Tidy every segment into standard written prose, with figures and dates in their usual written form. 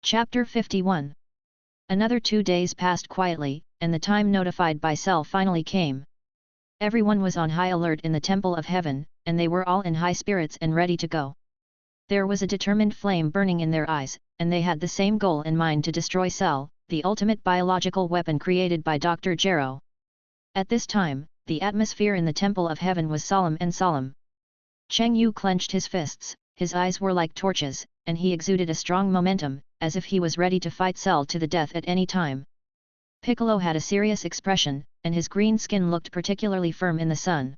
Chapter 51. Another 2 days passed quietly, and the time notified by Cell finally came. Everyone was on high alert in the Temple of Heaven, and they were all in high spirits and ready to go. There was a determined flame burning in their eyes, and they had the same goal in mind to destroy Cell, the ultimate biological weapon created by Dr. Gero. At this time, the atmosphere in the Temple of Heaven was solemn and solemn. Cheng Yu clenched his fists, his eyes were like torches, and he exuded a strong momentum, as if he was ready to fight Cell to the death at any time. Piccolo had a serious expression, and his green skin looked particularly firm in the sun.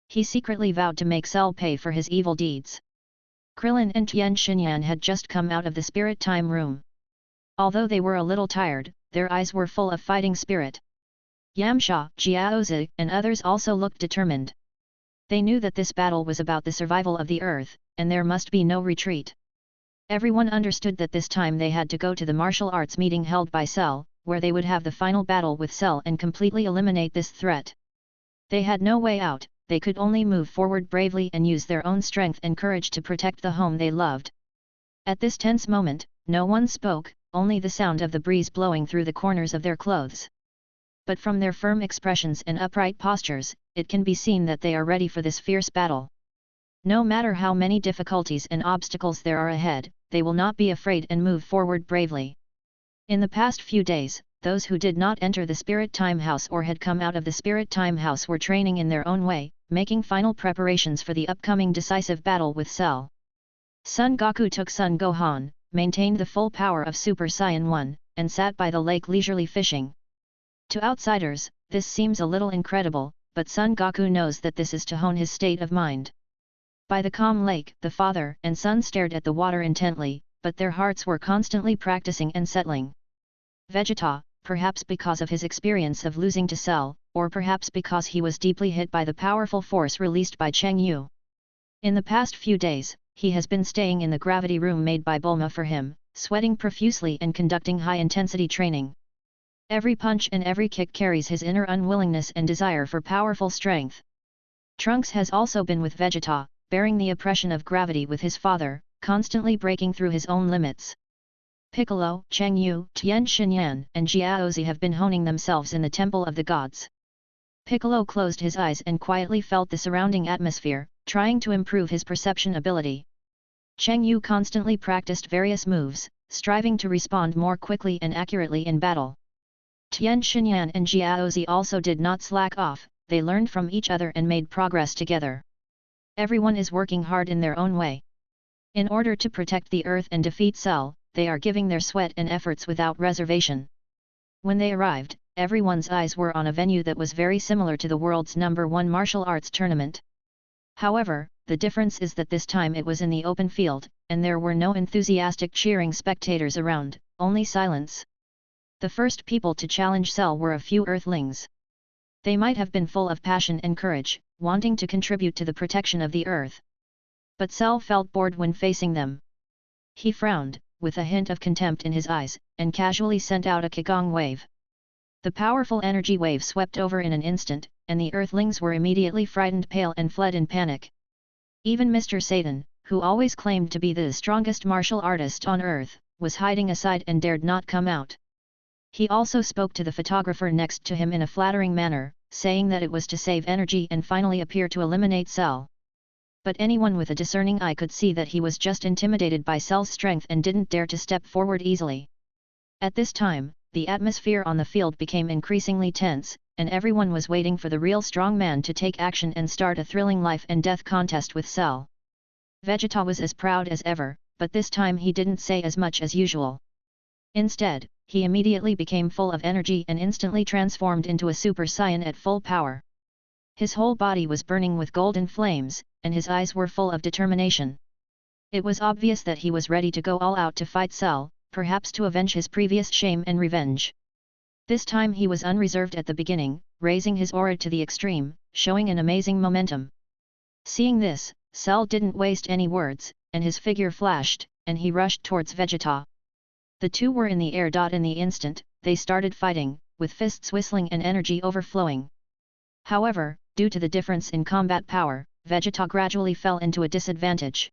He secretly vowed to make Cell pay for his evil deeds. Krillin and Tian Xinyan had just come out of the spirit time room. Although they were a little tired, their eyes were full of fighting spirit. Yamcha, Jiaozi, and others also looked determined. They knew that this battle was about the survival of the Earth, and there must be no retreat. Everyone understood that this time they had to go to the martial arts meeting held by Cell, where they would have the final battle with Cell and completely eliminate this threat. They had no way out, they could only move forward bravely and use their own strength and courage to protect the home they loved. At this tense moment, no one spoke, only the sound of the breeze blowing through the corners of their clothes. But from their firm expressions and upright postures, it can be seen that they are ready for this fierce battle. No matter how many difficulties and obstacles there are ahead, they will not be afraid and move forward bravely. In the past few days, those who did not enter the Spirit Time House or had come out of the Spirit Time House were training in their own way, making final preparations for the upcoming decisive battle with Cell. Son Goku took Son Gohan, maintained the full power of Super Saiyan 1, and sat by the lake leisurely fishing. To outsiders, this seems a little incredible, but Son Goku knows that this is to hone his state of mind. By the calm lake, the father and son stared at the water intently, but their hearts were constantly practicing and settling. Vegeta, perhaps because of his experience of losing to Cell, or perhaps because he was deeply hit by the powerful force released by Cheng Yu. In the past few days, he has been staying in the gravity room made by Bulma for him, sweating profusely and conducting high-intensity training. Every punch and every kick carries his inner unwillingness and desire for powerful strength. Trunks has also been with Vegeta, bearing the oppression of gravity with his father, constantly breaking through his own limits. Piccolo, Cheng Yu, Tian Xinyan, and Jiaozi have been honing themselves in the Temple of the Gods. Piccolo closed his eyes and quietly felt the surrounding atmosphere, trying to improve his perception ability. Cheng Yu constantly practiced various moves, striving to respond more quickly and accurately in battle. Tian Xinyan and Jiaozi also did not slack off, they learned from each other and made progress together. Everyone is working hard in their own way. In order to protect the Earth and defeat Cell, they are giving their sweat and efforts without reservation. When they arrived, everyone's eyes were on a venue that was very similar to the world's #1 martial arts tournament. However, the difference is that this time it was in the open field, and there were no enthusiastic cheering spectators around, only silence. The first people to challenge Cell were a few Earthlings. They might have been full of passion and courage, wanting to contribute to the protection of the Earth. But Cell felt bored when facing them. He frowned, with a hint of contempt in his eyes, and casually sent out a Qigong wave. The powerful energy wave swept over in an instant, and the Earthlings were immediately frightened pale and fled in panic. Even Mr. Satan, who always claimed to be the strongest martial artist on Earth, was hiding aside and dared not come out. He also spoke to the photographer next to him in a flattering manner, saying that it was to save energy and finally appear to eliminate Cell. But anyone with a discerning eye could see that he was just intimidated by Cell's strength and didn't dare to step forward easily. At this time, the atmosphere on the field became increasingly tense, and everyone was waiting for the real strong man to take action and start a thrilling life and death contest with Cell. Vegeta was as proud as ever, but this time he didn't say as much as usual. Instead, he immediately became full of energy and instantly transformed into a Super Saiyan at full power. His whole body was burning with golden flames, and his eyes were full of determination. It was obvious that he was ready to go all out to fight Cell, perhaps to avenge his previous shame and revenge. This time he was unreserved at the beginning, raising his aura to the extreme, showing an amazing momentum. Seeing this, Cell didn't waste any words, and his figure flashed, and he rushed towards Vegeta. The two were in the air. In the instant, they started fighting, with fists whistling and energy overflowing. However, due to the difference in combat power, Vegeta gradually fell into a disadvantage.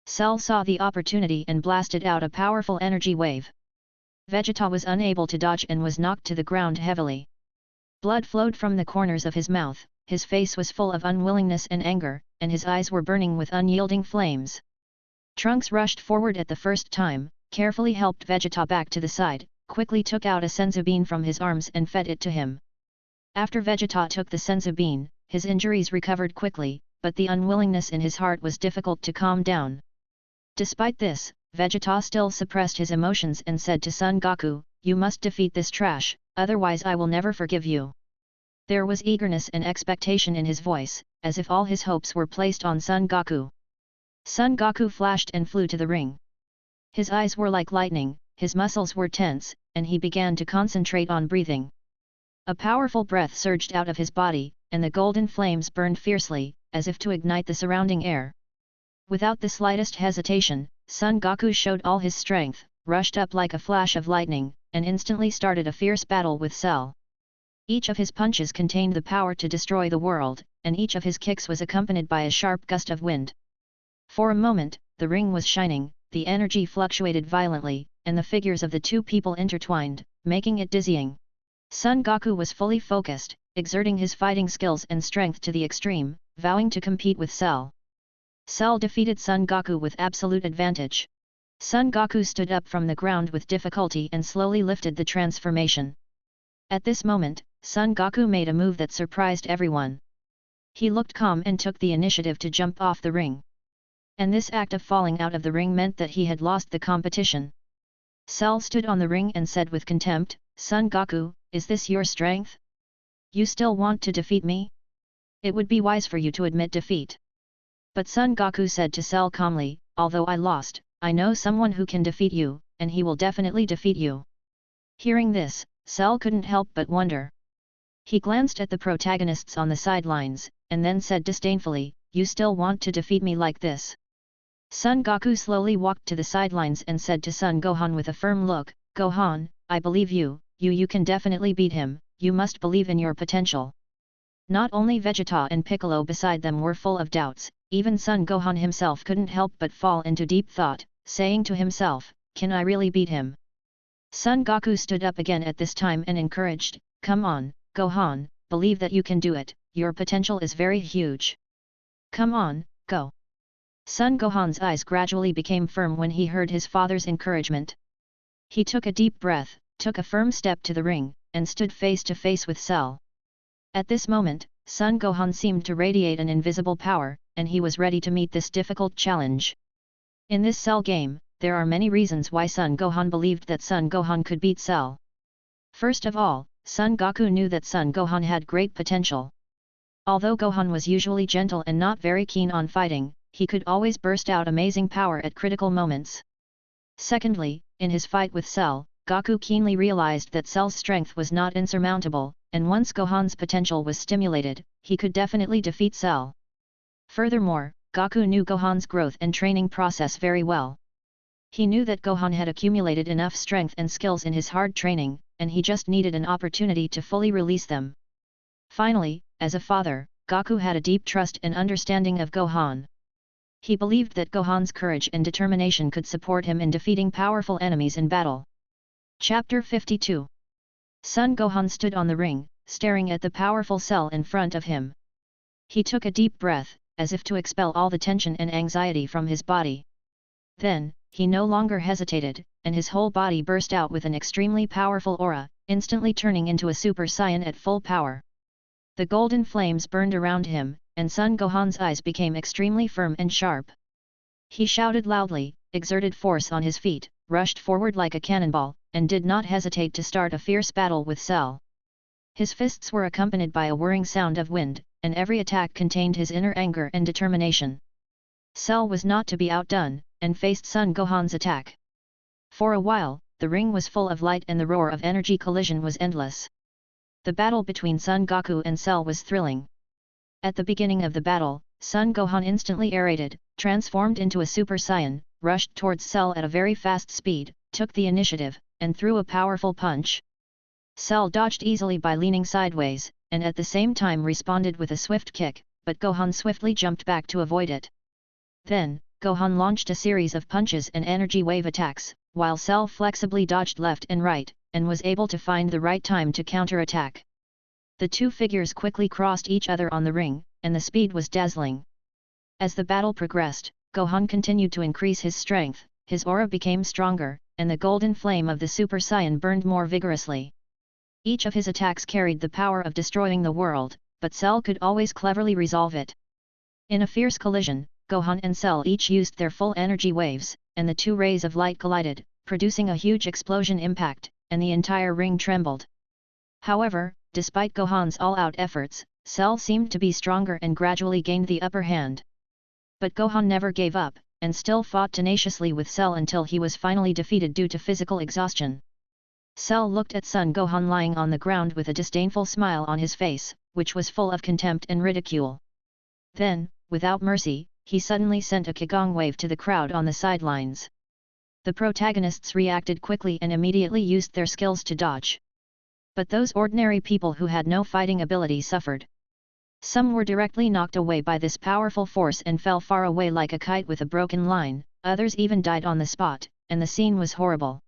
Cell saw the opportunity and blasted out a powerful energy wave. Vegeta was unable to dodge and was knocked to the ground heavily. Blood flowed from the corners of his mouth, his face was full of unwillingness and anger, and his eyes were burning with unyielding flames. Trunks rushed forward at the first time, carefully helped Vegeta back to the side, quickly took out a senzu bean from his arms and fed it to him. After Vegeta took the senzu bean, his injuries recovered quickly, but the unwillingness in his heart was difficult to calm down. Despite this, Vegeta still suppressed his emotions and said to Son Goku, "You must defeat this trash, otherwise I will never forgive you." There was eagerness and expectation in his voice, as if all his hopes were placed on Son Goku. Son Goku flashed and flew to the ring. His eyes were like lightning, his muscles were tense, and he began to concentrate on breathing. A powerful breath surged out of his body, and the golden flames burned fiercely, as if to ignite the surrounding air. Without the slightest hesitation, Son Goku showed all his strength, rushed up like a flash of lightning, and instantly started a fierce battle with Cell. Each of his punches contained the power to destroy the world, and each of his kicks was accompanied by a sharp gust of wind. For a moment, the ring was shining, the energy fluctuated violently, and the figures of the two people intertwined, making it dizzying. Son Goku was fully focused, exerting his fighting skills and strength to the extreme, vowing to compete with Cell. Cell defeated Son Goku with absolute advantage. Son Goku stood up from the ground with difficulty and slowly lifted the transformation. At this moment, Son Goku made a move that surprised everyone. He looked calm and took the initiative to jump off the ring. And this act of falling out of the ring meant that he had lost the competition. Cell stood on the ring and said with contempt, "Son Goku, is this your strength? You still want to defeat me? It would be wise for you to admit defeat." But Son Goku said to Cell calmly, "Although I lost, I know someone who can defeat you, and he will definitely defeat you." Hearing this, Cell couldn't help but wonder. He glanced at the protagonists on the sidelines, and then said disdainfully, "You still want to defeat me like this?" Son Goku slowly walked to the sidelines and said to Son Gohan with a firm look, "Gohan, I believe you can definitely beat him, you must believe in your potential." Not only Vegeta and Piccolo beside them were full of doubts, even Son Gohan himself couldn't help but fall into deep thought, saying to himself, "Can I really beat him?" Son Goku stood up again at this time and encouraged, "Come on, Gohan, believe that you can do it, your potential is very huge. Come on, go." Son Gohan's eyes gradually became firm when he heard his father's encouragement. He took a deep breath, took a firm step to the ring, and stood face to face with Cell. At this moment, Son Gohan seemed to radiate an invisible power, and he was ready to meet this difficult challenge. In this Cell game, there are many reasons why Son Gohan believed that Son Gohan could beat Cell. First of all, Son Goku knew that Son Gohan had great potential. Although Gohan was usually gentle and not very keen on fighting, he could always burst out amazing power at critical moments. Secondly, in his fight with Cell, Goku keenly realized that Cell's strength was not insurmountable, and once Gohan's potential was stimulated, he could definitely defeat Cell. Furthermore, Goku knew Gohan's growth and training process very well. He knew that Gohan had accumulated enough strength and skills in his hard training, and he just needed an opportunity to fully release them. Finally, as a father, Goku had a deep trust and understanding of Gohan. He believed that Gohan's courage and determination could support him in defeating powerful enemies in battle. Chapter 52. Son Gohan stood on the ring, staring at the powerful Cell in front of him. He took a deep breath, as if to expel all the tension and anxiety from his body. Then, he no longer hesitated, and his whole body burst out with an extremely powerful aura, instantly turning into a Super Saiyan at full power. The golden flames burned around him, and Son Gohan's eyes became extremely firm and sharp. He shouted loudly, exerted force on his feet, rushed forward like a cannonball, and did not hesitate to start a fierce battle with Cell. His fists were accompanied by a whirring sound of wind, and every attack contained his inner anger and determination. Cell was not to be outdone, and faced Son Gohan's attack. For a while, the ring was full of light and the roar of energy collision was endless. The battle between Son Goku and Cell was thrilling. At the beginning of the battle, Son Gohan instantly aerated, transformed into a Super Saiyan, rushed towards Cell at a very fast speed, took the initiative, and threw a powerful punch. Cell dodged easily by leaning sideways, and at the same time responded with a swift kick, but Gohan swiftly jumped back to avoid it. Then, Gohan launched a series of punches and energy wave attacks, while Cell flexibly dodged left and right, and was able to find the right time to counter-attack. The two figures quickly crossed each other on the ring, and the speed was dazzling. As the battle progressed, Gohan continued to increase his strength, his aura became stronger, and the golden flame of the Super Saiyan burned more vigorously. Each of his attacks carried the power of destroying the world, but Cell could always cleverly resolve it. In a fierce collision, Gohan and Cell each used their full energy waves, and the two rays of light collided, producing a huge explosion impact, and the entire ring trembled. However, despite Gohan's all-out efforts, Cell seemed to be stronger and gradually gained the upper hand. But Gohan never gave up, and still fought tenaciously with Cell until he was finally defeated due to physical exhaustion. Cell looked at Son Gohan lying on the ground with a disdainful smile on his face, which was full of contempt and ridicule. Then, without mercy, he suddenly sent a Qigong wave to the crowd on the sidelines. The protagonists reacted quickly and immediately used their skills to dodge. But those ordinary people who had no fighting ability suffered. Some were directly knocked away by this powerful force and fell far away like a kite with a broken line, others even died on the spot, and the scene was horrible.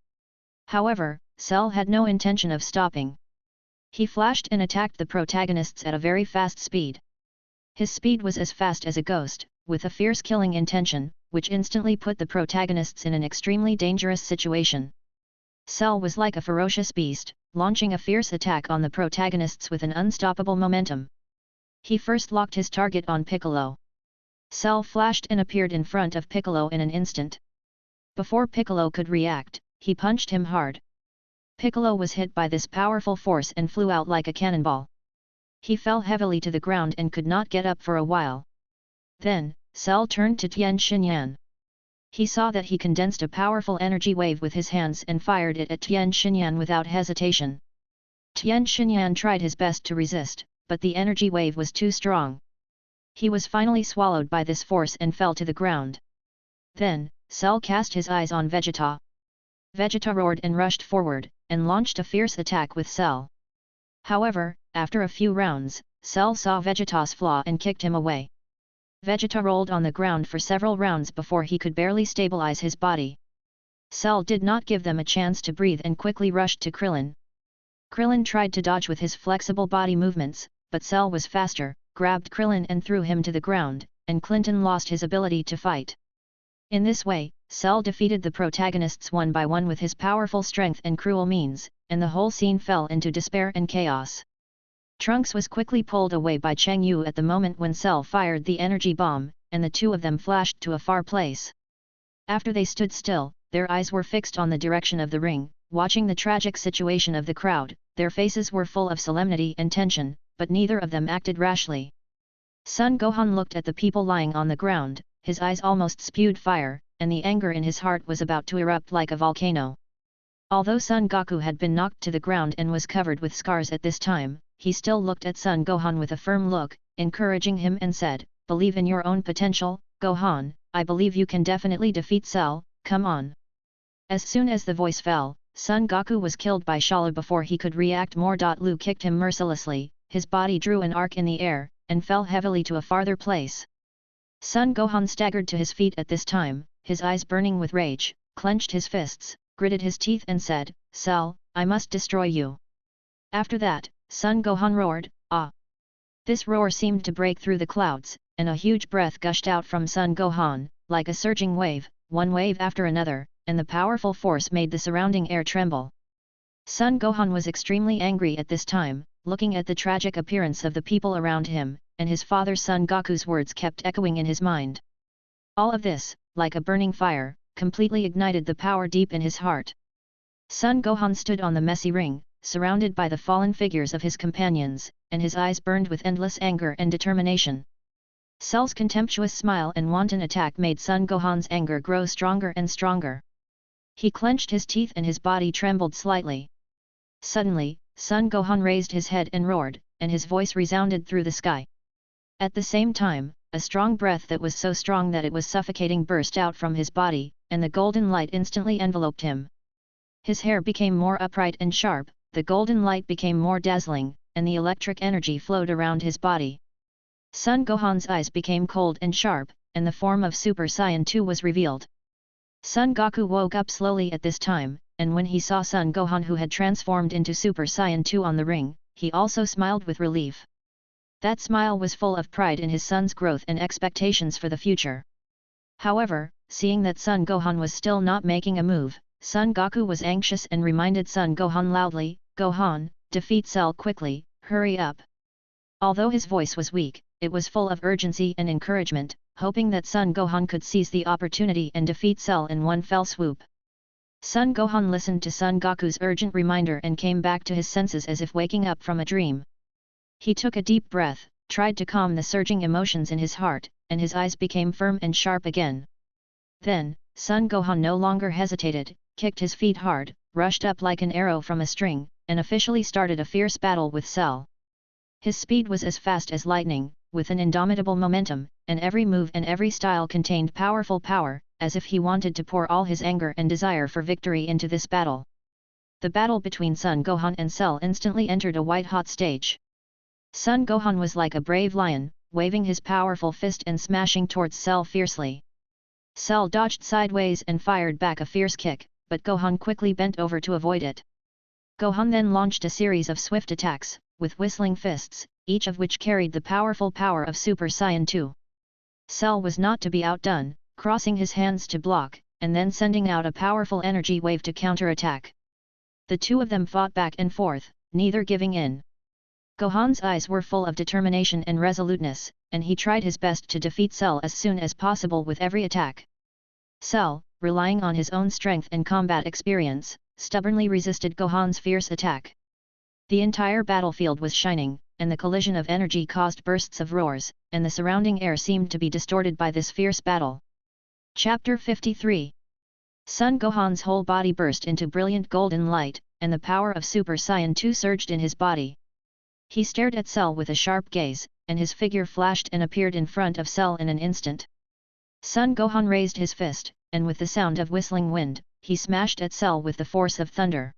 However, Cell had no intention of stopping. He flashed and attacked the protagonists at a very fast speed. His speed was as fast as a ghost, with a fierce killing intention, which instantly put the protagonists in an extremely dangerous situation. Cell was like a ferocious beast, launching a fierce attack on the protagonists with an unstoppable momentum. He first locked his target on Piccolo. Cell flashed and appeared in front of Piccolo in an instant. Before Piccolo could react, he punched him hard. Piccolo was hit by this powerful force and flew out like a cannonball. He fell heavily to the ground and could not get up for a while. Then, Cell turned to Tien Shinyan. He saw that he condensed a powerful energy wave with his hands and fired it at Tien Shinyan without hesitation. Tien Shinyan tried his best to resist, but the energy wave was too strong. He was finally swallowed by this force and fell to the ground. Then, Cell cast his eyes on Vegeta. Vegeta roared and rushed forward, and launched a fierce attack with Cell. However, after a few rounds, Cell saw Vegeta's flaw and kicked him away. Vegeta rolled on the ground for several rounds before he could barely stabilize his body. Cell did not give them a chance to breathe and quickly rushed to Krillin. Krillin tried to dodge with his flexible body movements, but Cell was faster, grabbed Krillin and threw him to the ground, and Clinton lost his ability to fight. In this way, Cell defeated the protagonists one by one with his powerful strength and cruel means, and the whole scene fell into despair and chaos. Trunks was quickly pulled away by Cheng Yu at the moment when Cell fired the energy bomb, and the two of them flashed to a far place. After they stood still, their eyes were fixed on the direction of the ring, watching the tragic situation of the crowd. Their faces were full of solemnity and tension, but neither of them acted rashly. Son Gohan looked at the people lying on the ground, his eyes almost spewed fire, and the anger in his heart was about to erupt like a volcano. Although Son Goku had been knocked to the ground and was covered with scars at this time, he still looked at Son Gohan with a firm look, encouraging him and said, "Believe in your own potential, Gohan, I believe you can definitely defeat Cell, come on." As soon as the voice fell, Son Goku was killed by Shalu before he could react more. Lu kicked him mercilessly, his body drew an arc in the air, and fell heavily to a farther place. Son Gohan staggered to his feet at this time, his eyes burning with rage, clenched his fists, gritted his teeth and said, "Cell, I must destroy you." After that, Son Gohan roared, "Ah!" This roar seemed to break through the clouds, and a huge breath gushed out from Son Gohan, like a surging wave, one wave after another, and the powerful force made the surrounding air tremble. Son Gohan was extremely angry at this time, looking at the tragic appearance of the people around him, and his father Son Goku's words kept echoing in his mind. All of this, like a burning fire, completely ignited the power deep in his heart. Son Gohan stood on the messy ring, surrounded by the fallen figures of his companions, and his eyes burned with endless anger and determination. Cell's contemptuous smile and wanton attack made Son Gohan's anger grow stronger and stronger. He clenched his teeth and his body trembled slightly. Suddenly, Son Gohan raised his head and roared, and his voice resounded through the sky. At the same time, a strong breath that was so strong that it was suffocating burst out from his body, and the golden light instantly enveloped him. His hair became more upright and sharp, the golden light became more dazzling, and the electric energy flowed around his body. Son Gohan's eyes became cold and sharp, and the form of Super Saiyan 2 was revealed. Son Goku woke up slowly at this time, and when he saw Son Gohan who had transformed into Super Saiyan 2 on the ring, he also smiled with relief. That smile was full of pride in his son's growth and expectations for the future. However, seeing that Son Gohan was still not making a move, Son Goku was anxious and reminded Son Gohan loudly, "Gohan, defeat Cell quickly, hurry up." Although his voice was weak, it was full of urgency and encouragement, hoping that Son Gohan could seize the opportunity and defeat Cell in one fell swoop. Son Gohan listened to Son Goku's urgent reminder and came back to his senses as if waking up from a dream. He took a deep breath, tried to calm the surging emotions in his heart, and his eyes became firm and sharp again. Then, Son Gohan no longer hesitated, kicked his feet hard, rushed up like an arrow from a string, and officially started a fierce battle with Cell. His speed was as fast as lightning, with an indomitable momentum, and every move and every style contained powerful power, as if he wanted to pour all his anger and desire for victory into this battle. The battle between Son Gohan and Cell instantly entered a white-hot stage. Son Gohan was like a brave lion, waving his powerful fist and smashing towards Cell fiercely. Cell dodged sideways and fired back a fierce kick, but Gohan quickly bent over to avoid it. Gohan then launched a series of swift attacks, with whistling fists, each of which carried the powerful power of Super Saiyan 2. Cell was not to be outdone, crossing his hands to block, and then sending out a powerful energy wave to counter-attack. The two of them fought back and forth, neither giving in. Gohan's eyes were full of determination and resoluteness, and he tried his best to defeat Cell as soon as possible with every attack. Cell, relying on his own strength and combat experience, stubbornly resisted Gohan's fierce attack. The entire battlefield was shining, and the collision of energy caused bursts of roars, and the surrounding air seemed to be distorted by this fierce battle. Chapter 53. Son Gohan's whole body burst into brilliant golden light, and the power of Super Saiyan 2 surged in his body. He stared at Cell with a sharp gaze, and his figure flashed and appeared in front of Cell in an instant. Son Gohan raised his fist, and with the sound of whistling wind, he smashed at Cell with the force of thunder.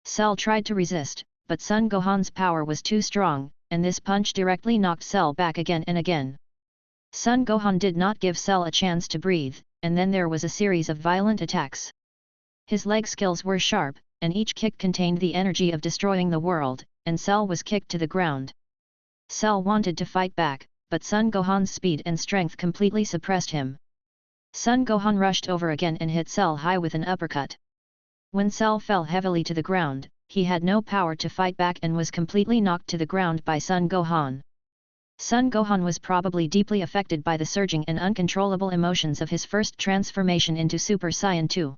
Cell tried to resist, but Son Gohan's power was too strong, and this punch directly knocked Cell back again and again. Son Gohan did not give Cell a chance to breathe, and then there was a series of violent attacks. His leg skills were sharp, and each kick contained the energy of destroying the world, and Cell was kicked to the ground. Cell wanted to fight back, but Son Gohan's speed and strength completely suppressed him. Son Gohan rushed over again and hit Cell high with an uppercut. When Cell fell heavily to the ground, he had no power to fight back and was completely knocked to the ground by Son Gohan. Son Gohan was probably deeply affected by the surging and uncontrollable emotions of his first transformation into Super Saiyan 2.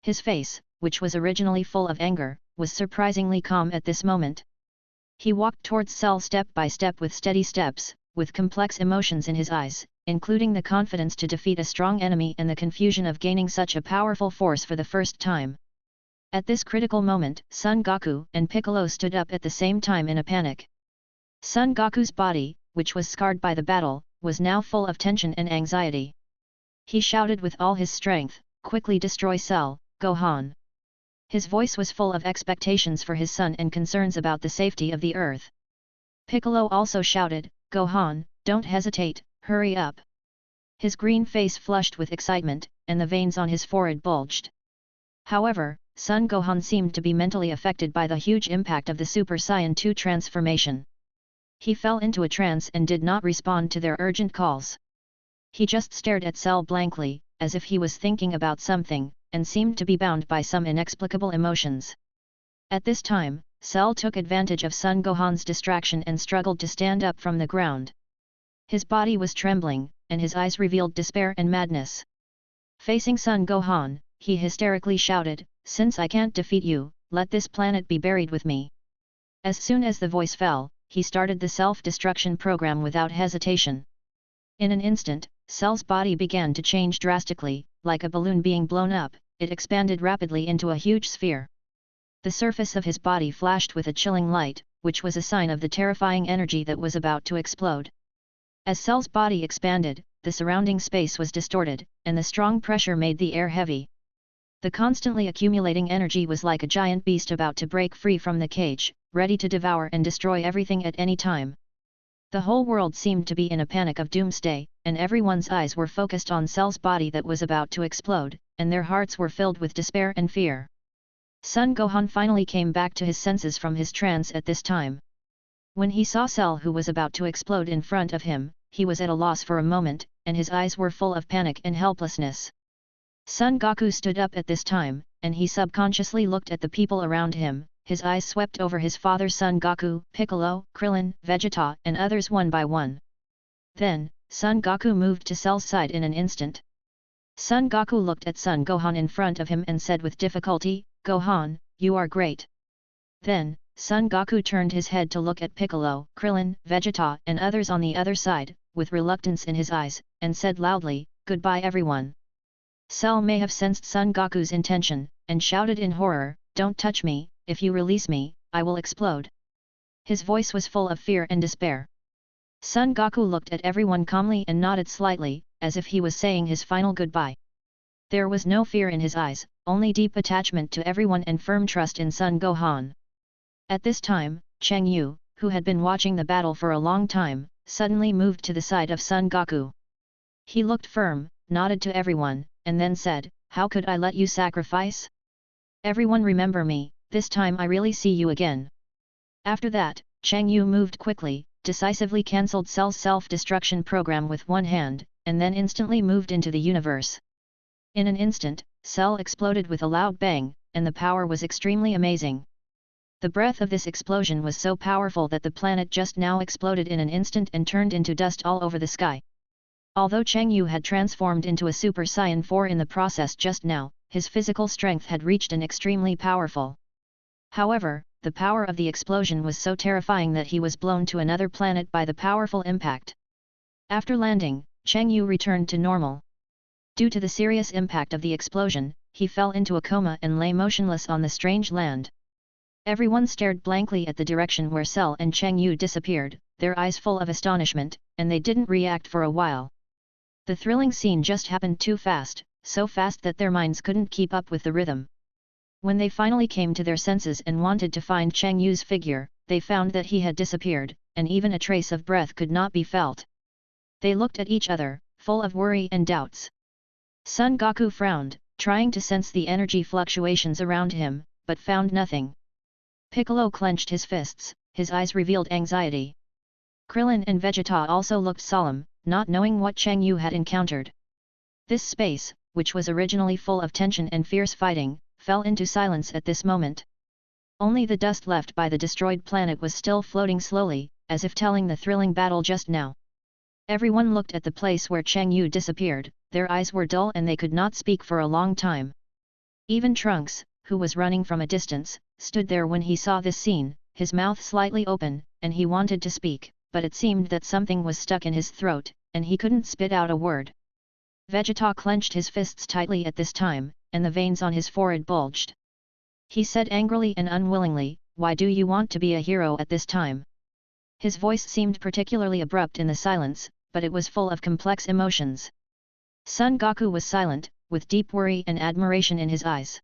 His face, which was originally full of anger, was surprisingly calm at this moment. He walked towards Cell step by step with steady steps, with complex emotions in his eyes, including the confidence to defeat a strong enemy and the confusion of gaining such a powerful force for the first time. At this critical moment, Son Goku and Piccolo stood up at the same time in a panic. Son Goku's body, which was scarred by the battle, was now full of tension and anxiety. He shouted with all his strength, "Quickly destroy Cell, Gohan!" His voice was full of expectations for his son and concerns about the safety of the Earth. Piccolo also shouted, "Gohan, don't hesitate, hurry up!" His green face flushed with excitement, and the veins on his forehead bulged. However, Son Gohan seemed to be mentally affected by the huge impact of the Super Saiyan 2 transformation. He fell into a trance and did not respond to their urgent calls. He just stared at Cell blankly, as if he was thinking about something, and seemed to be bound by some inexplicable emotions. At this time, Cell took advantage of Son Gohan's distraction and struggled to stand up from the ground. His body was trembling, and his eyes revealed despair and madness. Facing Son Gohan, he hysterically shouted, "Since I can't defeat you, let this planet be buried with me." As soon as the voice fell, he started the self-destruction program without hesitation. In an instant, Cell's body began to change drastically, like a balloon being blown up, it expanded rapidly into a huge sphere. The surface of his body flashed with a chilling light, which was a sign of the terrifying energy that was about to explode. As Cell's body expanded, the surrounding space was distorted, and the strong pressure made the air heavy. The constantly accumulating energy was like a giant beast about to break free from the cage, ready to devour and destroy everything at any time. The whole world seemed to be in a panic of doomsday, and everyone's eyes were focused on Cell's body that was about to explode, and their hearts were filled with despair and fear. Sun Gohan finally came back to his senses from his trance at this time. When he saw Cell who was about to explode in front of him, he was at a loss for a moment, and his eyes were full of panic and helplessness. Son Goku stood up at this time, and he subconsciously looked at the people around him. His eyes swept over his father Son Goku, Piccolo, Krillin, Vegeta and others one by one. Then, Son Goku moved to Cell's side in an instant. Son Goku looked at Son Gohan in front of him and said with difficulty, "Gohan, you are great." Then, Son Goku turned his head to look at Piccolo, Krillin, Vegeta and others on the other side, with reluctance in his eyes, and said loudly, "Goodbye everyone." Cell may have sensed Son Goku's intention, and shouted in horror, "Don't touch me, if you release me, I will explode." His voice was full of fear and despair. Son Goku looked at everyone calmly and nodded slightly, as if he was saying his final goodbye. There was no fear in his eyes, only deep attachment to everyone and firm trust in Son Gohan. At this time, Cheng Yu, who had been watching the battle for a long time, suddenly moved to the side of Son Goku. He looked firm, nodded to everyone, and then said, "How could I let you sacrifice? Everyone remember me, this time I really see you again." After that, Cheng Yu moved quickly, decisively cancelled Cell's self-destruction program with one hand, and then instantly moved into the universe. In an instant, Cell exploded with a loud bang, and the power was extremely amazing. The breath of this explosion was so powerful that the planet just now exploded in an instant and turned into dust all over the sky. Although Cheng Yu had transformed into a Super Saiyan 4 in the process just now, his physical strength had reached an extremely powerful. However, the power of the explosion was so terrifying that he was blown to another planet by the powerful impact. After landing, Cheng Yu returned to normal. Due to the serious impact of the explosion, he fell into a coma and lay motionless on the strange land. Everyone stared blankly at the direction where Cell and Cheng Yu disappeared, their eyes full of astonishment, and they didn't react for a while. The thrilling scene just happened too fast, so fast that their minds couldn't keep up with the rhythm. When they finally came to their senses and wanted to find Cheng Yu's figure, they found that he had disappeared, and even a trace of breath could not be felt. They looked at each other, full of worry and doubts. Son Goku frowned, trying to sense the energy fluctuations around him, but found nothing. Piccolo clenched his fists, his eyes revealed anxiety. Krillin and Vegeta also looked solemn, not knowing what Cheng Yu had encountered. This space, which was originally full of tension and fierce fighting, fell into silence at this moment. Only the dust left by the destroyed planet was still floating slowly, as if telling the thrilling battle just now. Everyone looked at the place where Cheng Yu disappeared, their eyes were dull and they could not speak for a long time. Even Trunks, who was running from a distance, stood there when he saw this scene, his mouth slightly open, and he wanted to speak, but it seemed that something was stuck in his throat, and he couldn't spit out a word. Vegeta clenched his fists tightly at this time, and the veins on his forehead bulged. He said angrily and unwillingly, "Why do you want to be a hero at this time?" His voice seemed particularly abrupt in the silence, but it was full of complex emotions. Son Goku was silent, with deep worry and admiration in his eyes.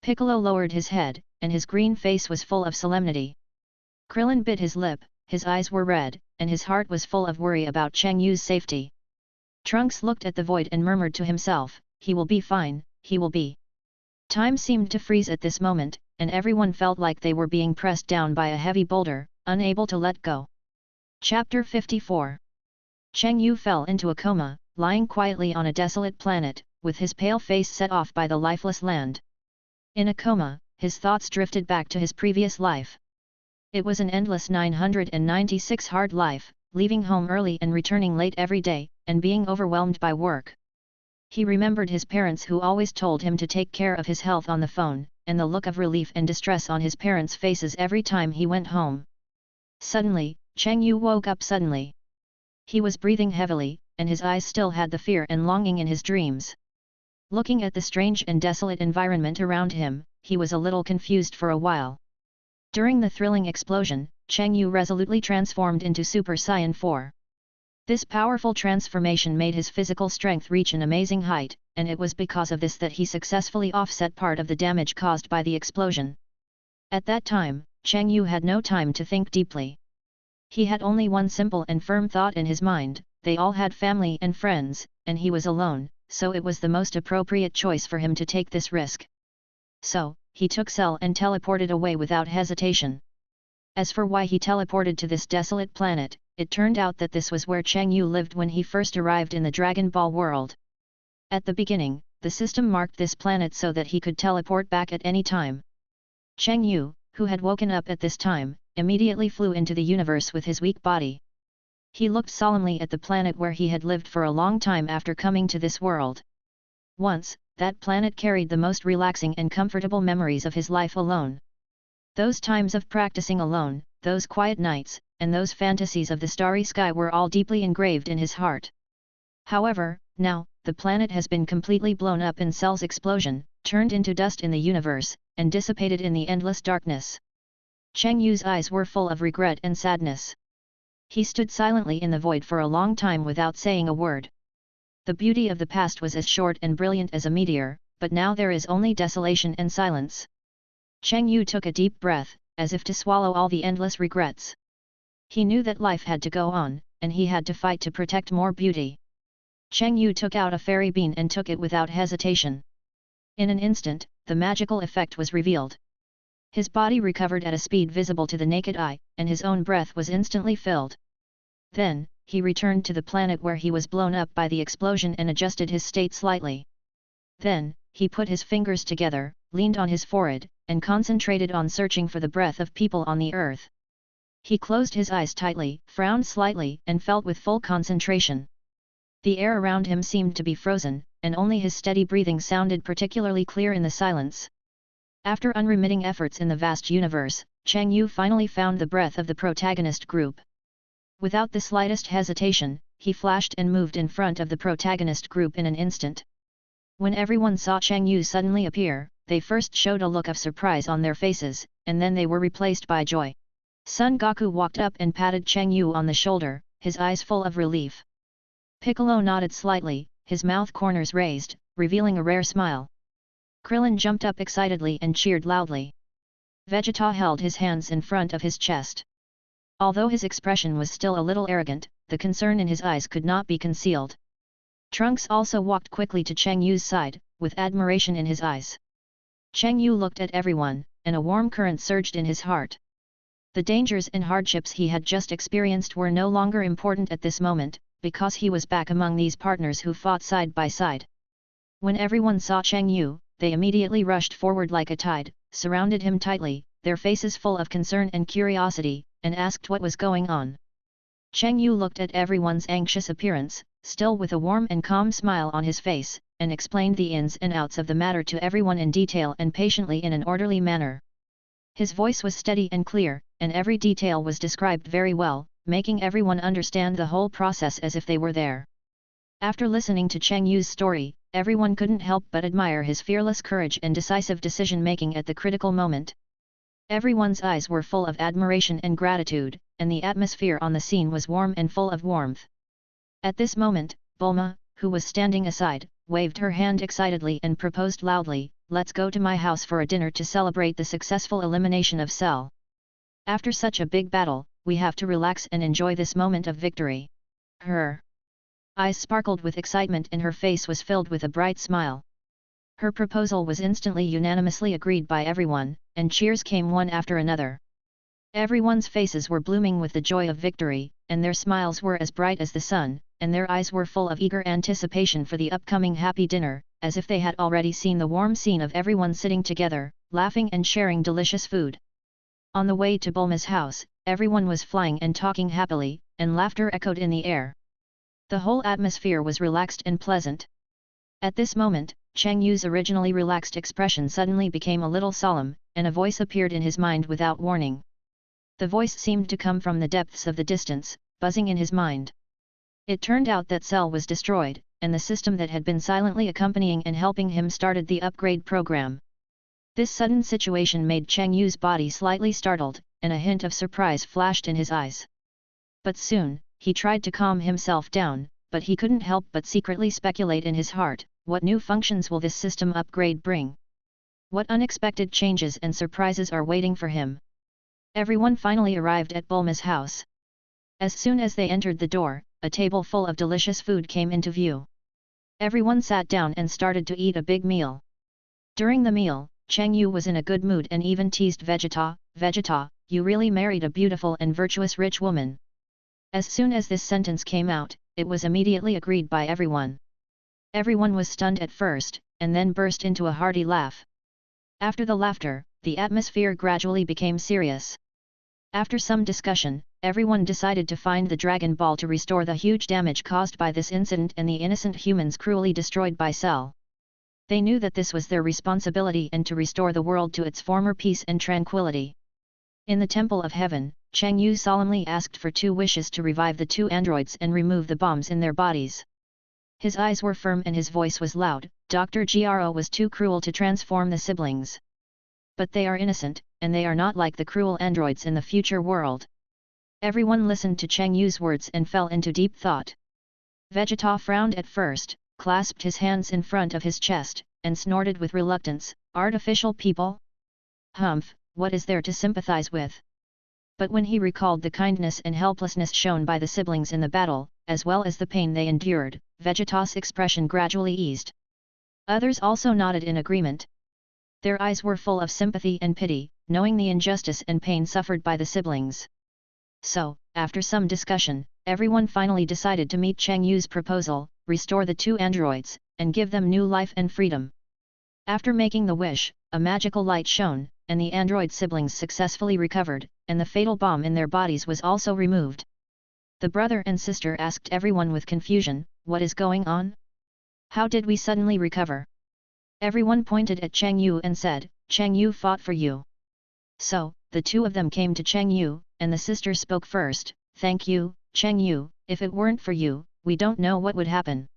Piccolo lowered his head, and his green face was full of solemnity. Krillin bit his lip, his eyes were red, and his heart was full of worry about Cheng Yu's safety. Trunks looked at the void and murmured to himself, "He will be fine, he will be." Time seemed to freeze at this moment, and everyone felt like they were being pressed down by a heavy boulder, unable to let go. Chapter 54. Cheng Yu fell into a coma, lying quietly on a desolate planet, with his pale face set off by the lifeless land. In a coma, his thoughts drifted back to his previous life. It was an endless 996 hard life, leaving home early and returning late every day, and being overwhelmed by work. He remembered his parents who always told him to take care of his health on the phone, and the look of relief and distress on his parents' faces every time he went home. Suddenly, Cheng Yu woke up suddenly. He was breathing heavily, and his eyes still had the fear and longing in his dreams. Looking at the strange and desolate environment around him, he was a little confused for a while. During the thrilling explosion, Cheng Yu resolutely transformed into Super Saiyan 4. This powerful transformation made his physical strength reach an amazing height, and it was because of this that he successfully offset part of the damage caused by the explosion. At that time, Cheng Yu had no time to think deeply. He had only one simple and firm thought in his mind: they all had family and friends, and he was alone, so it was the most appropriate choice for him to take this risk. So, he took Cell and teleported away without hesitation. As for why he teleported to this desolate planet, it turned out that this was where Cheng Yu lived when he first arrived in the Dragon Ball world. At the beginning, the system marked this planet so that he could teleport back at any time. Cheng Yu, who had woken up at this time, immediately flew into the universe with his weak body. He looked solemnly at the planet where he had lived for a long time after coming to this world. Once, that planet carried the most relaxing and comfortable memories of his life alone. Those times of practicing alone, those quiet nights, and those fantasies of the starry sky were all deeply engraved in his heart. However, now, the planet has been completely blown up in Cell's explosion, turned into dust in the universe, and dissipated in the endless darkness. Cheng Yu's eyes were full of regret and sadness. He stood silently in the void for a long time without saying a word. The beauty of the past was as short and brilliant as a meteor, but now there is only desolation and silence. Cheng Yu took a deep breath, as if to swallow all the endless regrets. He knew that life had to go on, and he had to fight to protect more beauty. Cheng Yu took out a fairy bean and took it without hesitation. In an instant, the magical effect was revealed. His body recovered at a speed visible to the naked eye, and his own breath was instantly filled. Then, he returned to the planet where he was blown up by the explosion and adjusted his state slightly. Then, he put his fingers together, leaned on his forehead, and concentrated on searching for the breath of people on the earth. He closed his eyes tightly, frowned slightly, and felt with full concentration. The air around him seemed to be frozen, and only his steady breathing sounded particularly clear in the silence. After unremitting efforts in the vast universe, Cheng Yu finally found the breath of the protagonist group. Without the slightest hesitation, he flashed and moved in front of the protagonist group in an instant. When everyone saw Cheng Yu suddenly appear, they first showed a look of surprise on their faces, and then they were replaced by joy. Son Goku walked up and patted Cheng Yu on the shoulder, his eyes full of relief. Piccolo nodded slightly, his mouth corners raised, revealing a rare smile. Krillin jumped up excitedly and cheered loudly. Vegeta held his hands in front of his chest. Although his expression was still a little arrogant, the concern in his eyes could not be concealed. Trunks also walked quickly to Cheng Yu's side, with admiration in his eyes. Cheng Yu looked at everyone, and a warm current surged in his heart. The dangers and hardships he had just experienced were no longer important at this moment, because he was back among these partners who fought side by side. When everyone saw Cheng Yu, they immediately rushed forward like a tide, surrounded him tightly, their faces full of concern and curiosity, and asked what was going on. Cheng Yu looked at everyone's anxious appearance, still with a warm and calm smile on his face, and explained the ins and outs of the matter to everyone in detail and patiently in an orderly manner. His voice was steady and clear, and every detail was described very well, making everyone understand the whole process as if they were there. After listening to Cheng Yu's story, everyone couldn't help but admire his fearless courage and decisive decision-making at the critical moment. Everyone's eyes were full of admiration and gratitude, and the atmosphere on the scene was warm and full of warmth. At this moment, Bulma, who was standing aside, waved her hand excitedly and proposed loudly, "Let's go to my house for a dinner to celebrate the successful elimination of Cell. After such a big battle, we have to relax and enjoy this moment of victory." Her eyes sparkled with excitement and her face was filled with a bright smile. Her proposal was instantly unanimously agreed by everyone, and cheers came one after another. Everyone's faces were blooming with the joy of victory, and their smiles were as bright as the sun, and their eyes were full of eager anticipation for the upcoming happy dinner, as if they had already seen the warm scene of everyone sitting together, laughing and sharing delicious food. On the way to Bulma's house, everyone was flying and talking happily, and laughter echoed in the air. The whole atmosphere was relaxed and pleasant. At this moment, Cheng Yu's originally relaxed expression suddenly became a little solemn, and a voice appeared in his mind without warning. The voice seemed to come from the depths of the distance, buzzing in his mind. It turned out that Cell was destroyed, and the system that had been silently accompanying and helping him started the upgrade program. This sudden situation made Cheng Yu's body slightly startled, and a hint of surprise flashed in his eyes. But soon, he tried to calm himself down, but he couldn't help but secretly speculate in his heart, what new functions will this system upgrade bring? What unexpected changes and surprises are waiting for him? Everyone finally arrived at Bulma's house. As soon as they entered the door, a table full of delicious food came into view. Everyone sat down and started to eat a big meal. During the meal, Cheng Yu was in a good mood and even teased Vegeta, "Vegeta, you really married a beautiful and virtuous rich woman." As soon as this sentence came out, it was immediately agreed by everyone. Everyone was stunned at first, and then burst into a hearty laugh. After the laughter, the atmosphere gradually became serious. After some discussion, everyone decided to find the Dragon Ball to restore the huge damage caused by this incident and the innocent humans cruelly destroyed by Cell. They knew that this was their responsibility and to restore the world to its former peace and tranquility. In the Temple of Heaven, Cheng Yu solemnly asked for 2 wishes to revive the 2 androids and remove the bombs in their bodies. His eyes were firm and his voice was loud. Dr. Gro was too cruel to transform the siblings. But they are innocent, and they are not like the cruel androids in the future world. Everyone listened to Cheng Yu's words and fell into deep thought. Vegeta frowned at first, clasped his hands in front of his chest, and snorted with reluctance, "Artificial people? Humph, what is there to sympathize with?" But when he recalled the kindness and helplessness shown by the siblings in the battle, as well as the pain they endured, Vegeta's expression gradually eased. Others also nodded in agreement. Their eyes were full of sympathy and pity, knowing the injustice and pain suffered by the siblings. So, after some discussion, everyone finally decided to meet Cheng Yu's proposal, restore the 2 androids, and give them new life and freedom. After making the wish, a magical light shone, and the android siblings successfully recovered, and the fatal bomb in their bodies was also removed. The brother and sister asked everyone with confusion, "What is going on? How did we suddenly recover?" Everyone pointed at Cheng Yu and said, "Cheng Yu fought for you." So, the 2 of them came to Cheng Yu, and the sister spoke first, "Thank you, Cheng Yu, if it weren't for you, we don't know what would happen."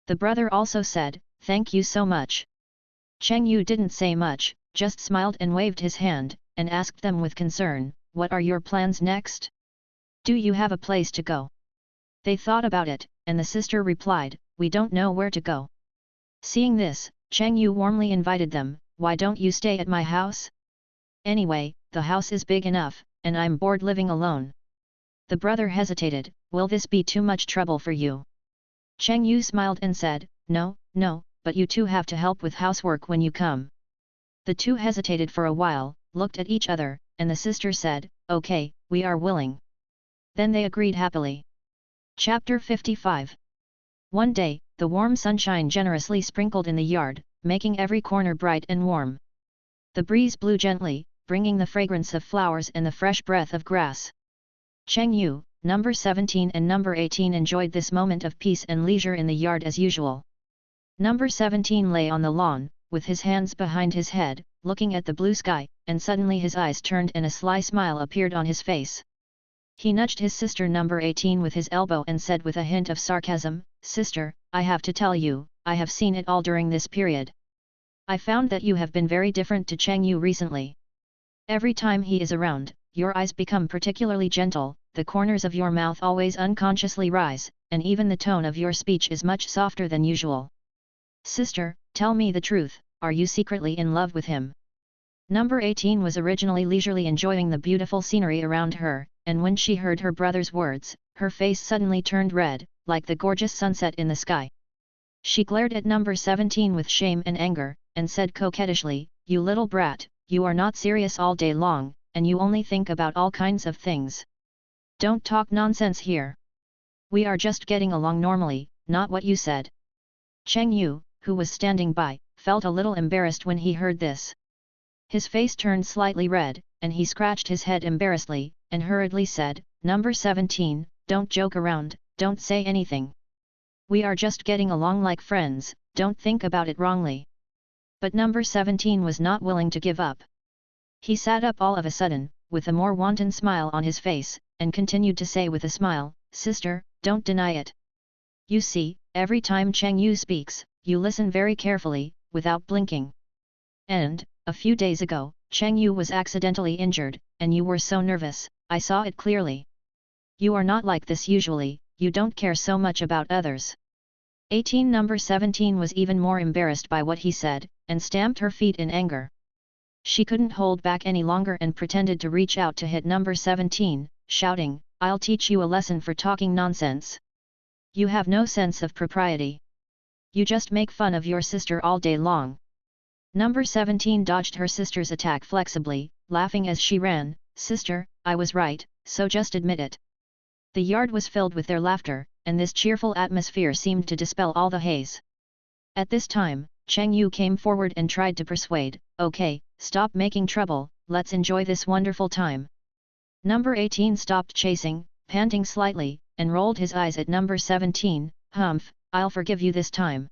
The brother also said, "Thank you so much." Cheng Yu didn't say much, just smiled and waved his hand, and asked them with concern, "What are your plans next? Do you have a place to go?" They thought about it, and the sister replied, "We don't know where to go." Seeing this, Cheng Yu warmly invited them, "Why don't you stay at my house? Anyway, the house is big enough, and I'm bored living alone." The brother hesitated, "Will this be too much trouble for you?" Cheng Yu smiled and said, "No, no, but you 2 have to help with housework when you come." The 2 hesitated for a while, looked at each other, and the sister said, "Okay, we are willing." Then they agreed happily. Chapter 55. One day, the warm sunshine generously sprinkled in the yard, making every corner bright and warm. The breeze blew gently, bringing the fragrance of flowers and the fresh breath of grass. Cheng Yu, number 17 and number 18 enjoyed this moment of peace and leisure in the yard as usual. Number 17 lay on the lawn, with his hands behind his head, looking at the blue sky, and suddenly his eyes turned and a sly smile appeared on his face. He nudged his sister number 18 with his elbow and said with a hint of sarcasm, "Sister, I have to tell you, I have seen it all during this period. I found that you have been very different to Cheng Yu recently. Every time he is around, your eyes become particularly gentle, the corners of your mouth always unconsciously rise, and even the tone of your speech is much softer than usual. Sister, tell me the truth, are you secretly in love with him?" Number 18 was originally leisurely enjoying the beautiful scenery around her, and when she heard her brother's words, her face suddenly turned red, like the gorgeous sunset in the sky. She glared at number 17 with shame and anger, and said coquettishly, "You little brat, you are not serious all day long, and you only think about all kinds of things. Don't talk nonsense here. We are just getting along normally, not what you said." Cheng Yu, who was standing by, felt a little embarrassed when he heard this. His face turned slightly red, and he scratched his head embarrassedly, and hurriedly said, "Number 17, don't joke around, don't say anything. We are just getting along like friends, don't think about it wrongly." But number 17 was not willing to give up. He sat up all of a sudden, with a more wanton smile on his face, and continued to say with a smile, "Sister, don't deny it. You see, every time Cheng Yu speaks, you listen very carefully, without blinking. And, a few days ago, Cheng Yu was accidentally injured, and you were so nervous, I saw it clearly. You are not like this usually, you don't care so much about others." 18 Number 17 was even more embarrassed by what he said, and stamped her feet in anger. She couldn't hold back any longer and pretended to reach out to hit number 17, shouting, "I'll teach you a lesson for talking nonsense." You have no sense of propriety. You just make fun of your sister all day long. Number 17 dodged her sister's attack flexibly, laughing as she ran. Sister, I was right, so just admit it. The yard was filled with their laughter, and this cheerful atmosphere seemed to dispel all the haze. At this time, Cheng Yu came forward and tried to persuade, okay, stop making trouble, let's enjoy this wonderful time. Number 18 stopped chasing, panting slightly, and rolled his eyes at number 17, humph, I'll forgive you this time.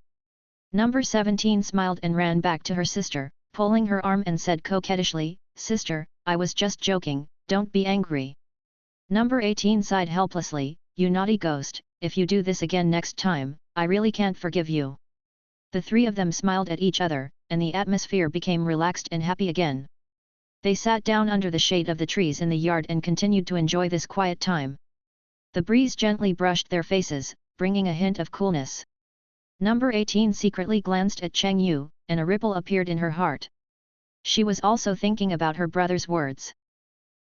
Number 17 smiled and ran back to her sister, pulling her arm and said coquettishly, Sister, I was just joking, don't be angry. Number 18 sighed helplessly, you naughty ghost, if you do this again next time, I really can't forgive you. The three of them smiled at each other, and the atmosphere became relaxed and happy again. They sat down under the shade of the trees in the yard and continued to enjoy this quiet time. The breeze gently brushed their faces, bringing a hint of coolness. Number 18 secretly glanced at Cheng Yu, and a ripple appeared in her heart. She was also thinking about her brother's words.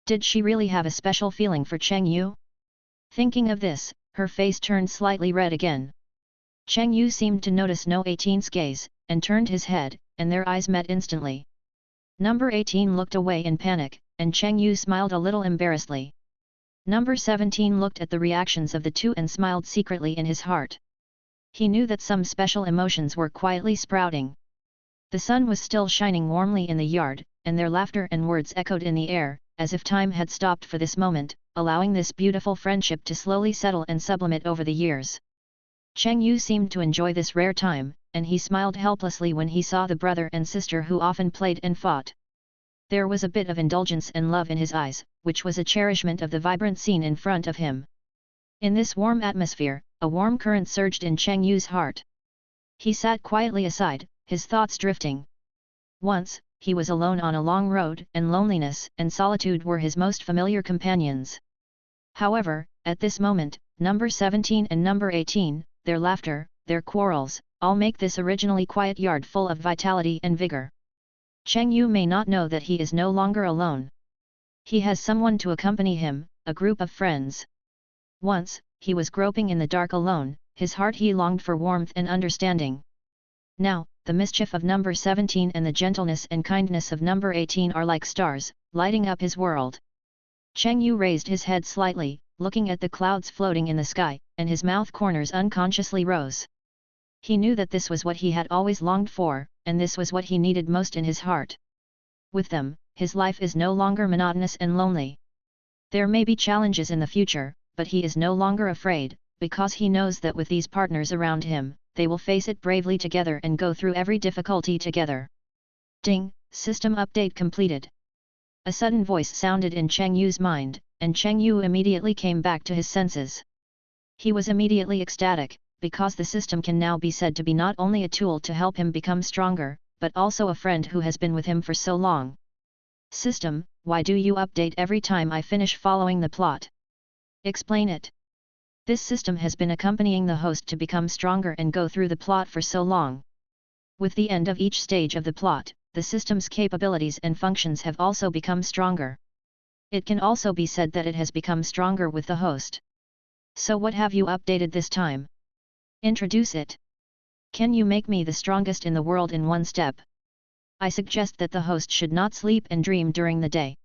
Did she really have a special feeling for Cheng Yu? Thinking of this, her face turned slightly red again. Cheng Yu seemed to notice No 18's gaze, and turned his head, and their eyes met instantly. Number 18 looked away in panic, and Cheng Yu smiled a little embarrassedly. Number 17 looked at the reactions of the two and smiled secretly in his heart. He knew that some special emotions were quietly sprouting. The sun was still shining warmly in the yard, and their laughter and words echoed in the air, as if time had stopped for this moment, allowing this beautiful friendship to slowly settle and sublimate over the years. Cheng Yu seemed to enjoy this rare time, and he smiled helplessly when he saw the brother and sister who often played and fought. There was a bit of indulgence and love in his eyes, which was a cherishment of the vibrant scene in front of him. In this warm atmosphere, a warm current surged in Cheng Yu's heart. He sat quietly aside, his thoughts drifting. Once, he was alone on a long road, and loneliness and solitude were his most familiar companions. However, at this moment, number 17 and number 18, their laughter, their quarrels, all make this originally quiet yard full of vitality and vigor. Cheng Yu may not know that he is no longer alone. He has someone to accompany him, a group of friends. Once, he was groping in the dark alone, his heart he longed for warmth and understanding. Now, the mischief of number 17 and the gentleness and kindness of number 18 are like stars, lighting up his world. Cheng Yu raised his head slightly, looking at the clouds floating in the sky, and his mouth corners unconsciously rose. He knew that this was what he had always longed for, and this was what he needed most in his heart. With them, his life is no longer monotonous and lonely. There may be challenges in the future, but he is no longer afraid, because he knows that with these partners around him, they will face it bravely together and go through every difficulty together. Ding! System update completed. A sudden voice sounded in Cheng Yu's mind, and Cheng Yu immediately came back to his senses. He was immediately ecstatic, because the system can now be said to be not only a tool to help him become stronger, but also a friend who has been with him for so long. System, why do you update every time I finish following the plot? Explain it. This system has been accompanying the host to become stronger and go through the plot for so long. With the end of each stage of the plot, the system's capabilities and functions have also become stronger. It can also be said that it has become stronger with the host. So what have you updated this time? Introduce it. Can you make me the strongest in the world in one step? I suggest that the host should not sleep and dream during the day.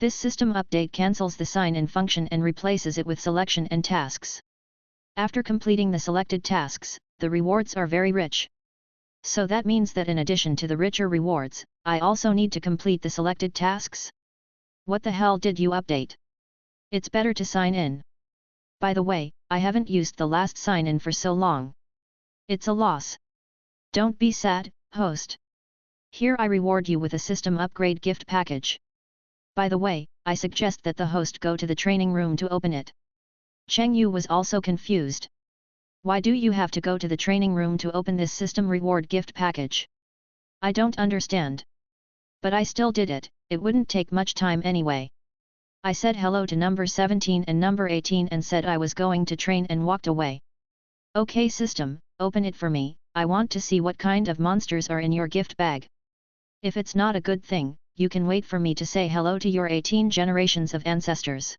This system update cancels the sign in function and replaces it with selection and tasks. After completing the selected tasks, the rewards are very rich. So that means that in addition to the richer rewards, I also need to complete the selected tasks? What the hell did you update? It's better to sign in. By the way, I haven't used the last sign in for so long. It's a loss. Don't be sad, host. Here I reward you with a system upgrade gift package. By the way, I suggest that the host go to the training room to open it. Cheng Yu was also confused. Why do you have to go to the training room to open this system reward gift package? I don't understand. But I still did it, it wouldn't take much time anyway. I said hello to number 17 and number 18 and said I was going to train and walked away. Okay system, open it for me, I want to see what kind of monsters are in your gift bag. If it's not a good thing, you can wait for me to say hello to your 18 generations of ancestors.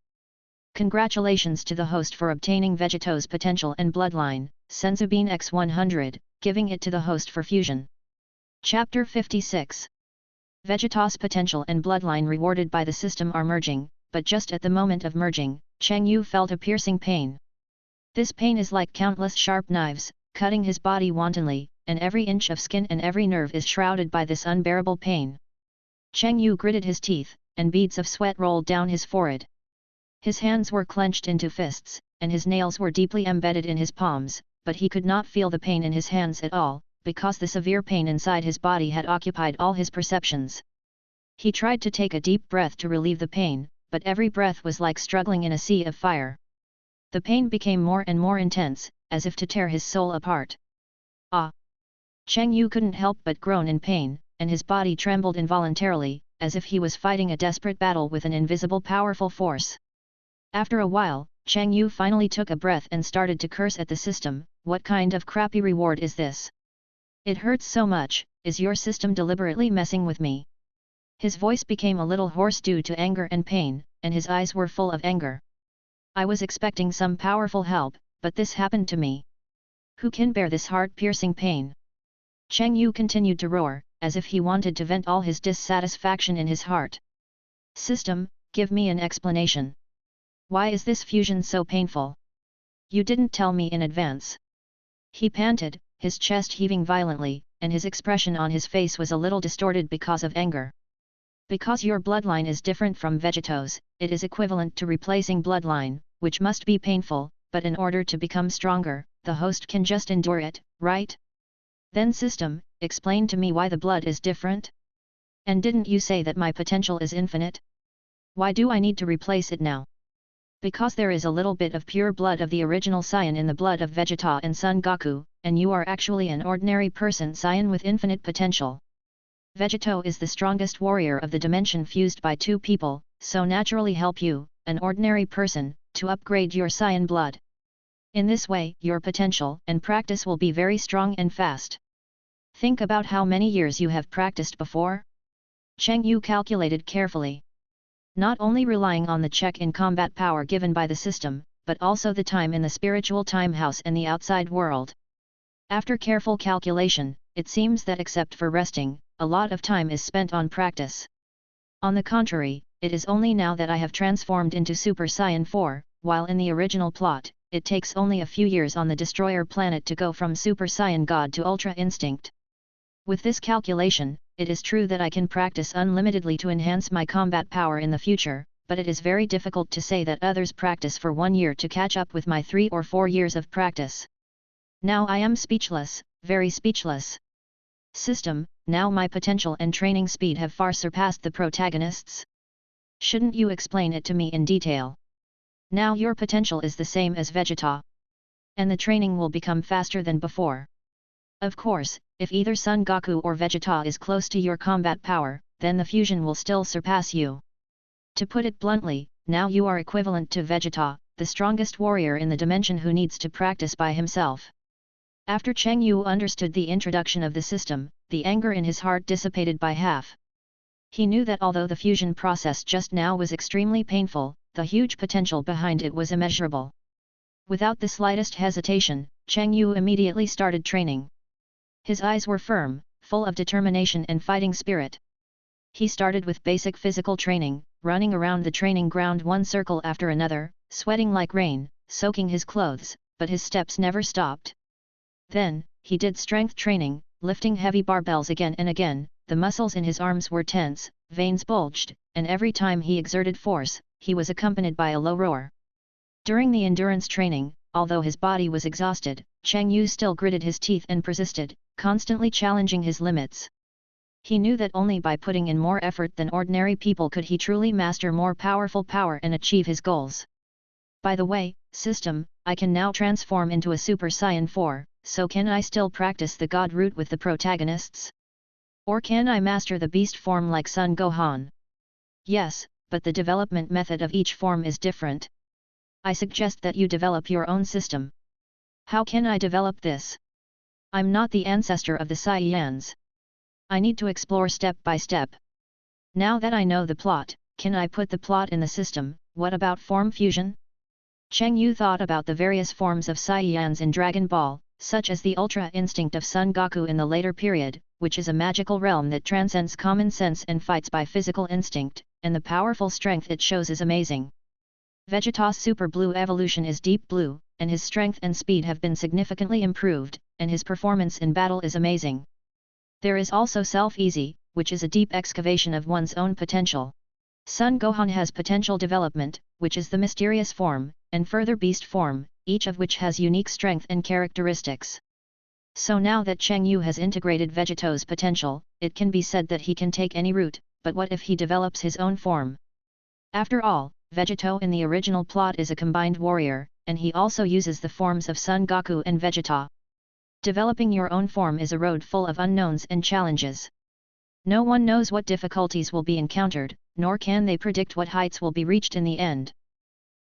Congratulations to the host for obtaining Vegeto's potential and bloodline, Senzubin X100, giving it to the host for fusion. Chapter 56. Vegeto's potential and bloodline rewarded by the system are merging, but just at the moment of merging, Cheng Yu felt a piercing pain. This pain is like countless sharp knives, cutting his body wantonly, and every inch of skin and every nerve is shrouded by this unbearable pain. Cheng Yu gritted his teeth, and beads of sweat rolled down his forehead. His hands were clenched into fists, and his nails were deeply embedded in his palms, but he could not feel the pain in his hands at all, because the severe pain inside his body had occupied all his perceptions. He tried to take a deep breath to relieve the pain, but every breath was like struggling in a sea of fire. The pain became more and more intense, as if to tear his soul apart. Ah! Cheng Yu couldn't help but groan in pain, and his body trembled involuntarily, as if he was fighting a desperate battle with an invisible powerful force. After a while, Cheng Yu finally took a breath and started to curse at the system. What kind of crappy reward is this? It hurts so much. Is your system deliberately messing with me? His voice became a little hoarse due to anger and pain, and his eyes were full of anger. I was expecting some powerful help, but this happened to me. Who can bear this heart-piercing pain? Cheng Yu continued to roar, as if he wanted to vent all his dissatisfaction in his heart. System, give me an explanation. Why is this fusion so painful? You didn't tell me in advance. He panted, his chest heaving violently, and his expression on his face was a little distorted because of anger. Because your bloodline is different from Vegeto's, it is equivalent to replacing bloodline, which must be painful, but in order to become stronger, the host can just endure it, right? Then system, explain to me why the blood is different? And didn't you say that my potential is infinite? Why do I need to replace it now? Because there is a little bit of pure blood of the original Saiyan in the blood of Vegeta and Son Goku, and you are actually an ordinary person Saiyan with infinite potential. Vegeto is the strongest warrior of the dimension fused by two people, so naturally help you, an ordinary person, to upgrade your Saiyan blood. In this way, your potential and practice will be very strong and fast. Think about how many years you have practiced before? Cheng Yu calculated carefully. Not only relying on the check in combat power given by the system, but also the time in the spiritual time house and the outside world. After careful calculation, it seems that except for resting, a lot of time is spent on practice. On the contrary, it is only now that I have transformed into Super Saiyan 4, while in the original plot, it takes only a few years on the Destroyer planet to go from Super Saiyan God to Ultra Instinct. With this calculation, it is true that I can practice unlimitedly to enhance my combat power in the future, but it is very difficult to say that others practice for 1 year to catch up with my 3 or 4 years of practice. Now I am speechless, very speechless. System, now my potential and training speed have far surpassed the protagonists. Shouldn't you explain it to me in detail? Now your potential is the same as Vegeta. And the training will become faster than before. Of course, if either Son Goku or Vegeta is close to your combat power, then the fusion will still surpass you. To put it bluntly, now you are equivalent to Vegeta, the strongest warrior in the dimension who needs to practice by himself. After Cheng Yu understood the introduction of the system, the anger in his heart dissipated by half. He knew that although the fusion process just now was extremely painful, the huge potential behind it was immeasurable. Without the slightest hesitation, Cheng Yu immediately started training. His eyes were firm, full of determination and fighting spirit. He started with basic physical training, running around the training ground one circle after another, sweating like rain, soaking his clothes, but his steps never stopped. Then, he did strength training, lifting heavy barbells again and again. The muscles in his arms were tense, veins bulged, and every time he exerted force, he was accompanied by a low roar. During the endurance training, although his body was exhausted, Cheng Yu still gritted his teeth and persisted, constantly challenging his limits. He knew that only by putting in more effort than ordinary people could he truly master more powerful power and achieve his goals. By the way, system, I can now transform into a Super Saiyan 4, so can I still practice the God route with the protagonists? Or can I master the beast form like Son Gohan? Yes, but the development method of each form is different. I suggest that you develop your own system. How can I develop this? I'm not the ancestor of the Saiyans. I need to explore step by step. Now that I know the plot, can I put the plot in the system? What about form fusion? Cheng Yu thought about the various forms of Saiyans in Dragon Ball, such as the Ultra Instinct of Son Goku in the later period, which is a magical realm that transcends common sense and fights by physical instinct, and the powerful strength it shows is amazing. Vegeta's Super Blue evolution is Deep Blue, and his strength and speed have been significantly improved, and his performance in battle is amazing. There is also Self-Easy, which is a deep excavation of one's own potential. Son Gohan has potential development, which is the mysterious form, and further beast form, each of which has unique strength and characteristics. So now that Cheng Yu has integrated Vegeto's potential, it can be said that he can take any route, but what if he develops his own form? After all, Vegeto in the original plot is a combined warrior, and he also uses the forms of Son Goku and Vegeta. Developing your own form is a road full of unknowns and challenges. No one knows what difficulties will be encountered, nor can they predict what heights will be reached in the end.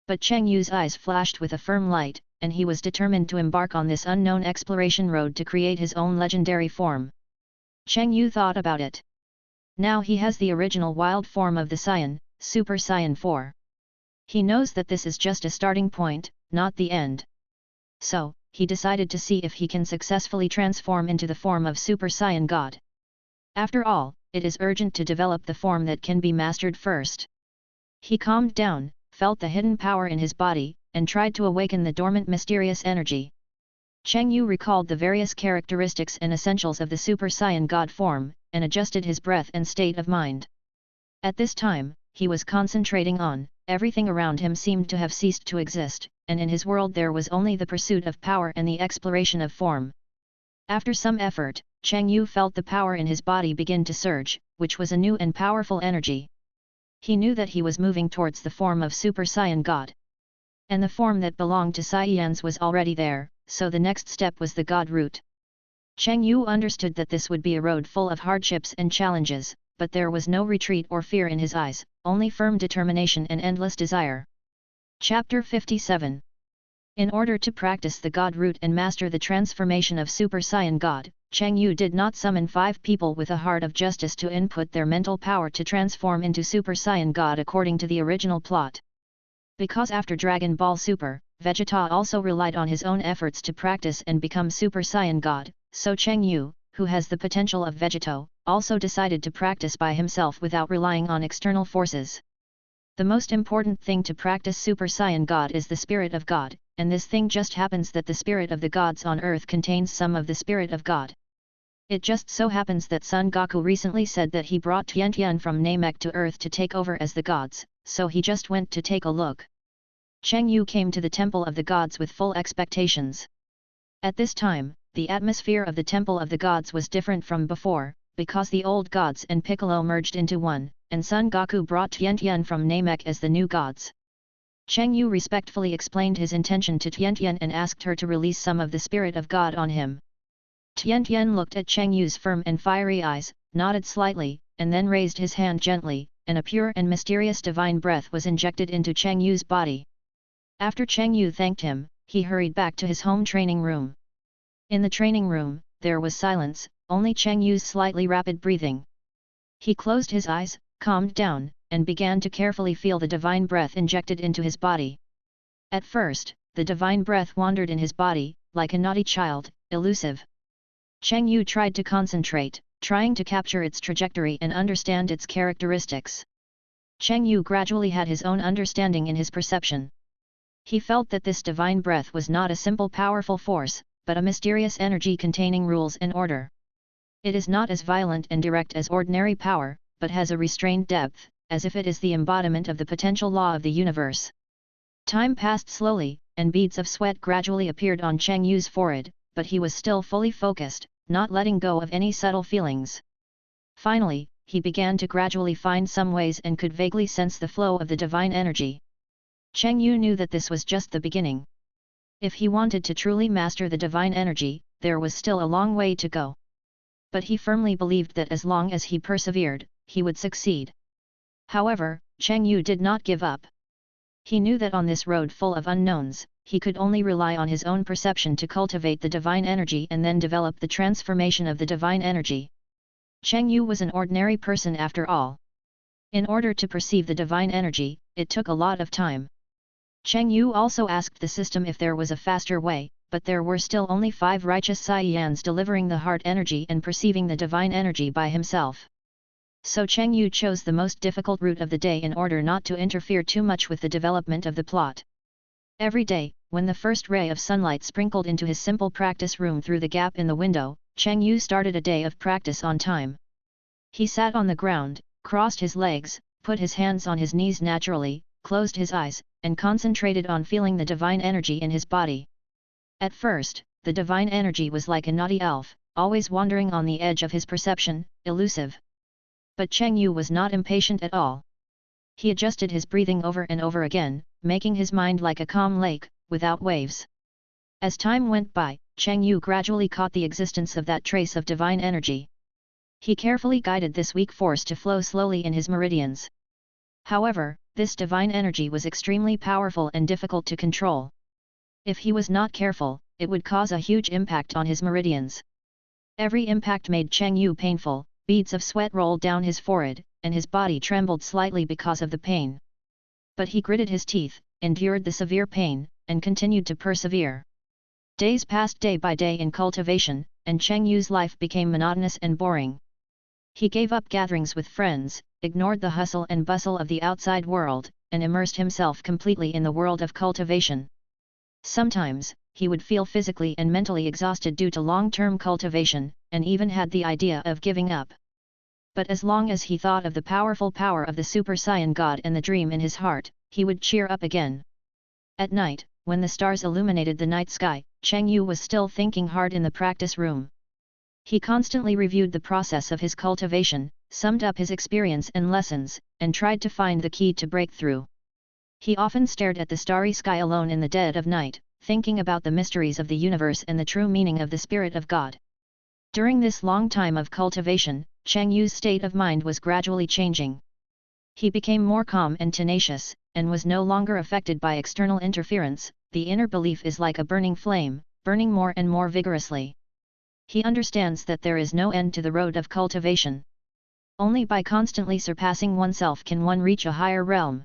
But Cheng Yu's eyes flashed with a firm light, and he was determined to embark on this unknown exploration road to create his own legendary form. Cheng Yu thought about it. Now he has the original wild form of the Saiyan, Super Saiyan 4. He knows that this is just a starting point, not the end. So, he decided to see if he can successfully transform into the form of Super Saiyan God. After all, it is urgent to develop the form that can be mastered first. He calmed down, felt the hidden power in his body, and tried to awaken the dormant mysterious energy. Cheng Yu recalled the various characteristics and essentials of the Super Saiyan God form, and adjusted his breath and state of mind. At this time, he was concentrating on, everything around him seemed to have ceased to exist, and in his world there was only the pursuit of power and the exploration of form. After some effort, Cheng Yu felt the power in his body begin to surge, which was a new and powerful energy. He knew that he was moving towards the form of Super Saiyan God. And the form that belonged to Saiyans was already there, so the next step was the God route. Cheng Yu understood that this would be a road full of hardships and challenges, but there was no retreat or fear in his eyes, only firm determination and endless desire. Chapter 57. In order to practice the God route and master the transformation of Super Saiyan God, Cheng Yu did not summon 5 people with a heart of justice to input their mental power to transform into Super Saiyan God according to the original plot. Because after Dragon Ball Super, Vegeta also relied on his own efforts to practice and become Super Saiyan God, so Cheng Yu, who has the potential of Vegeto, also decided to practice by himself without relying on external forces. The most important thing to practice Super Saiyan God is the Spirit of God, and this thing just happens that the Spirit of the Gods on Earth contains some of the Spirit of God. It just so happens that Son Goku recently said that he brought Tian from Namek to Earth to take over as the Gods, so he just went to take a look. Cheng Yu came to the Temple of the Gods with full expectations. At this time, the atmosphere of the Temple of the Gods was different from before, because the old gods and Piccolo merged into one, and Son Goku brought Tian from Namek as the new gods. Cheng Yu respectfully explained his intention to Tian and asked her to release some of the Spirit of God on him. Tian looked at Cheng Yu's firm and fiery eyes, nodded slightly, and then raised his hand gently, and a pure and mysterious divine breath was injected into Cheng Yu's body. After Cheng Yu thanked him, he hurried back to his home training room. In the training room, there was silence, only Cheng Yu's slightly rapid breathing. He closed his eyes, calmed down, and began to carefully feel the divine breath injected into his body. At first, the divine breath wandered in his body, like a naughty child, elusive. Cheng Yu tried to concentrate, trying to capture its trajectory and understand its characteristics. Cheng Yu gradually had his own understanding in his perception. He felt that this divine breath was not a simple powerful force, but a mysterious energy containing rules and order. It is not as violent and direct as ordinary power, but has a restrained depth, as if it is the embodiment of the potential law of the universe. Time passed slowly, and beads of sweat gradually appeared on Cheng Yu's forehead, but he was still fully focused, not letting go of any subtle feelings. Finally, he began to gradually find some ways and could vaguely sense the flow of the divine energy. Cheng Yu knew that this was just the beginning. If he wanted to truly master the divine energy, there was still a long way to go. But he firmly believed that as long as he persevered, he would succeed. However, Cheng Yu did not give up. He knew that on this road full of unknowns, he could only rely on his own perception to cultivate the divine energy and then develop the transformation of the divine energy. Cheng Yu was an ordinary person after all. In order to perceive the divine energy, it took a lot of time. Cheng Yu also asked the system if there was a faster way, but there were still only 5 righteous Saiyans delivering the heart energy and perceiving the divine energy by himself. So Cheng Yu chose the most difficult route of the day in order not to interfere too much with the development of the plot. Every day, when the first ray of sunlight sprinkled into his simple practice room through the gap in the window, Cheng Yu started a day of practice on time. He sat on the ground, crossed his legs, put his hands on his knees naturally, closed his eyes, and concentrated on feeling the divine energy in his body. At first, the divine energy was like a naughty elf, always wandering on the edge of his perception, elusive. But Cheng Yu was not impatient at all. He adjusted his breathing over and over again, making his mind like a calm lake, without waves. As time went by, Cheng Yu gradually caught the existence of that trace of divine energy. He carefully guided this weak force to flow slowly in his meridians. However, this divine energy was extremely powerful and difficult to control. If he was not careful, it would cause a huge impact on his meridians. Every impact made Cheng Yu painful. Beads of sweat rolled down his forehead, and his body trembled slightly because of the pain. But he gritted his teeth, endured the severe pain, and continued to persevere. Days passed day by day in cultivation, and Cheng Yu's life became monotonous and boring. He gave up gatherings with friends, ignored the hustle and bustle of the outside world, and immersed himself completely in the world of cultivation. Sometimes, he would feel physically and mentally exhausted due to long-term cultivation, and even had the idea of giving up. But as long as he thought of the powerful power of the Super Saiyan God and the dream in his heart, he would cheer up again. At night, when the stars illuminated the night sky, Cheng Yu was still thinking hard in the practice room. He constantly reviewed the process of his cultivation, summed up his experience and lessons, and tried to find the key to breakthrough. He often stared at the starry sky alone in the dead of night, thinking about the mysteries of the universe and the true meaning of the Spirit of God. During this long time of cultivation, Cheng Yu's state of mind was gradually changing. He became more calm and tenacious, and was no longer affected by external interference. The inner belief is like a burning flame, burning more and more vigorously. He understands that there is no end to the road of cultivation. Only by constantly surpassing oneself can one reach a higher realm.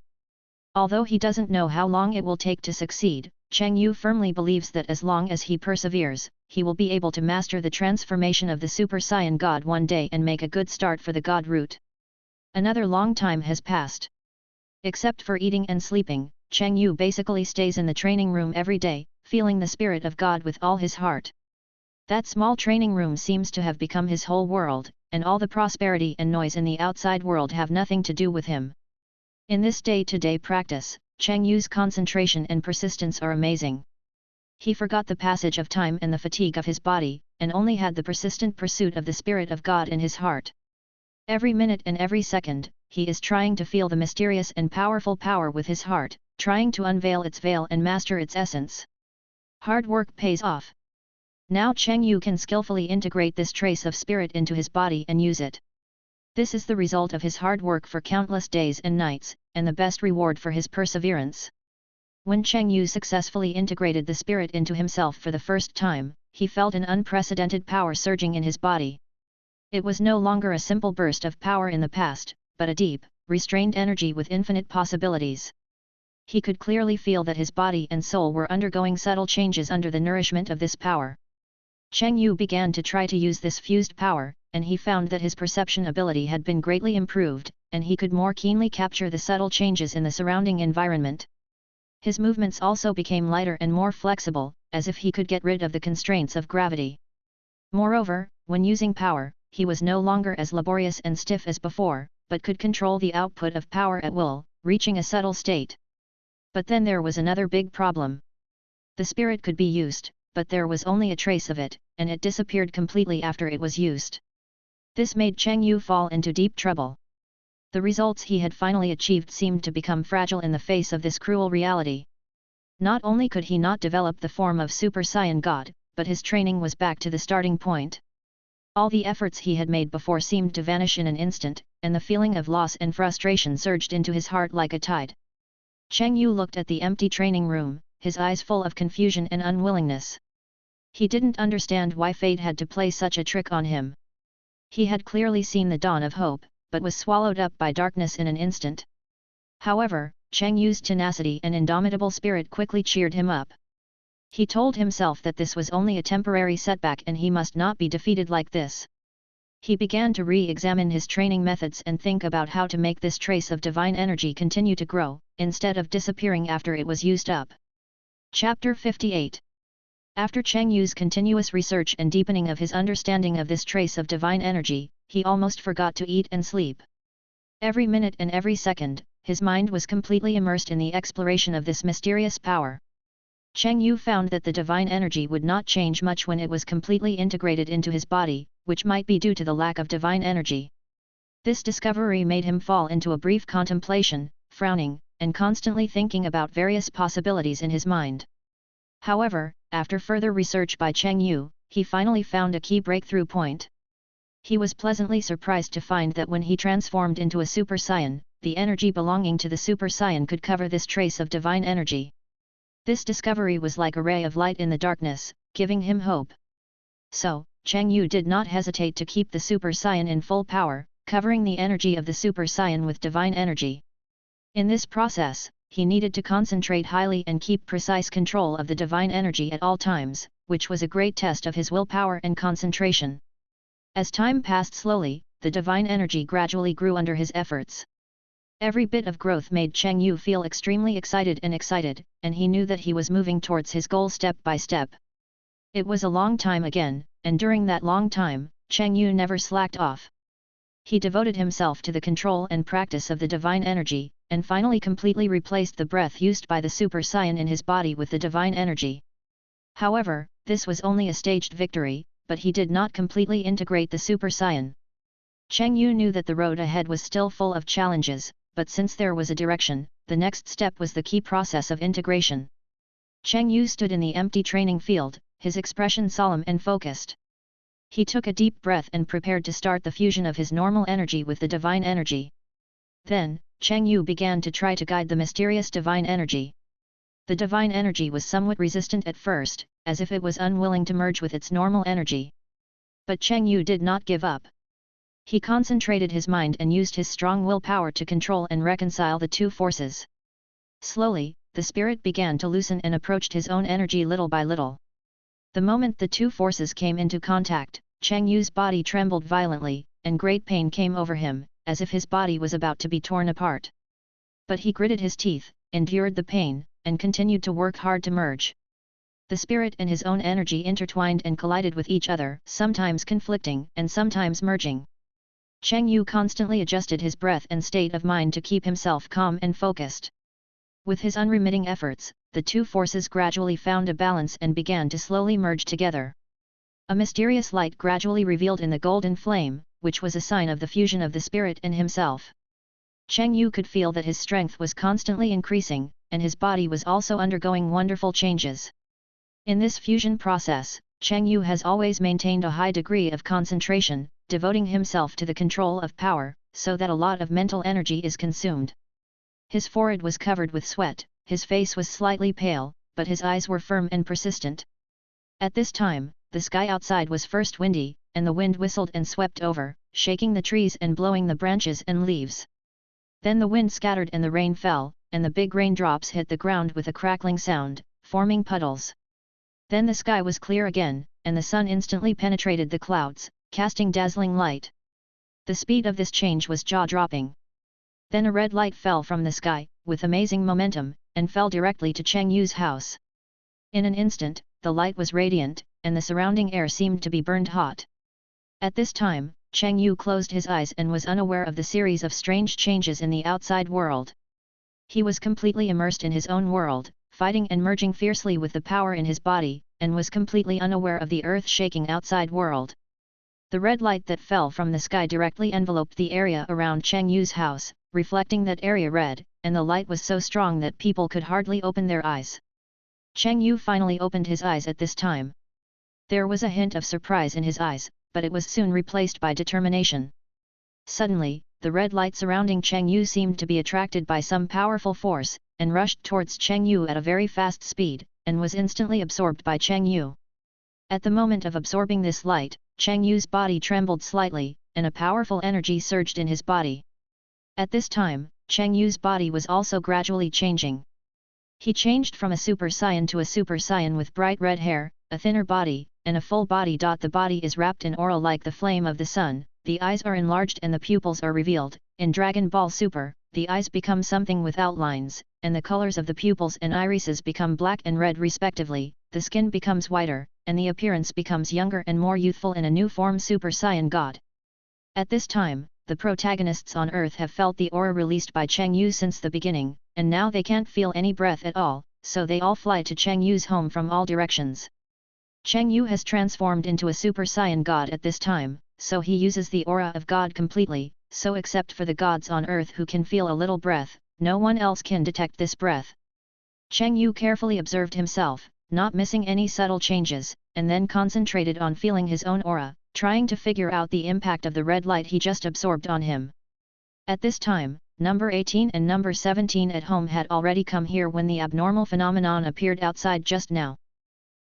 Although he doesn't know how long it will take to succeed, Cheng Yu firmly believes that as long as he perseveres, he will be able to master the transformation of the Super Saiyan God one day and make a good start for the God route. Another long time has passed. Except for eating and sleeping, Cheng Yu basically stays in the training room every day, feeling the Spirit of God with all his heart. That small training room seems to have become his whole world, and all the prosperity and noise in the outside world have nothing to do with him. In this day-to-day practice, Cheng Yu's concentration and persistence are amazing. He forgot the passage of time and the fatigue of his body, and only had the persistent pursuit of the Spirit of God in his heart. Every minute and every second, he is trying to feel the mysterious and powerful power with his heart, trying to unveil its veil and master its essence. Hard work pays off. Now Cheng Yu can skillfully integrate this trace of spirit into his body and use it. This is the result of his hard work for countless days and nights, and the best reward for his perseverance. When Cheng Yu successfully integrated the spirit into himself for the first time, he felt an unprecedented power surging in his body. It was no longer a simple burst of power in the past, but a deep, restrained energy with infinite possibilities. He could clearly feel that his body and soul were undergoing subtle changes under the nourishment of this power. Cheng Yu began to try to use this fused power, and he found that his perception ability had been greatly improved, and he could more keenly capture the subtle changes in the surrounding environment. His movements also became lighter and more flexible, as if he could get rid of the constraints of gravity. Moreover, when using power, he was no longer as laborious and stiff as before, but could control the output of power at will, reaching a subtle state. But then there was another big problem. The spirit could be used, but there was only a trace of it, and it disappeared completely after it was used. This made Cheng Yu fall into deep trouble. The results he had finally achieved seemed to become fragile in the face of this cruel reality. Not only could he not develop the form of Super Saiyan God, but his training was back to the starting point. All the efforts he had made before seemed to vanish in an instant, and the feeling of loss and frustration surged into his heart like a tide. Cheng Yu looked at the empty training room, his eyes full of confusion and unwillingness. He didn't understand why fate had to play such a trick on him. He had clearly seen the dawn of hope, but was swallowed up by darkness in an instant. However, Cheng Yu's tenacity and indomitable spirit quickly cheered him up. He told himself that this was only a temporary setback and he must not be defeated like this. He began to re-examine his training methods and think about how to make this trace of divine energy continue to grow, instead of disappearing after it was used up. Chapter 58. After Cheng Yu's continuous research and deepening of his understanding of this trace of divine energy, he almost forgot to eat and sleep. Every minute and every second, his mind was completely immersed in the exploration of this mysterious power. Cheng Yu found that the divine energy would not change much when it was completely integrated into his body, which might be due to the lack of divine energy. This discovery made him fall into a brief contemplation, frowning, and constantly thinking about various possibilities in his mind. However, after further research by Cheng Yu, he finally found a key breakthrough point. He was pleasantly surprised to find that when he transformed into a Super Saiyan, the energy belonging to the Super Saiyan could cover this trace of divine energy. This discovery was like a ray of light in the darkness, giving him hope. So, Cheng Yu did not hesitate to keep the Super Saiyan in full power, covering the energy of the Super Saiyan with divine energy. In this process, he needed to concentrate highly and keep precise control of the divine energy at all times, which was a great test of his willpower and concentration. As time passed slowly, the divine energy gradually grew under his efforts. Every bit of growth made Cheng Yu feel extremely excited, and he knew that he was moving towards his goal step by step. It was a long time again, and during that long time, Cheng Yu never slacked off. He devoted himself to the control and practice of the divine energy, and finally completely replaced the breath used by the Super Saiyan in his body with the divine energy. However, this was only a staged victory, but he did not completely integrate the Super Saiyan. Cheng Yu knew that the road ahead was still full of challenges, but since there was a direction, the next step was the key process of integration. Cheng Yu stood in the empty training field, his expression solemn and focused. He took a deep breath and prepared to start the fusion of his normal energy with the divine energy. Then, Cheng Yu began to try to guide the mysterious divine energy. The divine energy was somewhat resistant at first, as if it was unwilling to merge with its normal energy. But Cheng Yu did not give up. He concentrated his mind and used his strong willpower to control and reconcile the two forces. Slowly, the spirit began to loosen and approached his own energy little by little. The moment the two forces came into contact, Cheng Yu's body trembled violently, and great pain came over him, as if his body was about to be torn apart. But he gritted his teeth, endured the pain, and continued to work hard to merge. The spirit and his own energy intertwined and collided with each other, sometimes conflicting and sometimes merging. Cheng Yu constantly adjusted his breath and state of mind to keep himself calm and focused. With his unremitting efforts, the two forces gradually found a balance and began to slowly merge together. A mysterious light gradually revealed in the golden flame, which was a sign of the fusion of the spirit and himself. Cheng Yu could feel that his strength was constantly increasing, and his body was also undergoing wonderful changes. In this fusion process, Cheng Yu has always maintained a high degree of concentration, devoting himself to the control of power, so that a lot of mental energy is consumed. His forehead was covered with sweat, his face was slightly pale, but his eyes were firm and persistent. At this time, the sky outside was first windy, and the wind whistled and swept over, shaking the trees and blowing the branches and leaves. Then the wind scattered and the rain fell, and the big raindrops hit the ground with a crackling sound, forming puddles. Then the sky was clear again, and the sun instantly penetrated the clouds, casting dazzling light. The speed of this change was jaw-dropping. Then a red light fell from the sky, with amazing momentum, and fell directly to Cheng Yu's house. In an instant, the light was radiant, and the surrounding air seemed to be burned hot. At this time, Cheng Yu closed his eyes and was unaware of the series of strange changes in the outside world. He was completely immersed in his own world, fighting and merging fiercely with the power in his body, and was completely unaware of the earth-shaking outside world. The red light that fell from the sky directly enveloped the area around Cheng Yu's house, reflecting that area red, and the light was so strong that people could hardly open their eyes. Cheng Yu finally opened his eyes at this time. There was a hint of surprise in his eyes, but it was soon replaced by determination. Suddenly, the red light surrounding Cheng Yu seemed to be attracted by some powerful force, and rushed towards Cheng Yu at a very fast speed, and was instantly absorbed by Cheng Yu. At the moment of absorbing this light, Cheng Yu's body trembled slightly, and a powerful energy surged in his body. At this time, Cheng Yu's body was also gradually changing. He changed from a Super Saiyan to a Super Saiyan with bright red hair, a thinner body, and a full body. The body is wrapped in aura like the flame of the sun, the eyes are enlarged and the pupils are revealed. In Dragon Ball Super, the eyes become something with outlines, and the colors of the pupils and irises become black and red respectively, the skin becomes whiter, and the appearance becomes younger and more youthful in a new form Super Saiyan God. At this time, the protagonists on Earth have felt the aura released by Cheng Yu since the beginning, and now they can't feel any breath at all, so they all fly to Cheng Yu's home from all directions. Cheng Yu has transformed into a Super Saiyan God at this time, so he uses the aura of God completely, so except for the gods on Earth who can feel a little breath, no one else can detect this breath. Cheng Yu carefully observed himself, not missing any subtle changes, and then concentrated on feeling his own aura, trying to figure out the impact of the red light he just absorbed on him. At this time, number 18 and number 17 at home had already come here when the abnormal phenomenon appeared outside just now.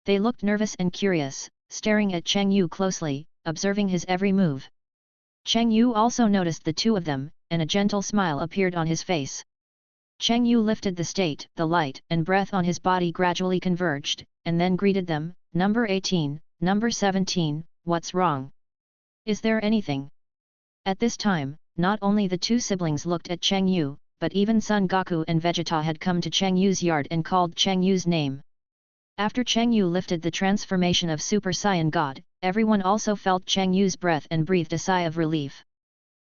They looked nervous and curious, staring at Cheng Yu closely, observing his every move. Cheng Yu also noticed the two of them, and a gentle smile appeared on his face. Cheng Yu lifted the light and breath on his body gradually converged, and then greeted them, number 18, number 17, what's wrong? Is there anything? At this time, not only the two siblings looked at Cheng Yu, but even Son Goku and Vegeta had come to Cheng Yu's yard and called Cheng Yu's name. After Cheng Yu lifted the transformation of Super Saiyan God, everyone also felt Cheng Yu's breath and breathed a sigh of relief.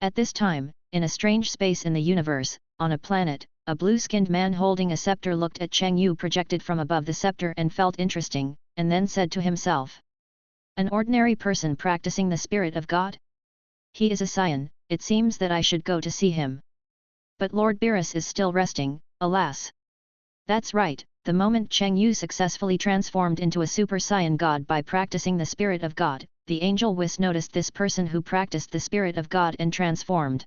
At this time, in a strange space in the universe, on a planet, a blue-skinned man holding a scepter looked at Cheng Yu projected from above the scepter and felt interesting, and then said to himself, "An ordinary person practicing the spirit of God? He is a Saiyan, it seems that I should go to see him. But Lord Beerus is still resting, alas." That's right, the moment Cheng Yu successfully transformed into a Super Saiyan God by practicing the spirit of God, the angel Whis noticed this person who practiced the spirit of God and transformed.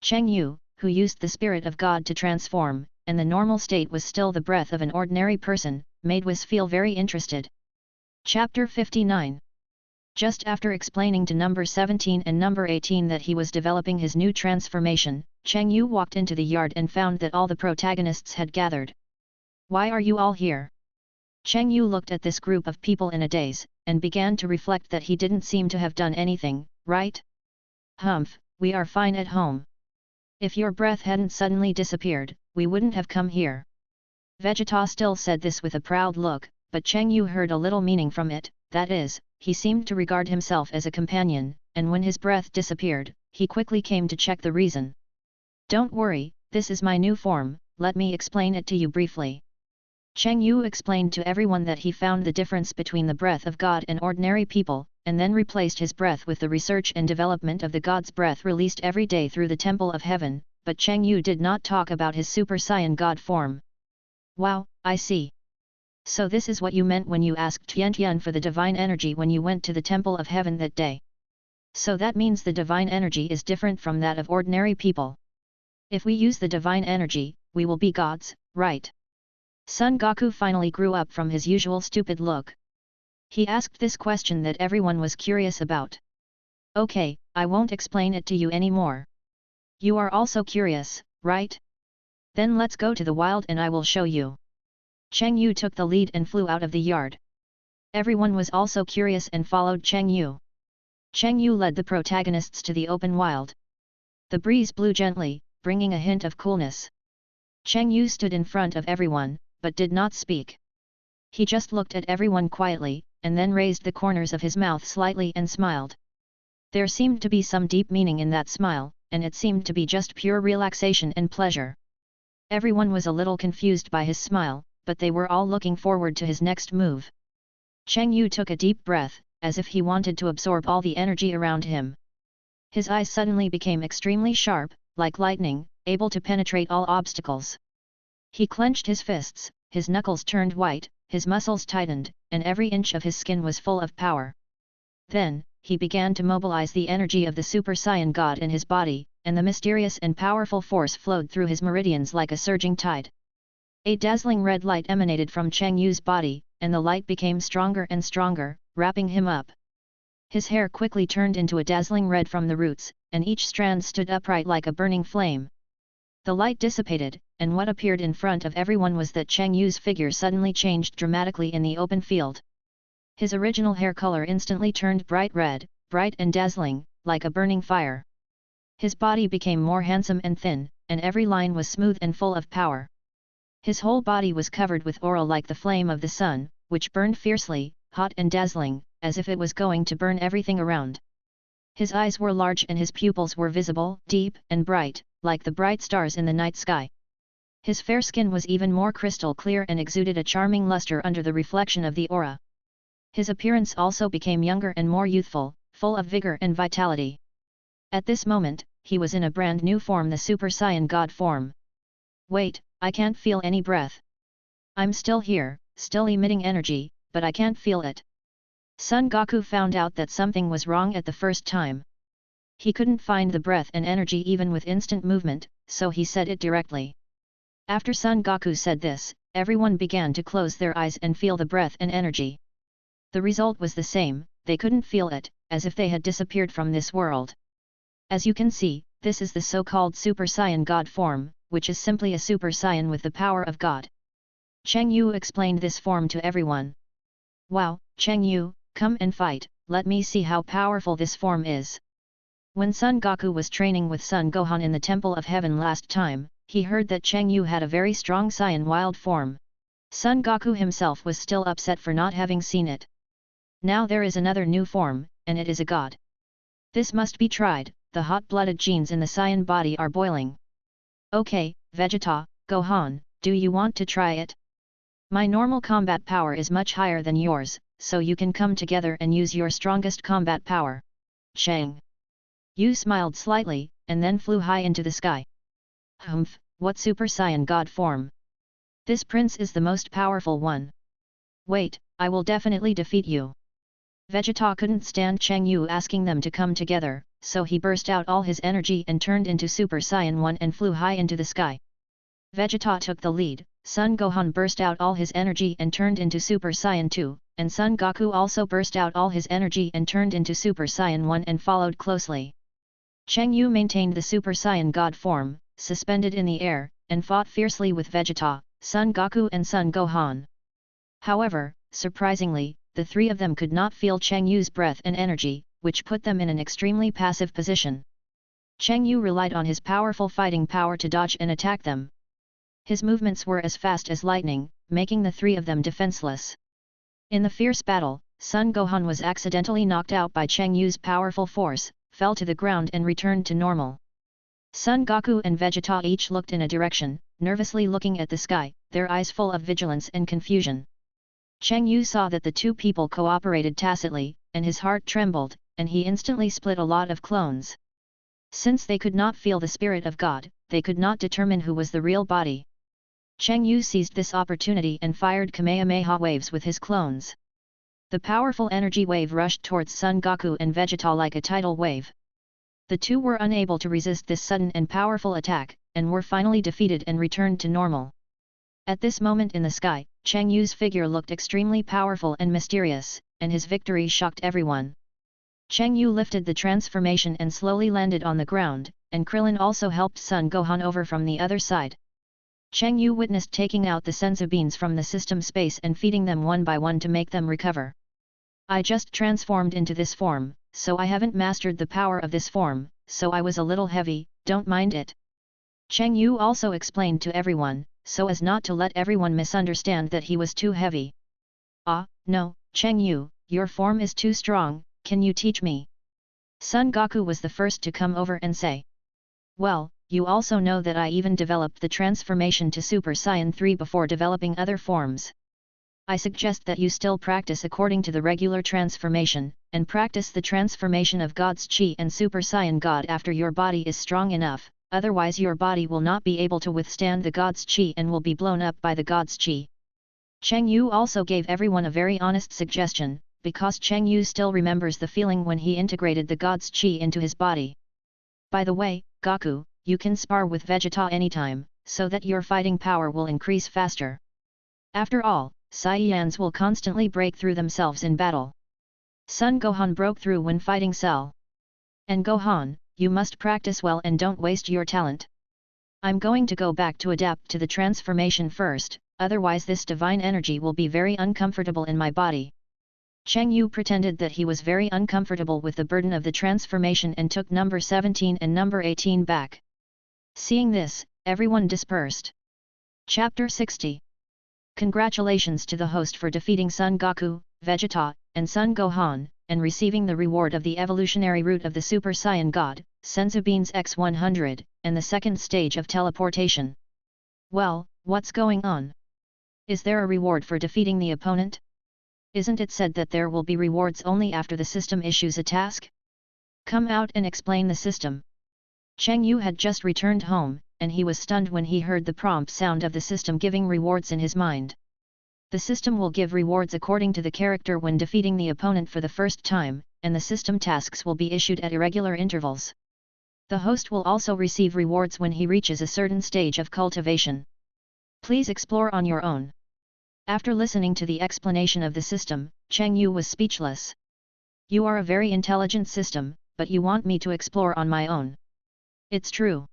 Cheng Yu, who used the spirit of God to transform, and the normal state was still the breath of an ordinary person, made Whis feel very interested. Chapter 59. Just after explaining to number 17 and number 18 that he was developing his new transformation, Cheng Yu walked into the yard and found that all the protagonists had gathered. "Why are you all here?" Cheng Yu looked at this group of people in a daze, and began to reflect that he didn't seem to have done anything, right? "Humph, we are fine at home. If your breath hadn't suddenly disappeared, we wouldn't have come here." Vegeta still said this with a proud look, but Cheng Yu heard a little meaning from it, that is, he seemed to regard himself as a companion, and when his breath disappeared, he quickly came to check the reason. "Don't worry, this is my new form, let me explain it to you briefly." Cheng Yu explained to everyone that he found the difference between the breath of God and ordinary people, and then replaced his breath with the research and development of the God's breath released every day through the Temple of Heaven, but Cheng Yu did not talk about his Super Saiyan God form. "Wow, I see. So this is what you meant when you asked Tian Tian for the divine energy when you went to the Temple of Heaven that day. So that means the divine energy is different from that of ordinary people. If we use the divine energy, we will be gods, right?" Son Goku finally grew up from his usual stupid look. He asked this question that everyone was curious about. "Okay, I won't explain it to you anymore. You are also curious, right? Then let's go to the wild and I will show you." Cheng Yu took the lead and flew out of the yard. Everyone was also curious and followed Cheng Yu. Cheng Yu led the protagonists to the open wild. The breeze blew gently, bringing a hint of coolness. Cheng Yu stood in front of everyone, but did not speak. He just looked at everyone quietly, and then raised the corners of his mouth slightly and smiled. There seemed to be some deep meaning in that smile, and it seemed to be just pure relaxation and pleasure. Everyone was a little confused by his smile, but they were all looking forward to his next move. Cheng Yu took a deep breath, as if he wanted to absorb all the energy around him. His eyes suddenly became extremely sharp, like lightning, able to penetrate all obstacles. He clenched his fists, his knuckles turned white, his muscles tightened, and every inch of his skin was full of power. Then, he began to mobilize the energy of the Super Saiyan God in his body, and the mysterious and powerful force flowed through his meridians like a surging tide. A dazzling red light emanated from Cheng Yu's body, and the light became stronger and stronger, wrapping him up. His hair quickly turned into a dazzling red from the roots, and each strand stood upright like a burning flame. The light dissipated, and what appeared in front of everyone was that Cheng Yu's figure suddenly changed dramatically in the open field. His original hair color instantly turned bright red, bright and dazzling, like a burning fire. His body became more handsome and thin, and every line was smooth and full of power. His whole body was covered with aura like the flame of the sun, which burned fiercely, hot and dazzling, as if it was going to burn everything around. His eyes were large and his pupils were visible, deep and bright, like the bright stars in the night sky. His fair skin was even more crystal clear and exuded a charming luster under the reflection of the aura. His appearance also became younger and more youthful, full of vigor and vitality. At this moment, he was in a brand new form, the Super Saiyan God form. Wait, I can't feel any breath. I'm still here, still emitting energy, but I can't feel it. Son Goku found out that something was wrong at the first time. He couldn't find the breath and energy even with instant movement, so he said it directly. After Son Goku said this, everyone began to close their eyes and feel the breath and energy. The result was the same, they couldn't feel it, as if they had disappeared from this world. As you can see, this is the so-called Super Saiyan God form, which is simply a Super Saiyan with the power of God. Cheng Yu explained this form to everyone. Wow, Cheng Yu, come and fight, let me see how powerful this form is. When Son Goku was training with Son Gohan in the Temple of Heaven last time, he heard that Cheng Yu had a very strong Saiyan wild form. Son Goku himself was still upset for not having seen it. Now there is another new form, and it is a god. This must be tried, the hot-blooded genes in the Saiyan body are boiling. Okay, Vegeta, Gohan, do you want to try it? My normal combat power is much higher than yours, so you can come together and use your strongest combat power. Cheng Yu smiled slightly, and then flew high into the sky. Humph, what Super Saiyan God form? This prince is the most powerful one. Wait, I will definitely defeat you. Vegeta couldn't stand Cheng Yu asking them to come together, so he burst out all his energy and turned into Super Saiyan 1 and flew high into the sky. Vegeta took the lead, Son Gohan burst out all his energy and turned into Super Saiyan 2, and Son Goku also burst out all his energy and turned into Super Saiyan 1 and followed closely. Cheng Yu maintained the Super Saiyan God form, suspended in the air, and fought fiercely with Vegeta, Son Goku and Son Gohan. However, surprisingly, the three of them could not feel Cheng Yu's breath and energy, which put them in an extremely passive position. Cheng Yu relied on his powerful fighting power to dodge and attack them. His movements were as fast as lightning, making the three of them defenseless. In the fierce battle, Son Gohan was accidentally knocked out by Cheng Yu's powerful force, fell to the ground and returned to normal. Son Goku and Vegeta each looked in a direction, nervously looking at the sky, their eyes full of vigilance and confusion. Cheng Yu saw that the two people cooperated tacitly, and his heart trembled, and he instantly split a lot of clones. Since they could not feel the spirit of God, they could not determine who was the real body. Cheng Yu seized this opportunity and fired Kamehameha waves with his clones. The powerful energy wave rushed towards Son Goku and Vegeta like a tidal wave. The two were unable to resist this sudden and powerful attack, and were finally defeated and returned to normal. At this moment in the sky, Cheng Yu's figure looked extremely powerful and mysterious, and his victory shocked everyone. Cheng Yu lifted the transformation and slowly landed on the ground, and Krillin also helped Son Gohan over from the other side. Cheng Yu witnessed taking out the senzu beans from the system space and feeding them one by one to make them recover. I just transformed into this form, so I haven't mastered the power of this form, so I was a little heavy, don't mind it. Cheng Yu also explained to everyone, so as not to let everyone misunderstand that he was too heavy. Ah, no, Cheng Yu, your form is too strong, can you teach me? Son Goku was the first to come over and say. Well, you also know that I even developed the transformation to Super Saiyan 3 before developing other forms. I suggest that you still practice according to the regular transformation, and practice the transformation of God's Chi and Super Saiyan God after your body is strong enough, otherwise your body will not be able to withstand the God's Chi and will be blown up by the God's Chi. Cheng Yu also gave everyone a very honest suggestion, because Cheng Yu still remembers the feeling when he integrated the God's Chi into his body. By the way, Goku, you can spar with Vegeta anytime, so that your fighting power will increase faster. After all, Saiyans will constantly break through themselves in battle. Son Gohan broke through when fighting Cell. And Gohan, you must practice well and don't waste your talent. I'm going to go back to adapt to the transformation first, otherwise this divine energy will be very uncomfortable in my body. Cheng Yu pretended that he was very uncomfortable with the burden of the transformation and took number 17 and number 18 back. Seeing this, everyone dispersed. Chapter 60. Congratulations to the host for defeating Son Goku, Vegeta, and Son Gohan, and receiving the reward of the evolutionary root of the Super Saiyan God, Senzu Beans X100, and the second stage of teleportation. Well, what's going on? Is there a reward for defeating the opponent? Isn't it said that there will be rewards only after the system issues a task? Come out and explain the system. Cheng Yu had just returned home, and he was stunned when he heard the prompt sound of the system giving rewards in his mind. The system will give rewards according to the character when defeating the opponent for the first time, and the system tasks will be issued at irregular intervals. The host will also receive rewards when he reaches a certain stage of cultivation. Please explore on your own. After listening to the explanation of the system, Cheng Yu was speechless. You are a very intelligent system, but you want me to explore on my own. It's true.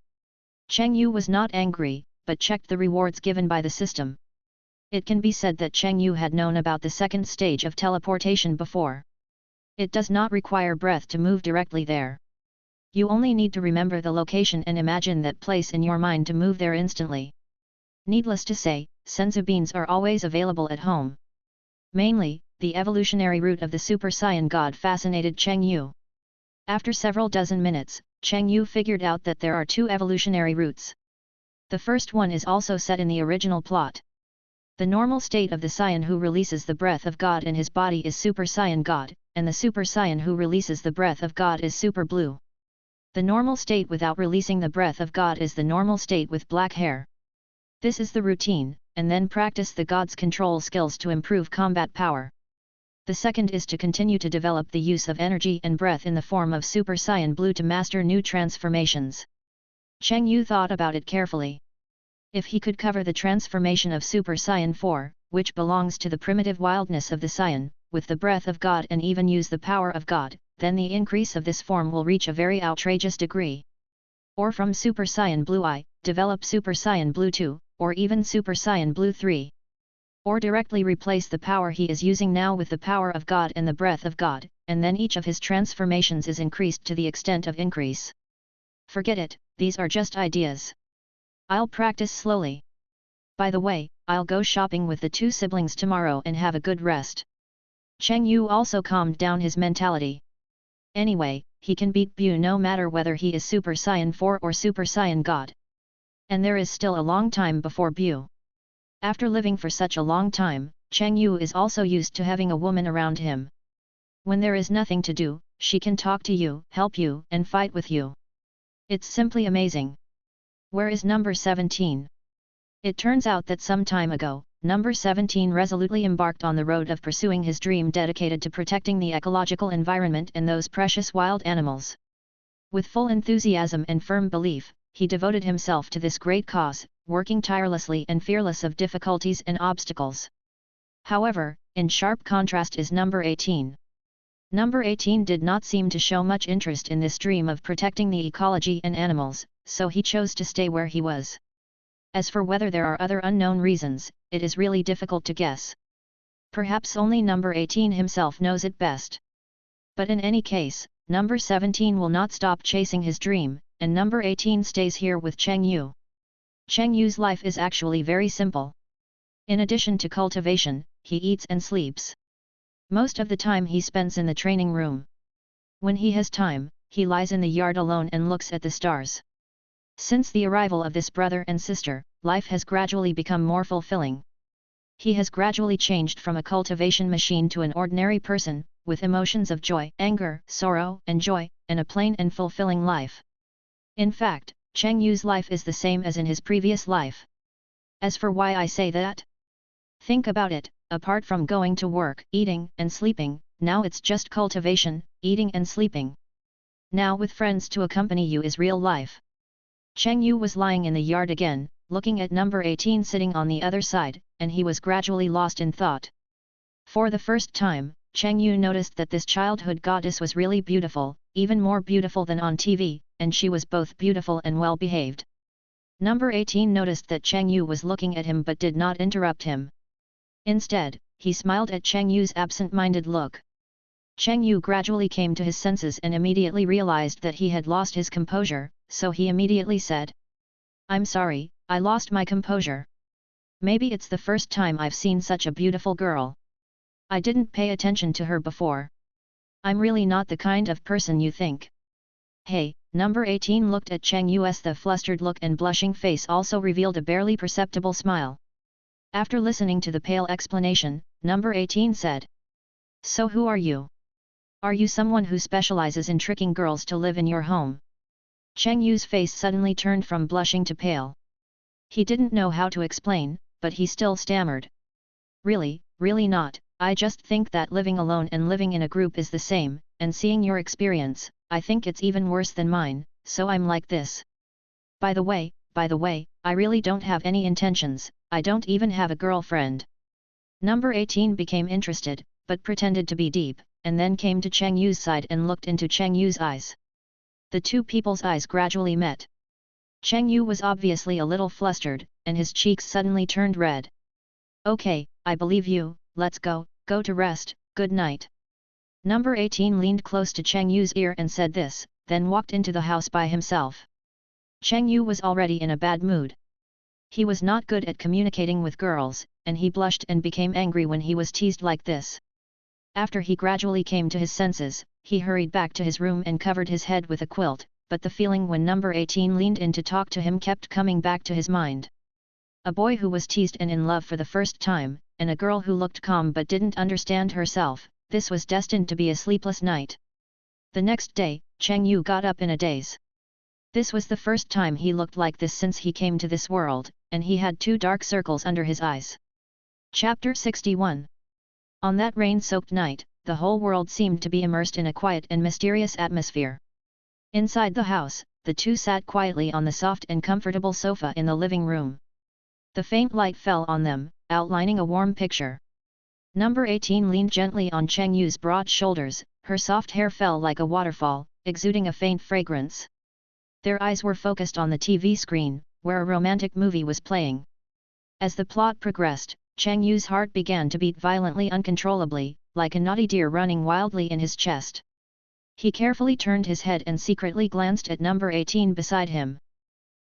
Cheng Yu was not angry, but checked the rewards given by the system. It can be said that Cheng Yu had known about the second stage of teleportation before. It does not require breath to move directly there. You only need to remember the location and imagine that place in your mind to move there instantly. Needless to say, Senzu beans are always available at home. Mainly, the evolutionary root of the Super Saiyan God fascinated Cheng Yu. After several dozen minutes, Cheng Yu figured out that there are two evolutionary roots. The first one is also set in the original plot. The normal state of the Saiyan who releases the breath of God in his body is Super Saiyan God, and the Super Saiyan who releases the breath of God is Super Blue. The normal state without releasing the breath of God is the normal state with black hair. This is the routine, and then practice the God's control skills to improve combat power. The second is to continue to develop the use of energy and breath in the form of Super Saiyan Blue to master new transformations. Cheng Yu thought about it carefully. If he could cover the transformation of Super Saiyan 4, which belongs to the primitive wildness of the Saiyan, with the breath of God and even use the power of God, then the increase of this form will reach a very outrageous degree. Or from Super Saiyan Blue I, develop Super Saiyan Blue 2, or even Super Saiyan Blue 3. Or directly replace the power he is using now with the power of God and the breath of God, and then each of his transformations is increased to the extent of increase. Forget it, these are just ideas. I'll practice slowly. By the way, I'll go shopping with the two siblings tomorrow and have a good rest. Cheng Yu also calmed down his mentality. Anyway, he can beat Bu no matter whether he is Super Saiyan 4 or Super Saiyan God. And there is still a long time before Bu. After living for such a long time, Cheng Yu is also used to having a woman around him. When there is nothing to do, she can talk to you, help you, and fight with you. It's simply amazing. Where is number 17? It turns out that some time ago, number 17 resolutely embarked on the road of pursuing his dream dedicated to protecting the ecological environment and those precious wild animals. With full enthusiasm and firm belief, he devoted himself to this great cause, working tirelessly and fearless of difficulties and obstacles. However, in sharp contrast is number 18. Number 18 did not seem to show much interest in this dream of protecting the ecology and animals, so he chose to stay where he was. As for whether there are other unknown reasons, it is really difficult to guess. Perhaps only number 18 himself knows it best. But in any case, number 17 will not stop chasing his dream, and number 18 stays here with Cheng Yu. Cheng Yu's life is actually very simple. In addition to cultivation, he eats and sleeps. Most of the time he spends in the training room. When he has time, he lies in the yard alone and looks at the stars. Since the arrival of this brother and sister, life has gradually become more fulfilling. He has gradually changed from a cultivation machine to an ordinary person, with emotions of joy, anger, sorrow, and joy, and a plain and fulfilling life. In fact, Cheng Yu's life is the same as in his previous life. As for why I say that? Think about it, apart from going to work, eating, and sleeping, now it's just cultivation, eating and sleeping. Now with friends to accompany you is real life. Cheng Yu was lying in the yard again, looking at number 18 sitting on the other side, and he was gradually lost in thought. For the first time, Cheng Yu noticed that this childhood goddess was really beautiful, even more beautiful than on TV, and she was both beautiful and well behaved. Number 18 noticed that Cheng Yu was looking at him but did not interrupt him. Instead, he smiled at Cheng Yu's absent-minded look. Cheng Yu gradually came to his senses and immediately realized that he had lost his composure, so he immediately said, "I'm sorry, I lost my composure. Maybe it's the first time I've seen such a beautiful girl. I didn't pay attention to her before. I'm really not the kind of person you think." Hey, number 18 looked at Cheng Yu's the flustered look and blushing face also revealed a barely perceptible smile. After listening to the pale explanation, number 18 said, "So who are you? Are you someone who specializes in tricking girls to live in your home?" Cheng Yu's face suddenly turned from blushing to pale. He didn't know how to explain, but he still stammered. Really not, I just think that living alone and living in a group is the same, and seeing your experience, I think it's even worse than mine, so I'm like this. By the way, I really don't have any intentions, I don't even have a girlfriend." Number 18 became interested, but pretended to be deep, and then came to Cheng Yu's side and looked into Cheng Yu's eyes. The two people's eyes gradually met. Cheng Yu was obviously a little flustered, and his cheeks suddenly turned red. "Okay, I believe you, let's go to rest, good night." Number 18 leaned close to Cheng Yu's ear and said this, then walked into the house by himself. Cheng Yu was already in a bad mood. He was not good at communicating with girls, and he blushed and became angry when he was teased like this. After he gradually came to his senses, he hurried back to his room and covered his head with a quilt, but the feeling when number 18 leaned in to talk to him kept coming back to his mind. A boy who was teased and in love for the first time, and a girl who looked calm but didn't understand herself, this was destined to be a sleepless night. The next day, Cheng Yu got up in a daze. This was the first time he looked like this since he came to this world, and he had 2 dark circles under his eyes. Chapter 61. On that rain-soaked night, the whole world seemed to be immersed in a quiet and mysterious atmosphere. Inside the house, the two sat quietly on the soft and comfortable sofa in the living room. The faint light fell on them, outlining a warm picture. Number 18 leaned gently on Cheng Yu's broad shoulders, her soft hair fell like a waterfall, exuding a faint fragrance. Their eyes were focused on the TV screen, where a romantic movie was playing. As the plot progressed, Cheng Yu's heart began to beat violently uncontrollably, like a naughty deer running wildly in his chest. He carefully turned his head and secretly glanced at number 18 beside him.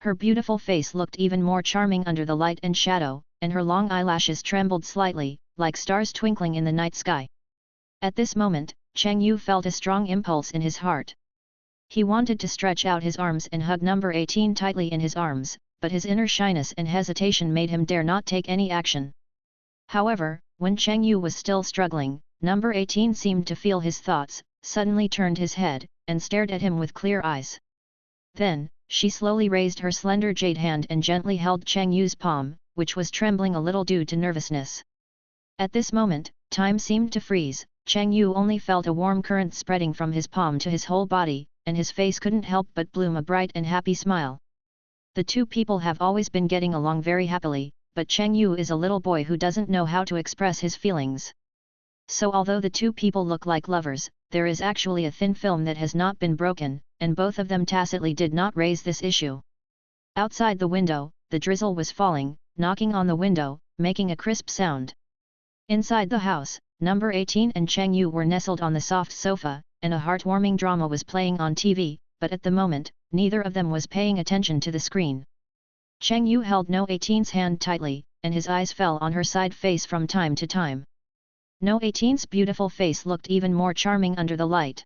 Her beautiful face looked even more charming under the light and shadow, and her long eyelashes trembled slightly, like stars twinkling in the night sky. At this moment, Cheng Yu felt a strong impulse in his heart. He wanted to stretch out his arms and hug number 18 tightly in his arms, but his inner shyness and hesitation made him dare not take any action. However, when Cheng Yu was still struggling, number 18 seemed to feel his thoughts, suddenly turned his head, and stared at him with clear eyes. Then, she slowly raised her slender jade hand and gently held Cheng Yu's palm, which was trembling a little due to nervousness. At this moment, time seemed to freeze. Cheng Yu only felt a warm current spreading from his palm to his whole body, and his face couldn't help but bloom a bright and happy smile. The two people have always been getting along very happily, but Cheng Yu is a little boy who doesn't know how to express his feelings. So although the two people look like lovers, there is actually a thin film that has not been broken, and both of them tacitly did not raise this issue. Outside the window, the drizzle was falling, knocking on the window, making a crisp sound. Inside the house, number 18 and Cheng Yu were nestled on the soft sofa, and a heartwarming drama was playing on TV, but at the moment, neither of them was paying attention to the screen. Cheng Yu held No 18's hand tightly, and his eyes fell on her side face from time to time. No 18's beautiful face looked even more charming under the light.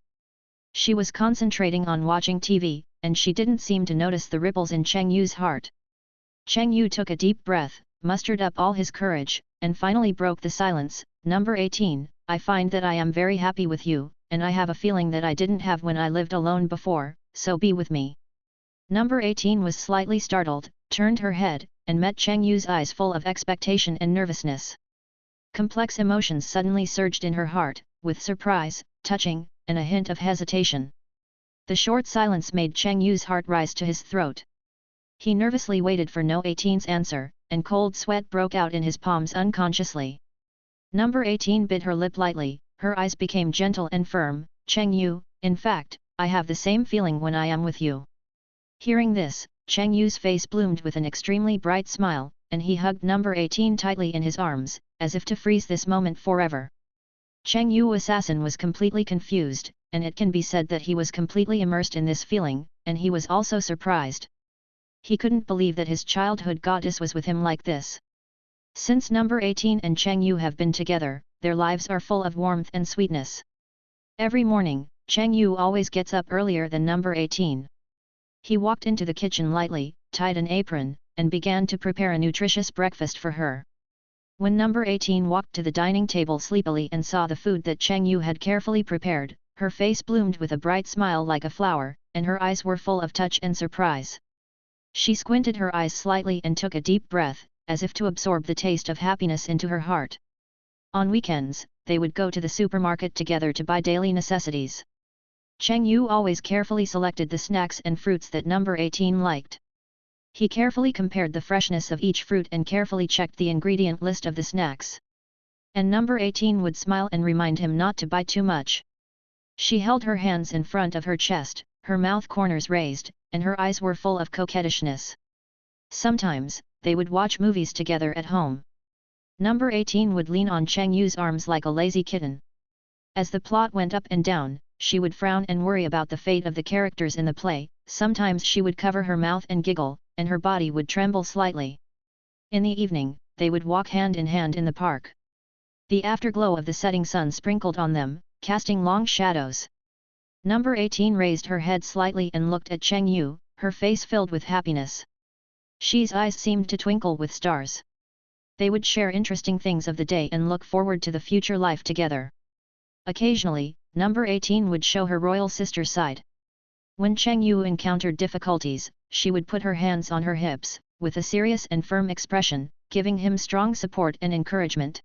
She was concentrating on watching TV, and she didn't seem to notice the ripples in Cheng Yu's heart. Cheng Yu took a deep breath, mustered up all his courage, and finally broke the silence. Number 18, I find that I am very happy with you, and I have a feeling that I didn't have when I lived alone before, so be with me. Number 18 was slightly startled, turned her head, and met Cheng Yu's eyes full of expectation and nervousness. Complex emotions suddenly surged in her heart, with surprise, touching, and a hint of hesitation. The short silence made Cheng Yu's heart rise to his throat. He nervously waited for No 18's answer, and cold sweat broke out in his palms unconsciously. Number 18 bit her lip lightly, her eyes became gentle and firm. Cheng Yu, in fact, I have the same feeling when I am with you. Hearing this, Cheng Yu's face bloomed with an extremely bright smile, and he hugged number 18 tightly in his arms, as if to freeze this moment forever. Cheng Yu assassin was completely confused, and it can be said that he was completely immersed in this feeling, and he was also surprised. He couldn't believe that his childhood goddess was with him like this. Since number 18 and Cheng Yu have been together, their lives are full of warmth and sweetness. Every morning, Cheng Yu always gets up earlier than number 18. He walked into the kitchen lightly, tied an apron, and began to prepare a nutritious breakfast for her. When number 18 walked to the dining table sleepily and saw the food that Cheng Yu had carefully prepared, her face bloomed with a bright smile like a flower, and her eyes were full of touch and surprise. She squinted her eyes slightly and took a deep breath, as if to absorb the taste of happiness into her heart. On weekends, they would go to the supermarket together to buy daily necessities. Cheng Yu always carefully selected the snacks and fruits that number 18 liked. He carefully compared the freshness of each fruit and carefully checked the ingredient list of the snacks. And number 18 would smile and remind him not to buy too much. She held her hands in front of her chest, her mouth corners raised, and her eyes were full of coquettishness. Sometimes, they would watch movies together at home. Number 18 would lean on Cheng Yu's arms like a lazy kitten. As the plot went up and down, she would frown and worry about the fate of the characters in the play. Sometimes she would cover her mouth and giggle, and her body would tremble slightly. In the evening, they would walk hand in hand in the park. The afterglow of the setting sun sprinkled on them, casting long shadows. Number 18 raised her head slightly and looked at Cheng Yu, her face filled with happiness. She's eyes seemed to twinkle with stars. They would share interesting things of the day and look forward to the future life together. Occasionally, number 18 would show her royal sister side. When Cheng Yu encountered difficulties, she would put her hands on her hips, with a serious and firm expression, giving him strong support and encouragement.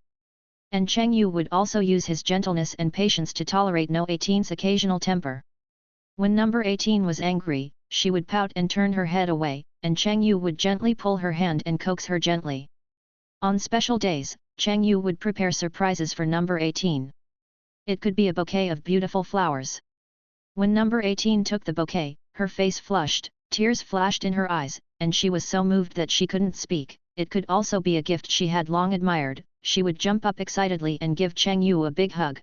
And Cheng Yu would also use his gentleness and patience to tolerate no 18's occasional temper. When number 18 was angry, she would pout and turn her head away, and Cheng Yu would gently pull her hand and coax her gently. On special days, Cheng Yu would prepare surprises for number 18. It could be a bouquet of beautiful flowers. When number 18 took the bouquet, her face flushed, tears flashed in her eyes, and she was so moved that she couldn't speak. It could also be a gift she had long admired. She would jump up excitedly and give Cheng Yu a big hug.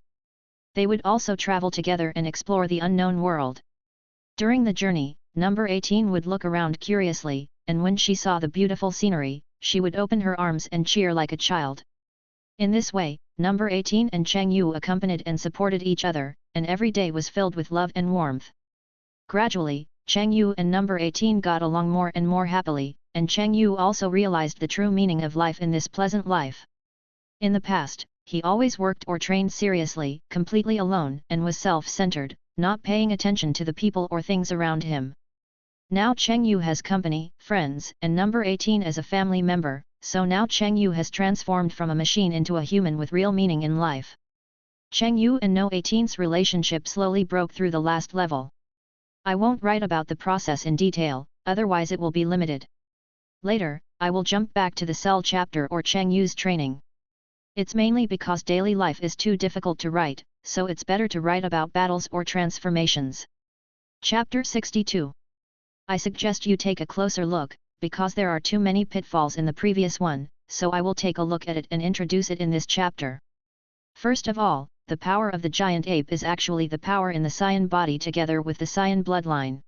They would also travel together and explore the unknown world. During the journey, number 18 would look around curiously, and when she saw the beautiful scenery, she would open her arms and cheer like a child. In this way, number 18 and Cheng Yu accompanied and supported each other, and every day was filled with love and warmth. Gradually, Cheng Yu and number 18 got along more and more happily, and Cheng Yu also realized the true meaning of life in this pleasant life. In the past, he always worked or trained seriously, completely alone, and was self-centered, not paying attention to the people or things around him. Now Cheng Yu has company, friends, and number 18 as a family member, so now Cheng Yu has transformed from a machine into a human with real meaning in life. Cheng Yu and No 18's relationship slowly broke through the last level. I won't write about the process in detail, otherwise it will be limited. Later, I will jump back to the cell chapter or Cheng Yu's training. It's mainly because daily life is too difficult to write, so it's better to write about battles or transformations. Chapter 62. I suggest you take a closer look, because there are too many pitfalls in the previous one, so I will take a look at it and introduce it in this chapter. First of all, the power of the giant ape is actually the power in the Saiyan body together with the Saiyan bloodline.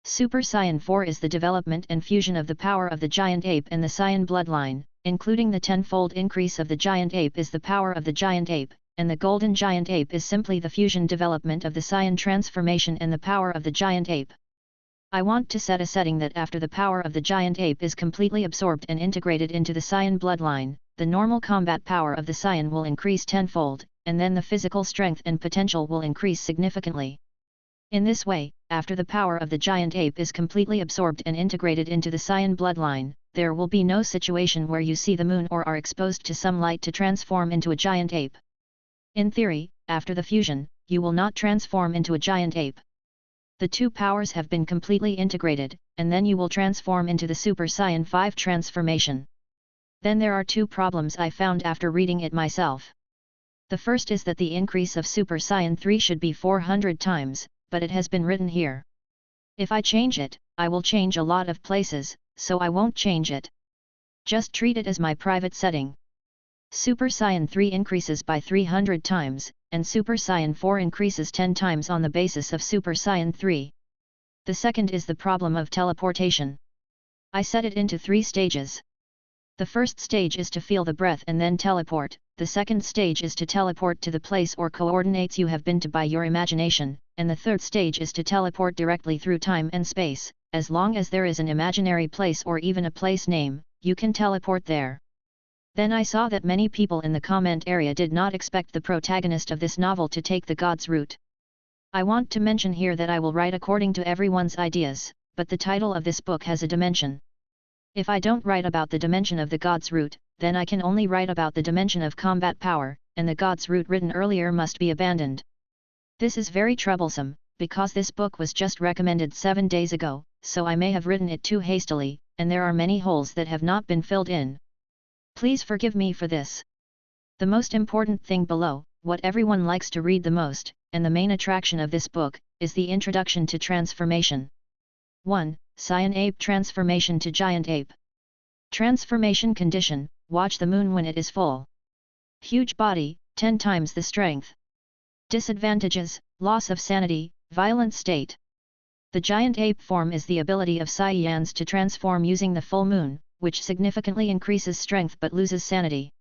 Super Saiyan 4 is the development and fusion of the power of the giant ape and the Saiyan bloodline, including the tenfold increase of the giant ape is the power of the giant ape, and the golden giant ape is simply the fusion development of the Saiyan transformation and the power of the giant ape. I want to set a setting that after the power of the giant ape is completely absorbed and integrated into the Saiyan bloodline, the normal combat power of the Saiyan will increase tenfold, and then the physical strength and potential will increase significantly. In this way, after the power of the giant ape is completely absorbed and integrated into the Saiyan bloodline, there will be no situation where you see the moon or are exposed to some light to transform into a giant ape. In theory, after the fusion, you will not transform into a giant ape. The two powers have been completely integrated, and then you will transform into the Super Saiyan 5 transformation. Then there are two problems I found after reading it myself. The first is that the increase of Super Saiyan 3 should be 400 times, but it has been written here. If I change it, I will change a lot of places, so I won't change it. Just treat it as my private setting. Super Saiyan 3 increases by 300 times, and Super Saiyan 4 increases 10 times on the basis of Super Saiyan 3. The second is the problem of teleportation. I set it into 3 stages. The first stage is to feel the breath and then teleport, the second stage is to teleport to the place or coordinates you have been to by your imagination, and the third stage is to teleport directly through time and space. As long as there is an imaginary place or even a place name, you can teleport there. Then I saw that many people in the comment area did not expect the protagonist of this novel to take the God's route. I want to mention here that I will write according to everyone's ideas, but the title of this book has a dimension. If I don't write about the dimension of the God's route, then I can only write about the dimension of combat power, and the God's route written earlier must be abandoned. This is very troublesome, because this book was just recommended 7 days ago, so I may have written it too hastily, and there are many holes that have not been filled in. Please forgive me for this. The most important thing below, what everyone likes to read the most, and the main attraction of this book, is the introduction to transformation. 1. Saiyan Ape Transformation to Giant Ape. Transformation condition: watch the moon when it is full. Huge body, 10 times the strength. Disadvantages: loss of sanity, violent state. The giant ape form is the ability of Saiyans to transform using the full moon, which significantly increases strength but loses sanity.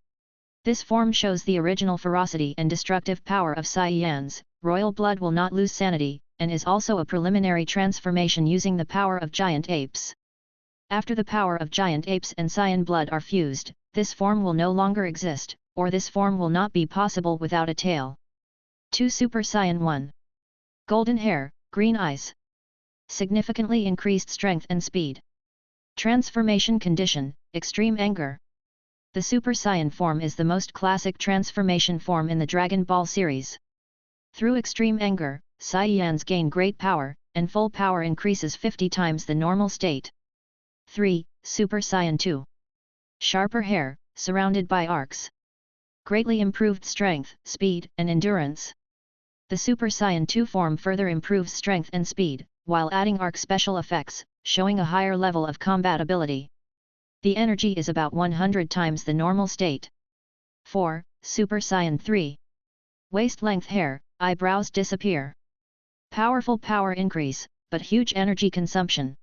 This form shows the original ferocity and destructive power of Saiyans. Royal blood will not lose sanity, and is also a preliminary transformation using the power of giant apes. After the power of giant apes and Saiyan blood are fused, this form will no longer exist, or this form will not be possible without a tail. 2. Super Saiyan 1. Golden hair, green eyes. Significantly increased strength and speed. Transformation condition: extreme anger. The Super Saiyan form is the most classic transformation form in the Dragon Ball series. Through extreme anger, Saiyans gain great power, and full power increases 50 times the normal state. 3. Super Saiyan 2. Sharper hair, surrounded by arcs. Greatly improved strength, speed, and endurance. The Super Saiyan 2 form further improves strength and speed, while adding arc special effects, showing a higher level of combat ability. The energy is about 100 times the normal state. 4. Super Saiyan 3. Waist-length hair, eyebrows disappear. Powerful power increase, but huge energy consumption.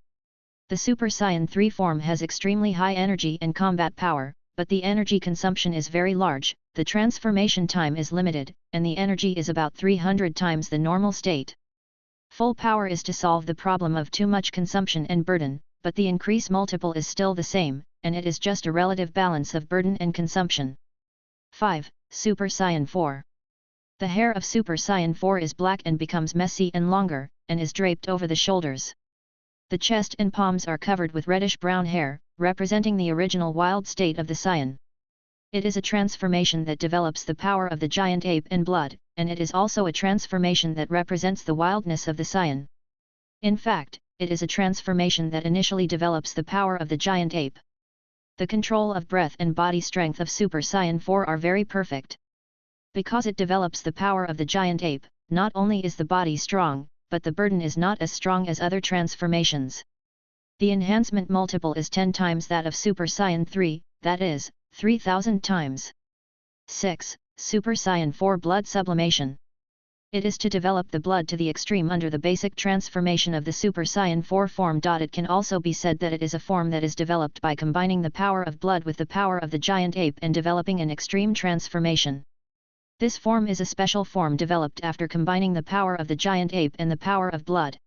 The Super Saiyan 3 form has extremely high energy and combat power, but the energy consumption is very large, the transformation time is limited, and the energy is about 300 times the normal state. Full power is to solve the problem of too much consumption and burden, but the increase multiple is still the same, and it is just a relative balance of burden and consumption. 5. Super Saiyan 4. The hair of Super Saiyan 4 is black and becomes messy and longer, and is draped over the shoulders. The chest and palms are covered with reddish-brown hair, representing the original wild state of the Saiyan. It is a transformation that develops the power of the giant ape and blood, and it is also a transformation that represents the wildness of the Saiyan. In fact, it is a transformation that initially develops the power of the giant ape. The control of breath and body strength of Super Saiyan 4 are very perfect. Because it develops the power of the giant ape, not only is the body strong, but the burden is not as strong as other transformations. The enhancement multiple is 10 times that of Super Saiyan 3, that is, 3000 times. 6. Super Saiyan 4 Blood Sublimation. It is to develop the blood to the extreme under the basic transformation of the Super Saiyan 4 form. It can also be said that it is a form that is developed by combining the power of blood with the power of the giant ape and developing an extreme transformation. This form is a special form developed after combining the power of the giant ape and the power of blood.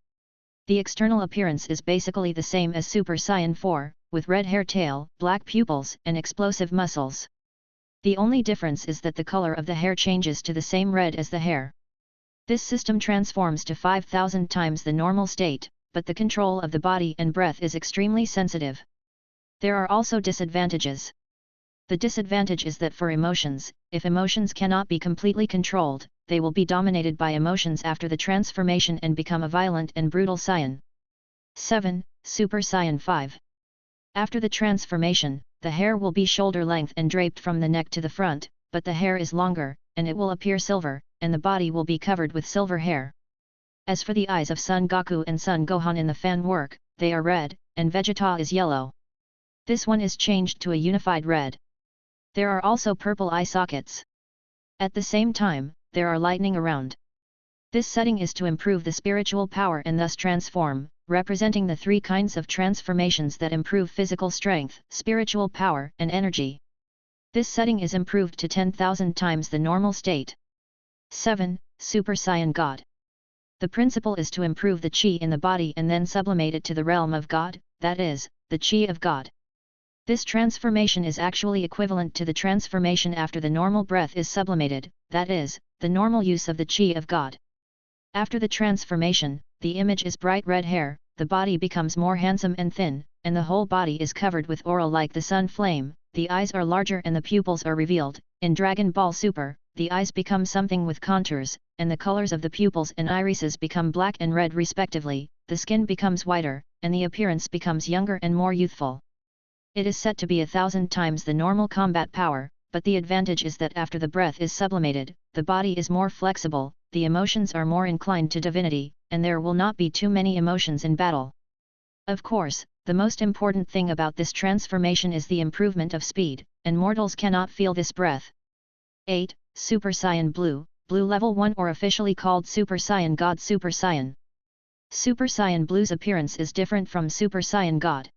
The external appearance is basically the same as Super Saiyan 4, with red hair tail, black pupils, and explosive muscles. The only difference is that the color of the hair changes to the same red as the hair. This system transforms to 5000 times the normal state, but the control of the body and breath is extremely sensitive. There are also disadvantages. The disadvantage is that for emotions, if emotions cannot be completely controlled, they will be dominated by emotions after the transformation and become a violent and brutal Saiyan. 7. Super Saiyan 5. After the transformation, the hair will be shoulder length and draped from the neck to the front, but the hair is longer, and it will appear silver, and the body will be covered with silver hair. As for the eyes of Son Goku and Son Gohan in the fan work, they are red, and Vegeta is yellow. This one is changed to a unified red. There are also purple eye sockets. At the same time, there are lightning around. This setting is to improve the spiritual power and thus transform, representing the three kinds of transformations that improve physical strength, spiritual power, and energy. This setting is improved to 10,000 times the normal state. 7. Super Saiyan God. The principle is to improve the chi in the body and then sublimate it to the realm of God, that is, the chi of God. This transformation is actually equivalent to the transformation after the normal breath is sublimated, that is, the normal use of the chi of God. After the transformation, the image is bright red hair, the body becomes more handsome and thin, and the whole body is covered with aura like the sun flame, the eyes are larger and the pupils are revealed. In Dragon Ball Super, the eyes become something with contours, and the colors of the pupils and irises become black and red respectively, the skin becomes whiter, and the appearance becomes younger and more youthful. It is said to be 1,000 times the normal combat power, but the advantage is that after the breath is sublimated, the body is more flexible, the emotions are more inclined to divinity, and there will not be too many emotions in battle. Of course, the most important thing about this transformation is the improvement of speed, and mortals cannot feel this breath. 8. Super Saiyan Blue, Blue Level 1 or officially called Super Saiyan God. Super Saiyan. Super Saiyan Blue's appearance is different from Super Saiyan God.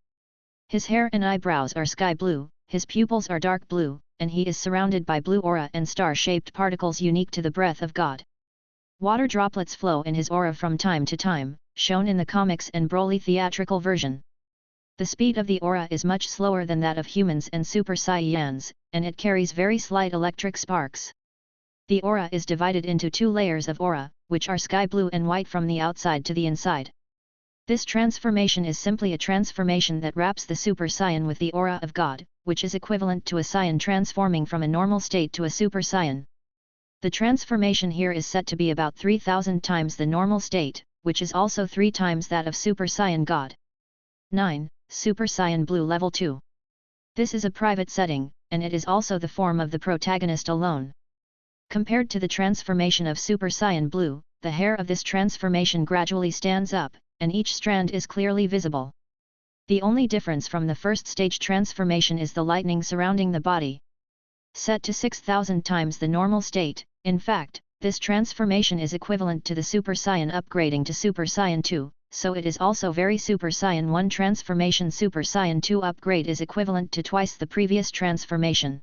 His hair and eyebrows are sky blue, his pupils are dark blue, and he is surrounded by blue aura and star-shaped particles unique to the breath of God. Water droplets flow in his aura from time to time, shown in the comics and Broly theatrical version. The speed of the aura is much slower than that of humans and Super Saiyans, and it carries very slight electric sparks. The aura is divided into two layers of aura, which are sky blue and white from the outside to the inside. This transformation is simply a transformation that wraps the Super Saiyan with the aura of God, which is equivalent to a Saiyan transforming from a normal state to a Super Saiyan. The transformation here is set to be about 3,000 times the normal state, which is also 3 times that of Super Saiyan God. 9. Super Saiyan Blue Level 2. This is a private setting, and it is also the form of the protagonist alone. Compared to the transformation of Super Saiyan Blue, the hair of this transformation gradually stands up, and each strand is clearly visible. The only difference from the first stage transformation is the lightning surrounding the body. Set to 6,000 times the normal state, in fact, this transformation is equivalent to the Super Saiyan upgrading to Super Saiyan 2, so it is also very Super Saiyan 1 transformation. Super Saiyan 2 upgrade is equivalent to twice the previous transformation.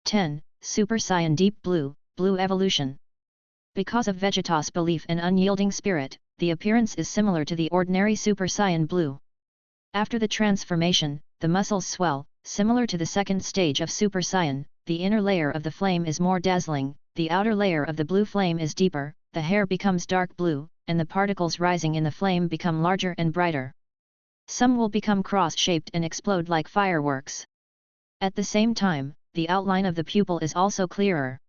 10. Super Saiyan Deep Blue, Blue Evolution. Because of Vegeta's belief and unyielding spirit, the appearance is similar to the ordinary Super Saiyan Blue. After the transformation, the muscles swell, similar to the second stage of Super Saiyan, the inner layer of the flame is more dazzling, the outer layer of the blue flame is deeper, the hair becomes dark blue, and the particles rising in the flame become larger and brighter. Some will become cross-shaped and explode like fireworks. At the same time, the outline of the pupil is also clearer.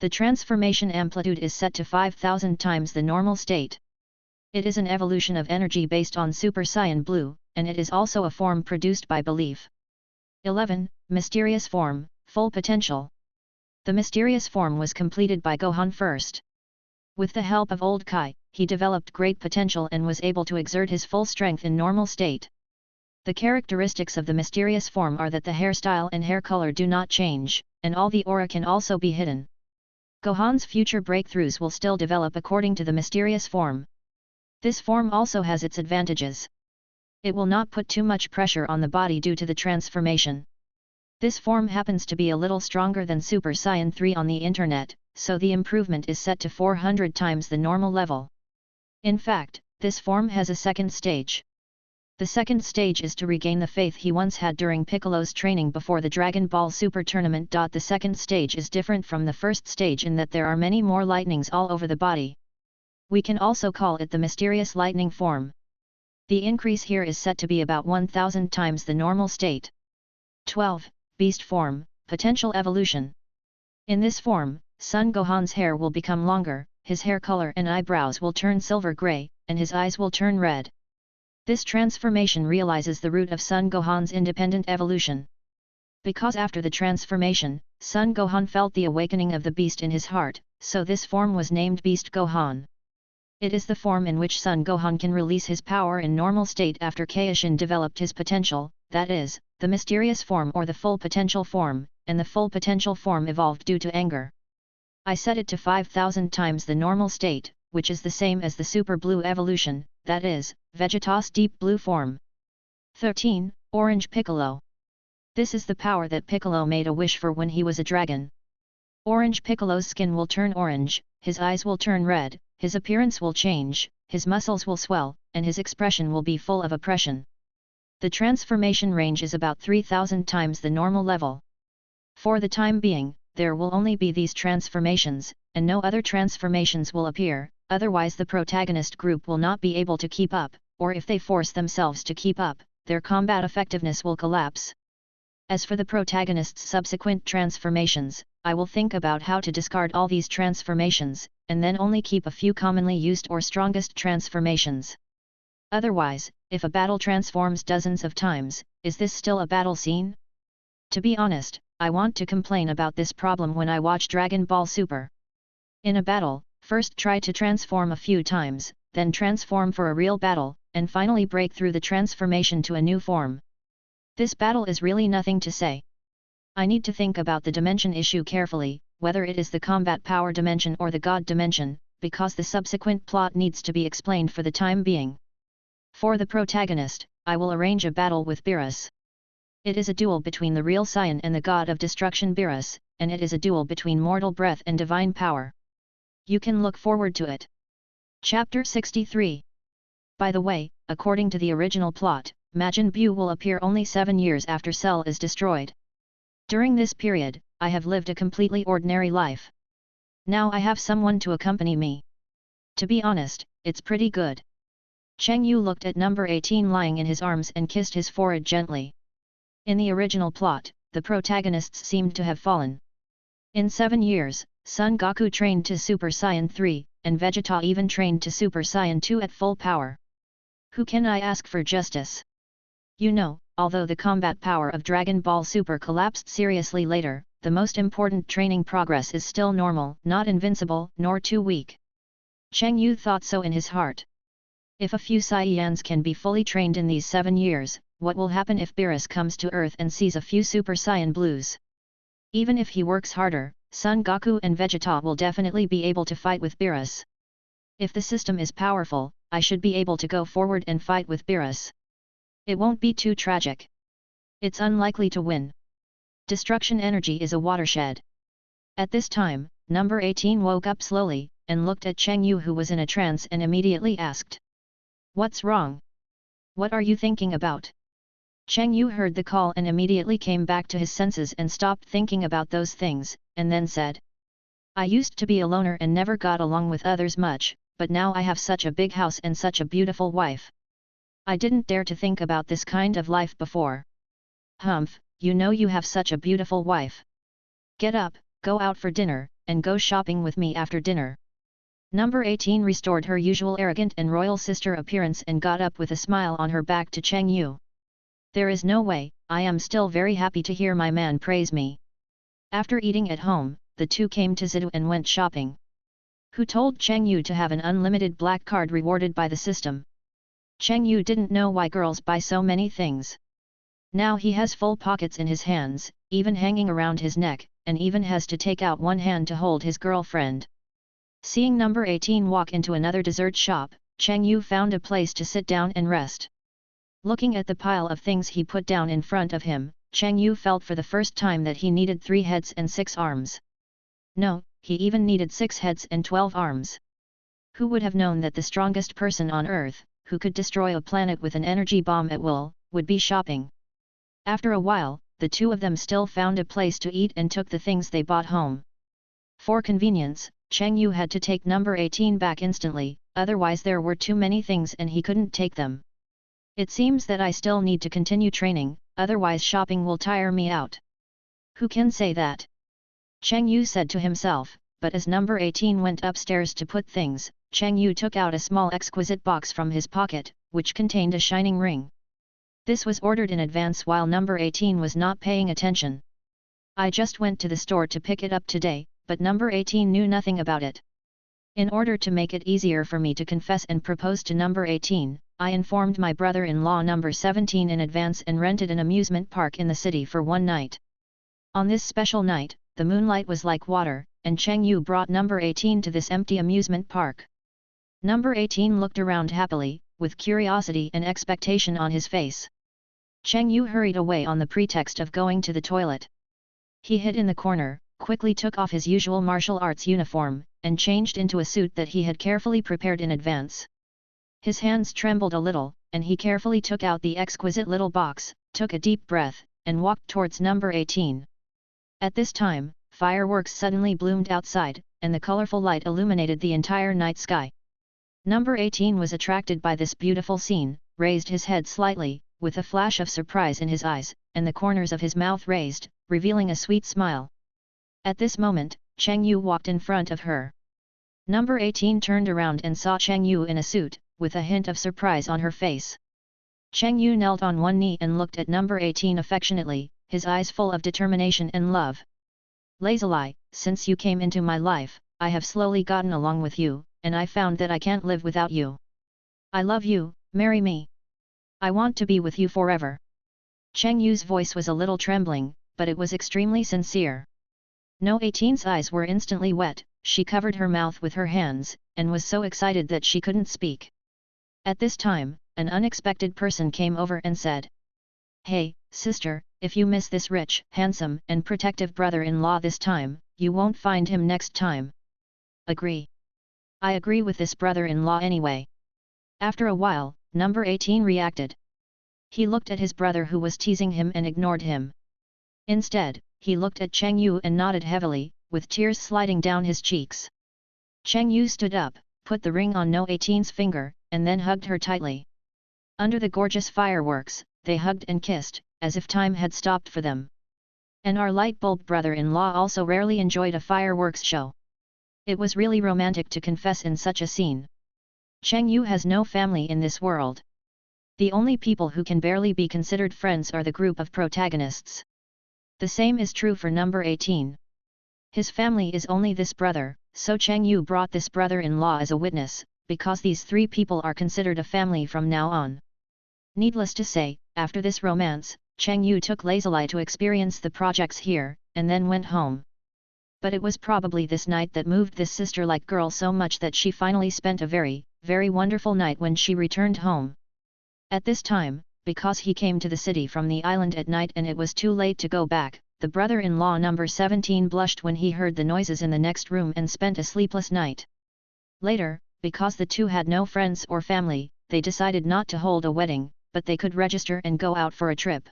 The transformation amplitude is set to 5,000 times the normal state. It is an evolution of energy based on Super Saiyan Blue, and it is also a form produced by belief. 11. Mysterious Form, Full Potential. The mysterious form was completed by Gohan first. With the help of Old Kai, he developed great potential and was able to exert his full strength in normal state. The characteristics of the mysterious form are that the hairstyle and hair color do not change, and all the aura can also be hidden. Gohan's future breakthroughs will still develop according to the mysterious form. This form also has its advantages. It will not put too much pressure on the body due to the transformation. This form happens to be a little stronger than Super Saiyan 3 on the internet, so the improvement is set to 400 times the normal level. In fact, this form has a second stage. The second stage is to regain the faith he once had during Piccolo's training before the Dragon Ball Super tournament. The second stage is different from the first stage in that there are many more lightnings all over the body. We can also call it the mysterious lightning form. The increase here is set to be about 1,000 times the normal state. 12. Beast Form, Potential Evolution. In this form, Son Gohan's hair will become longer, his hair color and eyebrows will turn silver gray, and his eyes will turn red. This transformation realizes the root of Son Gohan's independent evolution. Because after the transformation, Son Gohan felt the awakening of the beast in his heart, so this form was named Beast Gohan. It is the form in which Son Gohan can release his power in normal state after Kaishin developed his potential, that is, the mysterious form or the full potential form, and the full potential form evolved due to anger. I set it to 5,000 times the normal state, which is the same as the super blue evolution, that is, Vegeta's deep blue form. 13. Orange Piccolo. This is the power that Piccolo made a wish for when he was a dragon. Orange Piccolo's skin will turn orange, his eyes will turn red, his appearance will change, his muscles will swell, and his expression will be full of oppression. The transformation range is about 3,000 times the normal level. For the time being, there will only be these transformations, and no other transformations will appear, otherwise the protagonist group will not be able to keep up, or if they force themselves to keep up, their combat effectiveness will collapse. As for the protagonist's subsequent transformations, I will think about how to discard all these transformations, and then only keep a few commonly used or strongest transformations. Otherwise, if a battle transforms dozens of times, is this still a battle scene? To be honest, I want to complain about this problem when I watch Dragon Ball Super. In a battle, first try to transform a few times, then transform for a real battle, and finally break through the transformation to a new form. This battle is really nothing to say. I need to think about the dimension issue carefully, whether it is the combat power dimension or the god dimension, because the subsequent plot needs to be explained for the time being. For the protagonist, I will arrange a battle with Beerus. It is a duel between the real Saiyan and the god of destruction Beerus, and it is a duel between mortal breath and divine power. You can look forward to it. Chapter 63. By the way, according to the original plot, Majin Buu will appear only 7 years after Cell is destroyed. During this period, I have lived a completely ordinary life. Now I have someone to accompany me. To be honest, it's pretty good. Cheng Yu looked at number 18 lying in his arms and kissed his forehead gently. In the original plot, the protagonists seemed to have fallen. In 7 years, Son Goku trained to Super Saiyan 3, and Vegeta even trained to Super Saiyan 2 at full power. Who can I ask for justice? You know, although the combat power of Dragon Ball Super collapsed seriously later, the most important training progress is still normal, not invincible, nor too weak. Cheng Yu thought so in his heart. If a few Saiyans can be fully trained in these 7 years, what will happen if Beerus comes to Earth and sees a few Super Saiyan Blues? Even if he works harder, Son Goku and Vegeta will definitely be able to fight with Beerus. If the system is powerful, I should be able to go forward and fight with Beerus. It won't be too tragic. It's unlikely to win. Destruction energy is a watershed. At this time, number 18 woke up slowly, and looked at Cheng Yu who was in a trance and immediately asked. What's wrong? What are you thinking about? Cheng Yu heard the call and immediately came back to his senses and stopped thinking about those things, and then said. I used to be a loner and never got along with others much, but now I have such a big house and such a beautiful wife. I didn't dare to think about this kind of life before. Humph, you know you have such a beautiful wife. Get up, go out for dinner, and go shopping with me after dinner. Number 18 restored her usual arrogant and royal sister appearance and got up with a smile on her back to Cheng Yu. There is no way, I am still very happy to hear my man praise me. After eating at home, the two came to Zidu and went shopping. Who told Cheng Yu to have an unlimited black card rewarded by the system? Cheng Yu didn't know why girls buy so many things. Now he has full pockets in his hands, even hanging around his neck, and even has to take out one hand to hold his girlfriend. Seeing number 18 walk into another dessert shop, Cheng Yu found a place to sit down and rest. Looking at the pile of things he put down in front of him, Cheng Yu felt for the first time that he needed 3 heads and 6 arms. No, he even needed 6 heads and 12 arms. Who would have known that the strongest person on Earth, who could destroy a planet with an energy bomb at will, would be shopping? After a while, the two of them still found a place to eat and took the things they bought home. For convenience, Cheng Yu had to take number 18 back instantly, otherwise there were too many things and he couldn't take them. It seems that I still need to continue training, otherwise shopping will tire me out. Who can say that? Cheng Yu said to himself, but as number 18 went upstairs to put things, Cheng Yu took out a small exquisite box from his pocket, which contained a shining ring. This was ordered in advance while number 18 was not paying attention. I just went to the store to pick it up today, but number 18 knew nothing about it. In order to make it easier for me to confess and propose to number 18, I informed my brother-in-law number 17 in advance and rented an amusement park in the city for one night. On this special night, the moonlight was like water, and Cheng Yu brought number 18 to this empty amusement park. Number 18 looked around happily, with curiosity and expectation on his face. Cheng Yu hurried away on the pretext of going to the toilet. He hid in the corner, quickly took off his usual martial arts uniform, and changed into a suit that he had carefully prepared in advance. His hands trembled a little, and he carefully took out the exquisite little box, took a deep breath, and walked towards number 18. At this time, fireworks suddenly bloomed outside, and the colorful light illuminated the entire night sky. Number 18 was attracted by this beautiful scene, raised his head slightly, with a flash of surprise in his eyes, and the corners of his mouth raised, revealing a sweet smile. At this moment, Cheng Yu walked in front of her. Number 18 turned around and saw Cheng Yu in a suit, with a hint of surprise on her face. Cheng Yu knelt on one knee and looked at number 18 affectionately, his eyes full of determination and love. Lazily, since you came into my life, I have slowly gotten along with you, and I found that I can't live without you. I love you, marry me. I want to be with you forever. Cheng Yu's voice was a little trembling, but it was extremely sincere. No 18's eyes were instantly wet, she covered her mouth with her hands, and was so excited that she couldn't speak. At this time, an unexpected person came over and said, "Hey, sister, if you miss this rich, handsome, and protective brother-in-law this time, you won't find him next time." Agree. I agree with this brother-in-law anyway. After a while, number 18 reacted. He looked at his brother who was teasing him and ignored him. Instead, he looked at Cheng Yu and nodded heavily, with tears sliding down his cheeks. Cheng Yu stood up, put the ring on No 18's finger, and then hugged her tightly. Under the gorgeous fireworks, they hugged and kissed, as if time had stopped for them. And our light-bulb brother-in-law also rarely enjoyed a fireworks show. It was really romantic to confess in such a scene. Cheng Yu has no family in this world. The only people who can barely be considered friends are the group of protagonists. The same is true for number 18. His family is only this brother, so Cheng Yu brought this brother-in-law as a witness, because these three people are considered a family from now on. Needless to say, after this romance, Cheng Yu took lazily to experience the projects here, and then went home. But it was probably this night that moved this sister-like girl so much that she finally spent a very, very wonderful night when she returned home. At this time, because he came to the city from the island at night and it was too late to go back, the brother-in-law number 17 blushed when he heard the noises in the next room and spent a sleepless night. Later, because the two had no friends or family, they decided not to hold a wedding, but they could register and go out for a trip.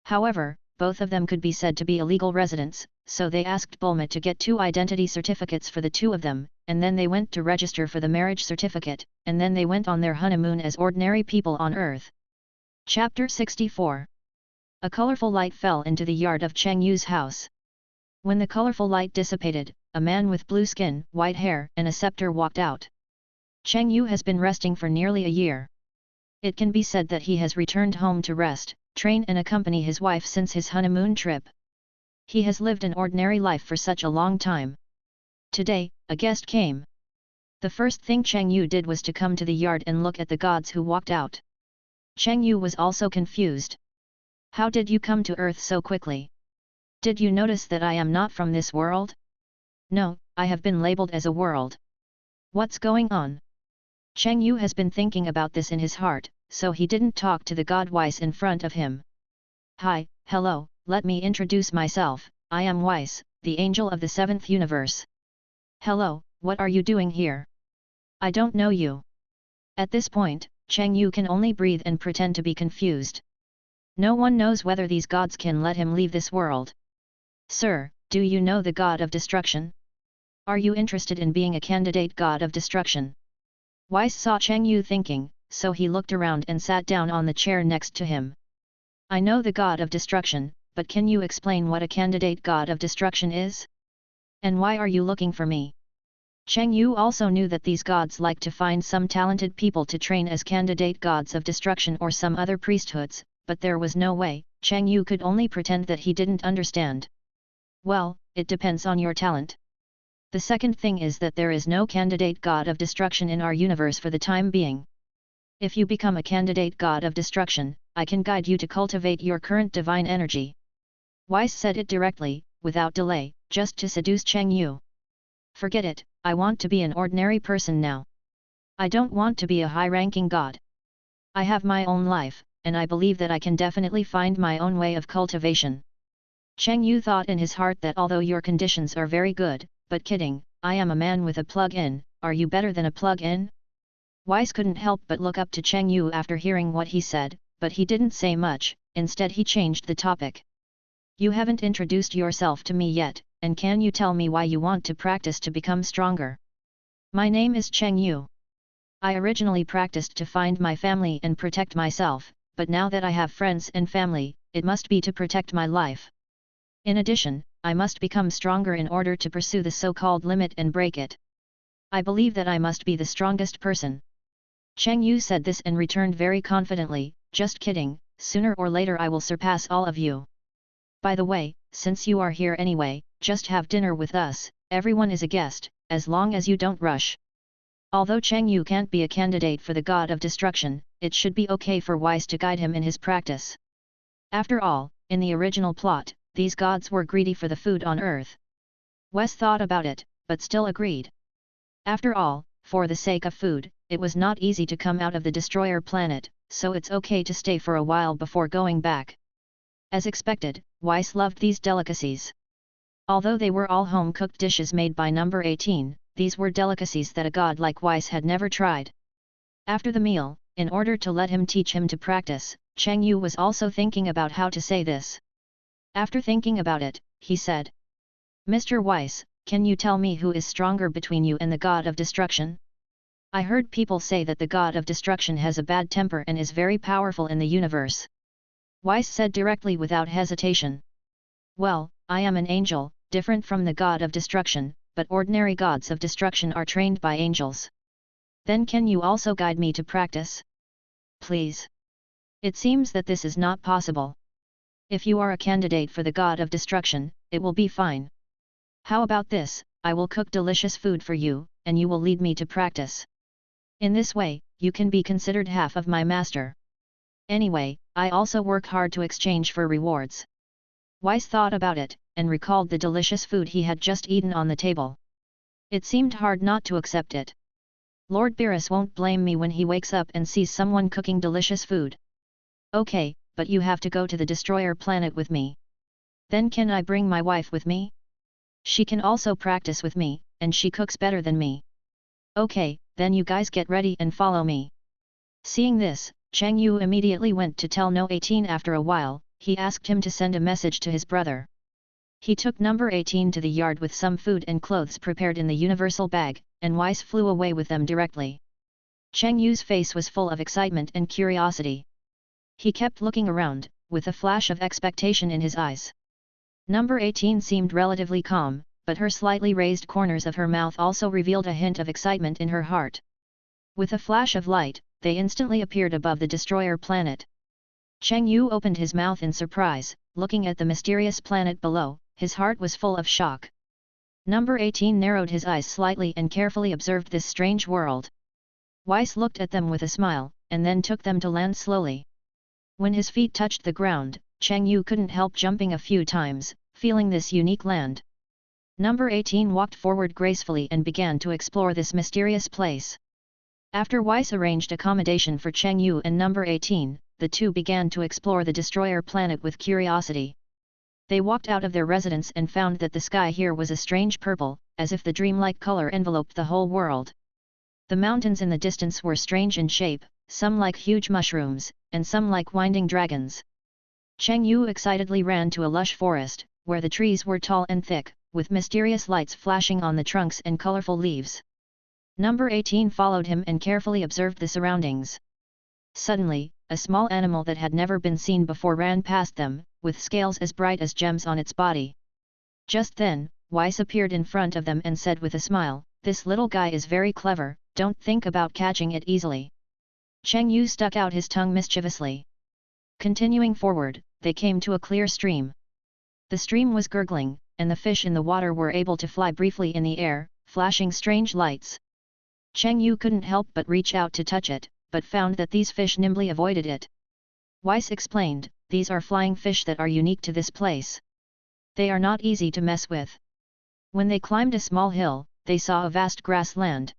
However, both of them could be said to be illegal residents, so they asked Bulma to get 2 identity certificates for the two of them, and then they went to register for the marriage certificate, and then they went on their honeymoon as ordinary people on Earth. Chapter 64. A colorful light fell into the yard of Cheng Yu's house. When the colorful light dissipated, a man with blue skin, white hair, and a scepter walked out. Cheng Yu has been resting for nearly a year. It can be said that he has returned home to rest, train and accompany his wife since his honeymoon trip. He has lived an ordinary life for such a long time. Today, a guest came. The first thing Cheng Yu did was to come to the yard and look at the gods who walked out. Cheng Yu was also confused. How did you come to Earth so quickly? Did you notice that I am not from this world? No, I have been labeled as a world. What's going on? Cheng Yu has been thinking about this in his heart, so he didn't talk to the god Weiss in front of him. Hi, hello, let me introduce myself, I am Weiss, the angel of the 7th universe. Hello, what are you doing here? I don't know you. At this point, Cheng Yu can only breathe and pretend to be confused. No one knows whether these gods can let him leave this world. Sir, do you know the god of destruction? Are you interested in being a candidate god of destruction? Weiss saw Cheng Yu thinking, so he looked around and sat down on the chair next to him. I know the god of destruction, but can you explain what a candidate god of destruction is? And why are you looking for me? Cheng Yu also knew that these gods like to find some talented people to train as candidate gods of destruction or some other priesthoods, but there was no way. Cheng Yu could only pretend that he didn't understand. Well, it depends on your talent. The second thing is that there is no candidate god of destruction in our universe for the time being. If you become a candidate god of destruction, I can guide you to cultivate your current divine energy. Weiss said it directly, without delay, just to seduce Cheng Yu. Forget it, I want to be an ordinary person now. I don't want to be a high-ranking god. I have my own life, and I believe that I can definitely find my own way of cultivation. Cheng Yu thought in his heart that although your conditions are very good, but kidding, I am a man with a plug-in, are you better than a plug-in? Weiss couldn't help but look up to Cheng Yu after hearing what he said, but he didn't say much, instead he changed the topic. You haven't introduced yourself to me yet, and can you tell me why you want to practice to become stronger? My name is Cheng Yu. I originally practiced to find my family and protect myself, but now that I have friends and family, it must be to protect my life. In addition, I must become stronger in order to pursue the so-called limit and break it. I believe that I must be the strongest person. Cheng Yu said this and returned very confidently, just kidding, sooner or later I will surpass all of you. By the way, since you are here anyway, just have dinner with us, everyone is a guest, as long as you don't rush. Although Cheng Yu can't be a candidate for the god of destruction, it should be okay for Weiss to guide him in his practice. After all, in the original plot, these gods were greedy for the food on earth. Weiss thought about it, but still agreed. After all, for the sake of food, it was not easy to come out of the destroyer planet, so it's okay to stay for a while before going back. As expected, Weiss loved these delicacies. Although they were all home-cooked dishes made by number 18, these were delicacies that a god like Weiss had never tried. After the meal, in order to let him teach him to practice, Cheng Yu was also thinking about how to say this. After thinking about it, he said, Mr. Weiss, can you tell me who is stronger between you and the god of destruction? I heard people say that the god of destruction has a bad temper and is very powerful in the universe. Weiss said directly without hesitation. Well, I am an angel, different from the god of destruction, but ordinary gods of destruction are trained by angels. Then can you also guide me to practice? Please. It seems that this is not possible. If you are a candidate for the god of destruction, it will be fine. How about this, I will cook delicious food for you, and you will lead me to practice. In this way, you can be considered half of my master. Anyway, I also work hard to exchange for rewards. Weiss thought about it, and recalled the delicious food he had just eaten on the table. It seemed hard not to accept it. Lord Beerus won't blame me when he wakes up and sees someone cooking delicious food. Okay, but you have to go to the destroyer planet with me. Then can I bring my wife with me? She can also practice with me, and she cooks better than me. Okay, then you guys get ready and follow me. Seeing this, Cheng Yu immediately went to tell No 18. After a while, he asked him to send a message to his brother. He took number 18 to the yard with some food and clothes prepared in the universal bag, and Weiss flew away with them directly. Cheng Yu's face was full of excitement and curiosity. He kept looking around, with a flash of expectation in his eyes. Number 18 seemed relatively calm, but her slightly raised corners of her mouth also revealed a hint of excitement in her heart. With a flash of light, they instantly appeared above the destroyer planet. Cheng Yu opened his mouth in surprise, looking at the mysterious planet below, his heart was full of shock. Number 18 narrowed his eyes slightly and carefully observed this strange world. Weiss looked at them with a smile, and then took them to land slowly. When his feet touched the ground, Cheng Yu couldn't help jumping a few times, feeling this unique land. Number 18 walked forward gracefully and began to explore this mysterious place. After Weiss arranged accommodation for Cheng Yu and number 18, the two began to explore the destroyer planet with curiosity. They walked out of their residence and found that the sky here was a strange purple, as if the dreamlike color enveloped the whole world. The mountains in the distance were strange in shape, some like huge mushrooms, and some like winding dragons. Cheng Yu excitedly ran to a lush forest, where the trees were tall and thick, with mysterious lights flashing on the trunks and colorful leaves. Number 18 followed him and carefully observed the surroundings. Suddenly, a small animal that had never been seen before ran past them, with scales as bright as gems on its body. Just then, Weiss appeared in front of them and said with a smile, "This little guy is very clever, don't think about catching it easily." Cheng Yu stuck out his tongue mischievously. Continuing forward, they came to a clear stream. The stream was gurgling, and the fish in the water were able to fly briefly in the air, flashing strange lights. Cheng Yu couldn't help but reach out to touch it, but found that these fish nimbly avoided it. Weiss explained, "These are flying fish that are unique to this place. They are not easy to mess with." When they climbed a small hill, they saw a vast grassland.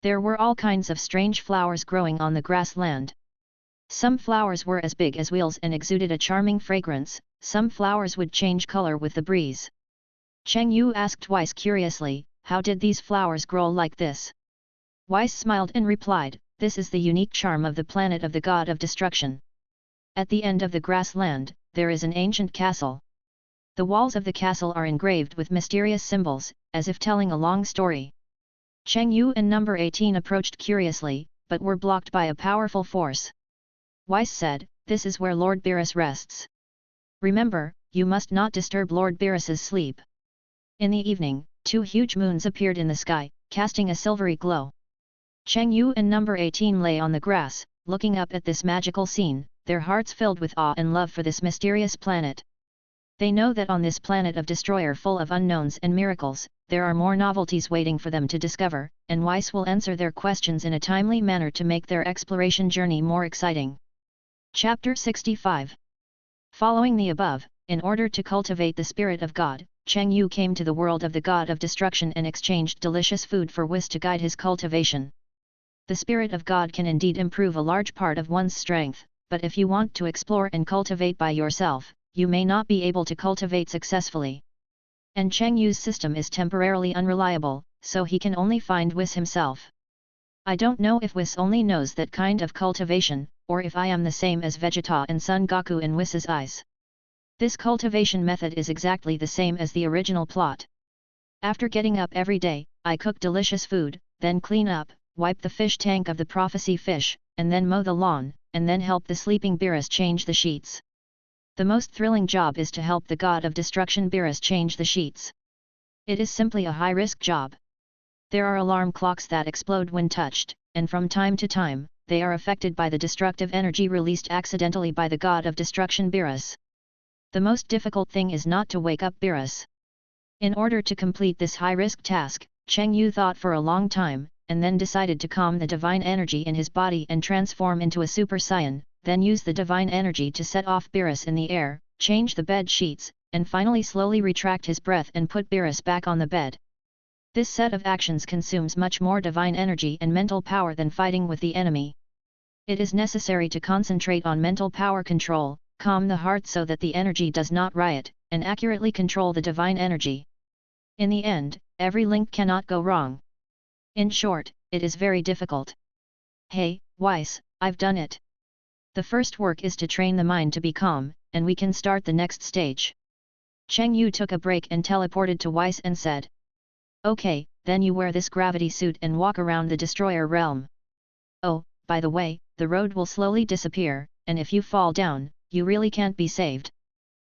There were all kinds of strange flowers growing on the grassland. Some flowers were as big as wheels and exuded a charming fragrance, some flowers would change color with the breeze. Cheng Yu asked Weiss curiously, "How did these flowers grow like this?" Weiss smiled and replied, "This is the unique charm of the planet of the god of destruction. At the end of the grassland, there is an ancient castle. The walls of the castle are engraved with mysterious symbols, as if telling a long story." Cheng Yu and number 18 approached curiously, but were blocked by a powerful force. Weiss said, "This is where Lord Beerus rests. Remember, you must not disturb Lord Beerus's sleep." In the evening, 2 huge moons appeared in the sky, casting a silvery glow. Cheng Yu and number 18 lay on the grass, looking up at this magical scene, their hearts filled with awe and love for this mysterious planet. They know that on this planet of destroyer full of unknowns and miracles, there are more novelties waiting for them to discover, and Weiss will answer their questions in a timely manner to make their exploration journey more exciting. Chapter 65. Following the above, in order to cultivate the spirit of God, Cheng Yu came to the world of the god of destruction and exchanged delicious food for Weiss to guide his cultivation. The spirit of God can indeed improve a large part of one's strength, but if you want to explore and cultivate by yourself, you may not be able to cultivate successfully. And Cheng Yu's system is temporarily unreliable, so he can only find Weiss himself. I don't know if Weiss only knows that kind of cultivation, or if I am the same as Vegeta and Son Goku in Weiss's eyes. This cultivation method is exactly the same as the original plot. After getting up every day, I cook delicious food, then clean up, wipe the fish tank of the prophecy fish, and then mow the lawn, and then help the sleeping Beerus change the sheets. The most thrilling job is to help the god of destruction Beerus change the sheets. It is simply a high-risk job. There are alarm clocks that explode when touched, and from time to time, they are affected by the destructive energy released accidentally by the god of destruction Beerus. The most difficult thing is not to wake up Beerus. In order to complete this high-risk task, Cheng Yu thought for a long time, and then decided to calm the divine energy in his body and transform into a Super Saiyan, then use the divine energy to set off Beerus in the air, change the bed sheets, and finally slowly retract his breath and put Beerus back on the bed. This set of actions consumes much more divine energy and mental power than fighting with the enemy. It is necessary to concentrate on mental power control, calm the heart so that the energy does not riot, and accurately control the divine energy. In the end, every link cannot go wrong. In short, it is very difficult. Hey, Weiss, I've done it. The first work is to train the mind to be calm, and we can start the next stage. Cheng Yu took a break and teleported to Weiss and said, "Okay, then you wear this gravity suit and walk around the destroyer realm. Oh, by the way, the road will slowly disappear, and if you fall down, you really can't be saved.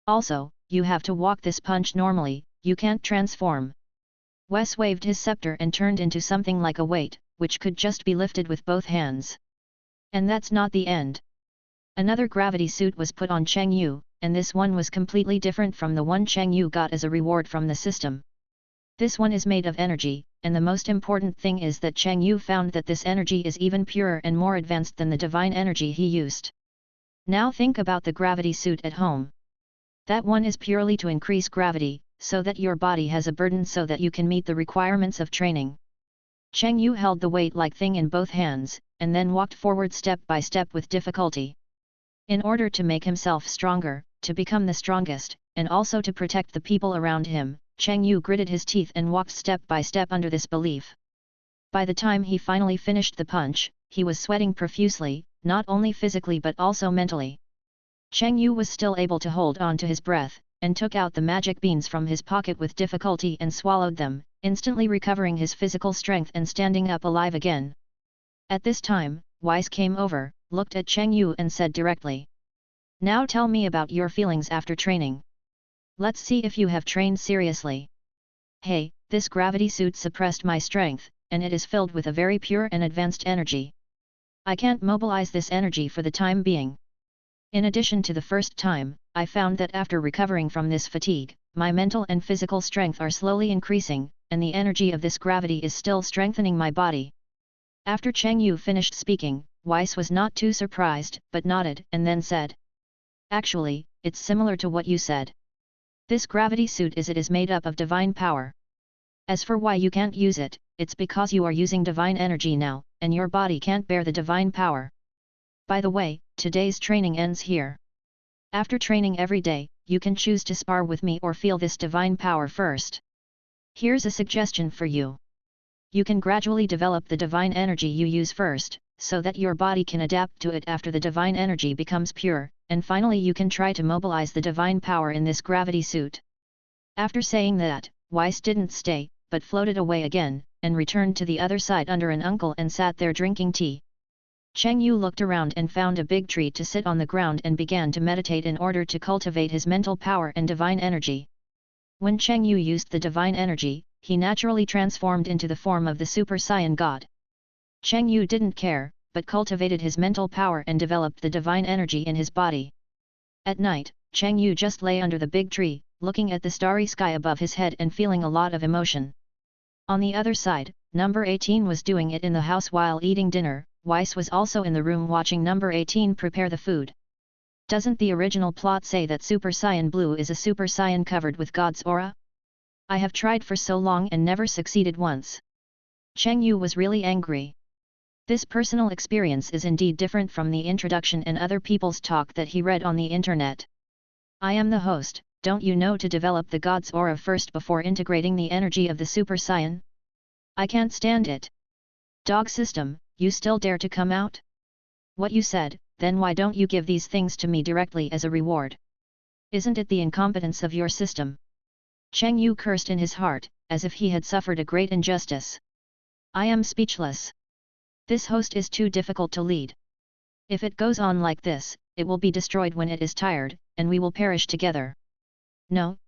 Also, you have to walk this punch normally, you can't transform." Weiss waved his scepter and turned into something like a weight, which could just be lifted with both hands. And that's not the end. Another gravity suit was put on Cheng Yu, and this one was completely different from the one Cheng Yu got as a reward from the system. This one is made of energy, and the most important thing is that Cheng Yu found that this energy is even purer and more advanced than the divine energy he used. Now think about the gravity suit at home. That one is purely to increase gravity, so that your body has a burden so that you can meet the requirements of training. Cheng Yu held the weight-like thing in both hands, and then walked forward step by step with difficulty. In order to make himself stronger, to become the strongest, and also to protect the people around him, Cheng Yu gritted his teeth and walked step by step under this belief. By the time he finally finished the punch, he was sweating profusely, not only physically but also mentally. Cheng Yu was still able to hold on to his breath, and took out the magic beans from his pocket with difficulty and swallowed them, instantly recovering his physical strength and standing up alive again. At this time, Weiss came over, looked at Cheng Yu and said directly, "Now tell me about your feelings after training. Let's see if you have trained seriously." "Hey, this gravity suit suppressed my strength, and it is filled with a very pure and advanced energy. I can't mobilize this energy for the time being. In addition to the first time, I found that after recovering from this fatigue, my mental and physical strength are slowly increasing, and the energy of this gravity is still strengthening my body. After Cheng Yu finished speaking, Weiss was not too surprised, but nodded and then said, "Actually, it's similar to what you said. This gravity suit is made up of divine power. As for why you can't use it, it's because you are using divine energy now, and your body can't bear the divine power. By the way, today's training ends here. After training every day, you can choose to spar with me or feel this divine power first. Here's a suggestion for you. You can gradually develop the divine energy you use first, so that your body can adapt to it after the divine energy becomes pure, and finally you can try to mobilize the divine power in this gravity suit." After saying that, Weiss didn't stay, but floated away again, and returned to the other side under an uncle and sat there drinking tea. Cheng Yu looked around and found a big tree to sit on the ground and began to meditate in order to cultivate his mental power and divine energy. When Cheng Yu used the divine energy, he naturally transformed into the form of the Super Saiyan God. Cheng Yu didn't care, but cultivated his mental power and developed the divine energy in his body. At night, Cheng Yu just lay under the big tree, looking at the starry sky above his head and feeling a lot of emotion. On the other side, number 18 was doing it in the house while eating dinner. Weiss was also in the room watching number 18 prepare the food. Doesn't the original plot say that Super Saiyan Blue is a Super Saiyan covered with God's aura? I have tried for so long and never succeeded once. Cheng Yu was really angry. This personal experience is indeed different from the introduction and other people's talk that he read on the internet. I am the host, don't you know to develop the God's aura first before integrating the energy of the Super Saiyan? I can't stand it. Dog system, you still dare to come out? What you said, then why don't you give these things to me directly as a reward? Isn't it the incompetence of your system? Cheng Yu cursed in his heart, as if he had suffered a great injustice. I am speechless. This host is too difficult to lead. If it goes on like this, it will be destroyed when it is tired, and we will perish together. No,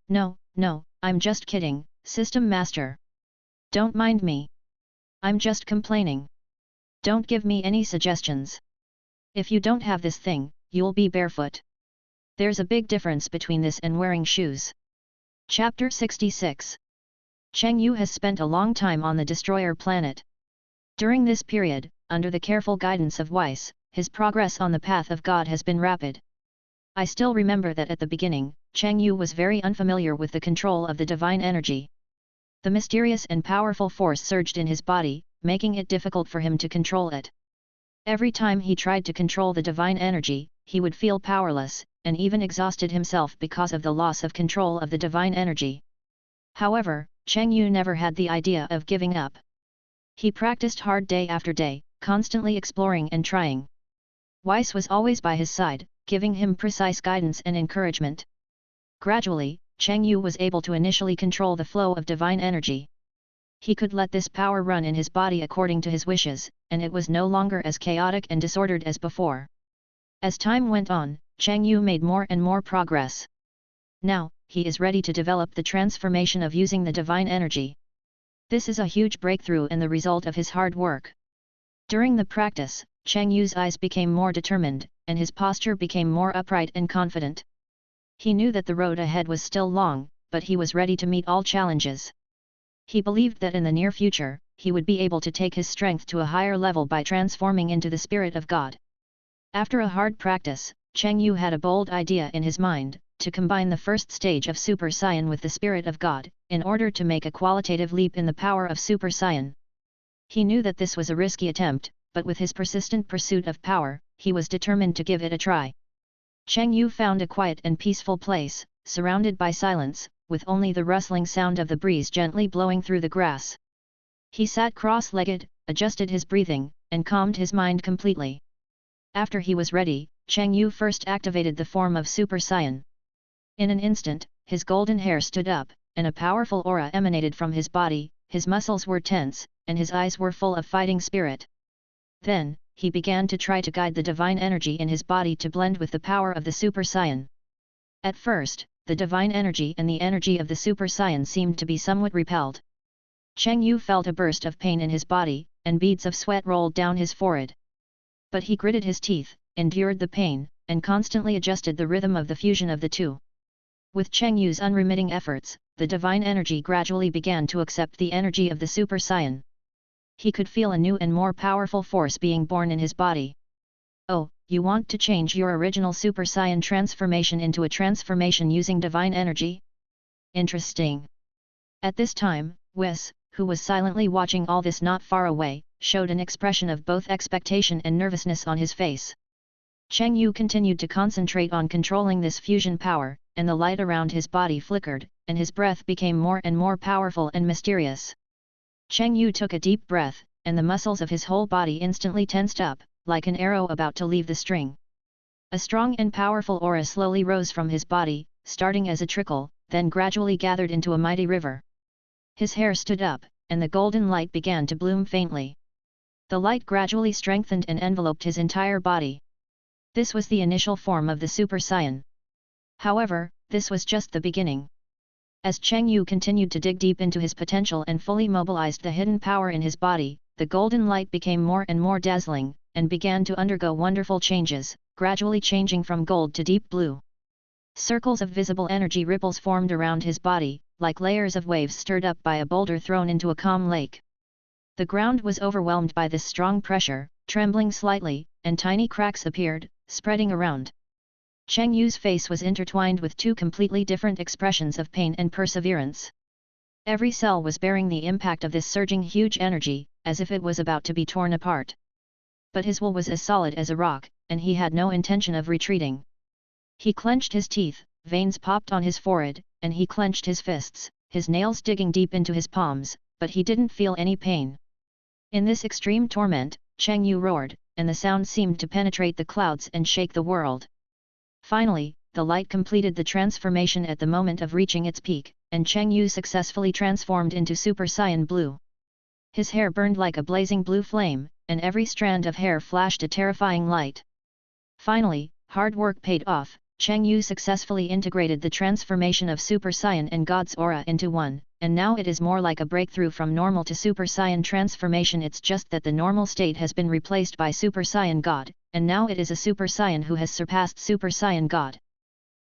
I'm just kidding, System Master. Don't mind me. I'm just complaining. Don't give me any suggestions. If you don't have this thing, you'll be barefoot. There's a big difference between this and wearing shoes. Chapter 66. Cheng Yu has spent a long time on the Destroyer planet. During this period, under the careful guidance of Weiss, his progress on the path of God has been rapid. I still remember that at the beginning, Cheng Yu was very unfamiliar with the control of the divine energy. The mysterious and powerful force surged in his body, making it difficult for him to control it. Every time he tried to control the divine energy, he would feel powerless, and even exhausted himself because of the loss of control of the divine energy. However, Cheng Yu never had the idea of giving up. He practiced hard day after day, constantly exploring and trying. Weiss was always by his side, giving him precise guidance and encouragement. Gradually, Cheng Yu was able to initially control the flow of divine energy. He could let this power run in his body according to his wishes, and it was no longer as chaotic and disordered as before. As time went on, Cheng Yu made more and more progress. Now, he is ready to develop the transformation of using the divine energy. This is a huge breakthrough and the result of his hard work. During the practice, Cheng Yu's eyes became more determined, and his posture became more upright and confident. He knew that the road ahead was still long, but he was ready to meet all challenges. He believed that in the near future, he would be able to take his strength to a higher level by transforming into the Spirit of God. After a hard practice, Cheng Yu had a bold idea in his mind, to combine the first stage of Super Saiyan with the Spirit of God, in order to make a qualitative leap in the power of Super Saiyan. He knew that this was a risky attempt, but with his persistent pursuit of power, he was determined to give it a try. Cheng Yu found a quiet and peaceful place, surrounded by silence, with only the rustling sound of the breeze gently blowing through the grass. He sat cross-legged, adjusted his breathing, and calmed his mind completely. After he was ready, Cheng Yu first activated the form of Super Saiyan. In an instant, his golden hair stood up, and a powerful aura emanated from his body, his muscles were tense, and his eyes were full of fighting spirit. Then, he began to try to guide the divine energy in his body to blend with the power of the Super Saiyan. At first, the divine energy and the energy of the Super Saiyan seemed to be somewhat repelled. Cheng Yu felt a burst of pain in his body, and beads of sweat rolled down his forehead. But he gritted his teeth, endured the pain, and constantly adjusted the rhythm of the fusion of the two. With Cheng Yu's unremitting efforts, the divine energy gradually began to accept the energy of the Super Saiyan. He could feel a new and more powerful force being born in his body. Oh, you want to change your original Super Saiyan transformation into a transformation using divine energy? Interesting. At this time, Wes, who was silently watching all this not far away, showed an expression of both expectation and nervousness on his face. Cheng Yu continued to concentrate on controlling this fusion power, and the light around his body flickered, and his breath became more and more powerful and mysterious. Cheng Yu took a deep breath, and the muscles of his whole body instantly tensed up, like an arrow about to leave the string. A strong and powerful aura slowly rose from his body, starting as a trickle, then gradually gathered into a mighty river. His hair stood up, and the golden light began to bloom faintly. The light gradually strengthened and enveloped his entire body. This was the initial form of the Super Saiyan. However, this was just the beginning. As Cheng Yu continued to dig deep into his potential and fully mobilized the hidden power in his body, the golden light became more and more dazzling, and began to undergo wonderful changes, gradually changing from gold to deep blue. Circles of visible energy ripples formed around his body, like layers of waves stirred up by a boulder thrown into a calm lake. The ground was overwhelmed by this strong pressure, trembling slightly, and tiny cracks appeared, spreading around. Cheng Yu's face was intertwined with two completely different expressions of pain and perseverance. Every cell was bearing the impact of this surging huge energy, as if it was about to be torn apart. But his will was as solid as a rock, and he had no intention of retreating. He clenched his teeth, veins popped on his forehead, and he clenched his fists, his nails digging deep into his palms, but he didn't feel any pain. In this extreme torment, Cheng Yu roared, and the sound seemed to penetrate the clouds and shake the world. Finally, the light completed the transformation at the moment of reaching its peak, and Cheng Yu successfully transformed into Super Saiyan Blue. His hair burned like a blazing blue flame, and every strand of hair flashed a terrifying light. Finally, hard work paid off. Cheng Yu successfully integrated the transformation of Super Saiyan and God's aura into one, and now it is more like a breakthrough from normal to Super Saiyan transformation. It's just that the normal state has been replaced by Super Saiyan God, and now it is a Super Saiyan who has surpassed Super Saiyan God.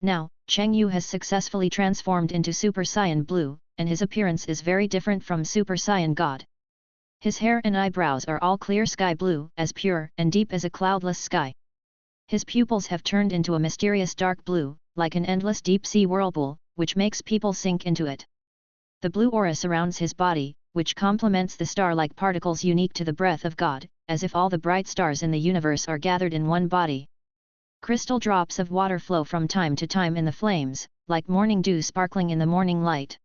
Now, Cheng Yu has successfully transformed into Super Saiyan Blue, and his appearance is very different from Super Saiyan God. His hair and eyebrows are all clear sky blue, as pure and deep as a cloudless sky. His pupils have turned into a mysterious dark blue, like an endless deep-sea whirlpool, which makes people sink into it. The blue aura surrounds his body, which complements the star-like particles unique to the breath of God, as if all the bright stars in the universe are gathered in one body. Crystal drops of water flow from time to time in the flames, like morning dew sparkling in the morning light.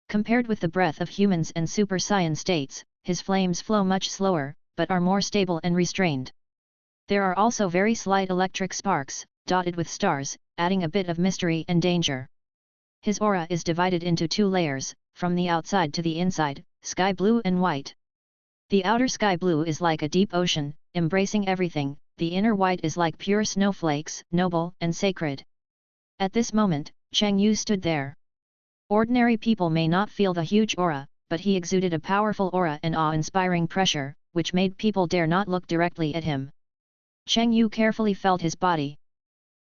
Compared with the breath of humans and Super Saiyan states, his flames flow much slower, but are more stable and restrained. There are also very slight electric sparks, dotted with stars, adding a bit of mystery and danger. His aura is divided into two layers, from the outside to the inside, sky blue and white. The outer sky blue is like a deep ocean, embracing everything, the inner white is like pure snowflakes, noble and sacred. At this moment, Cheng Yu stood there. Ordinary people may not feel the huge aura, but he exuded a powerful aura and awe-inspiring pressure, which made people dare not look directly at him. Cheng Yu carefully felt his body.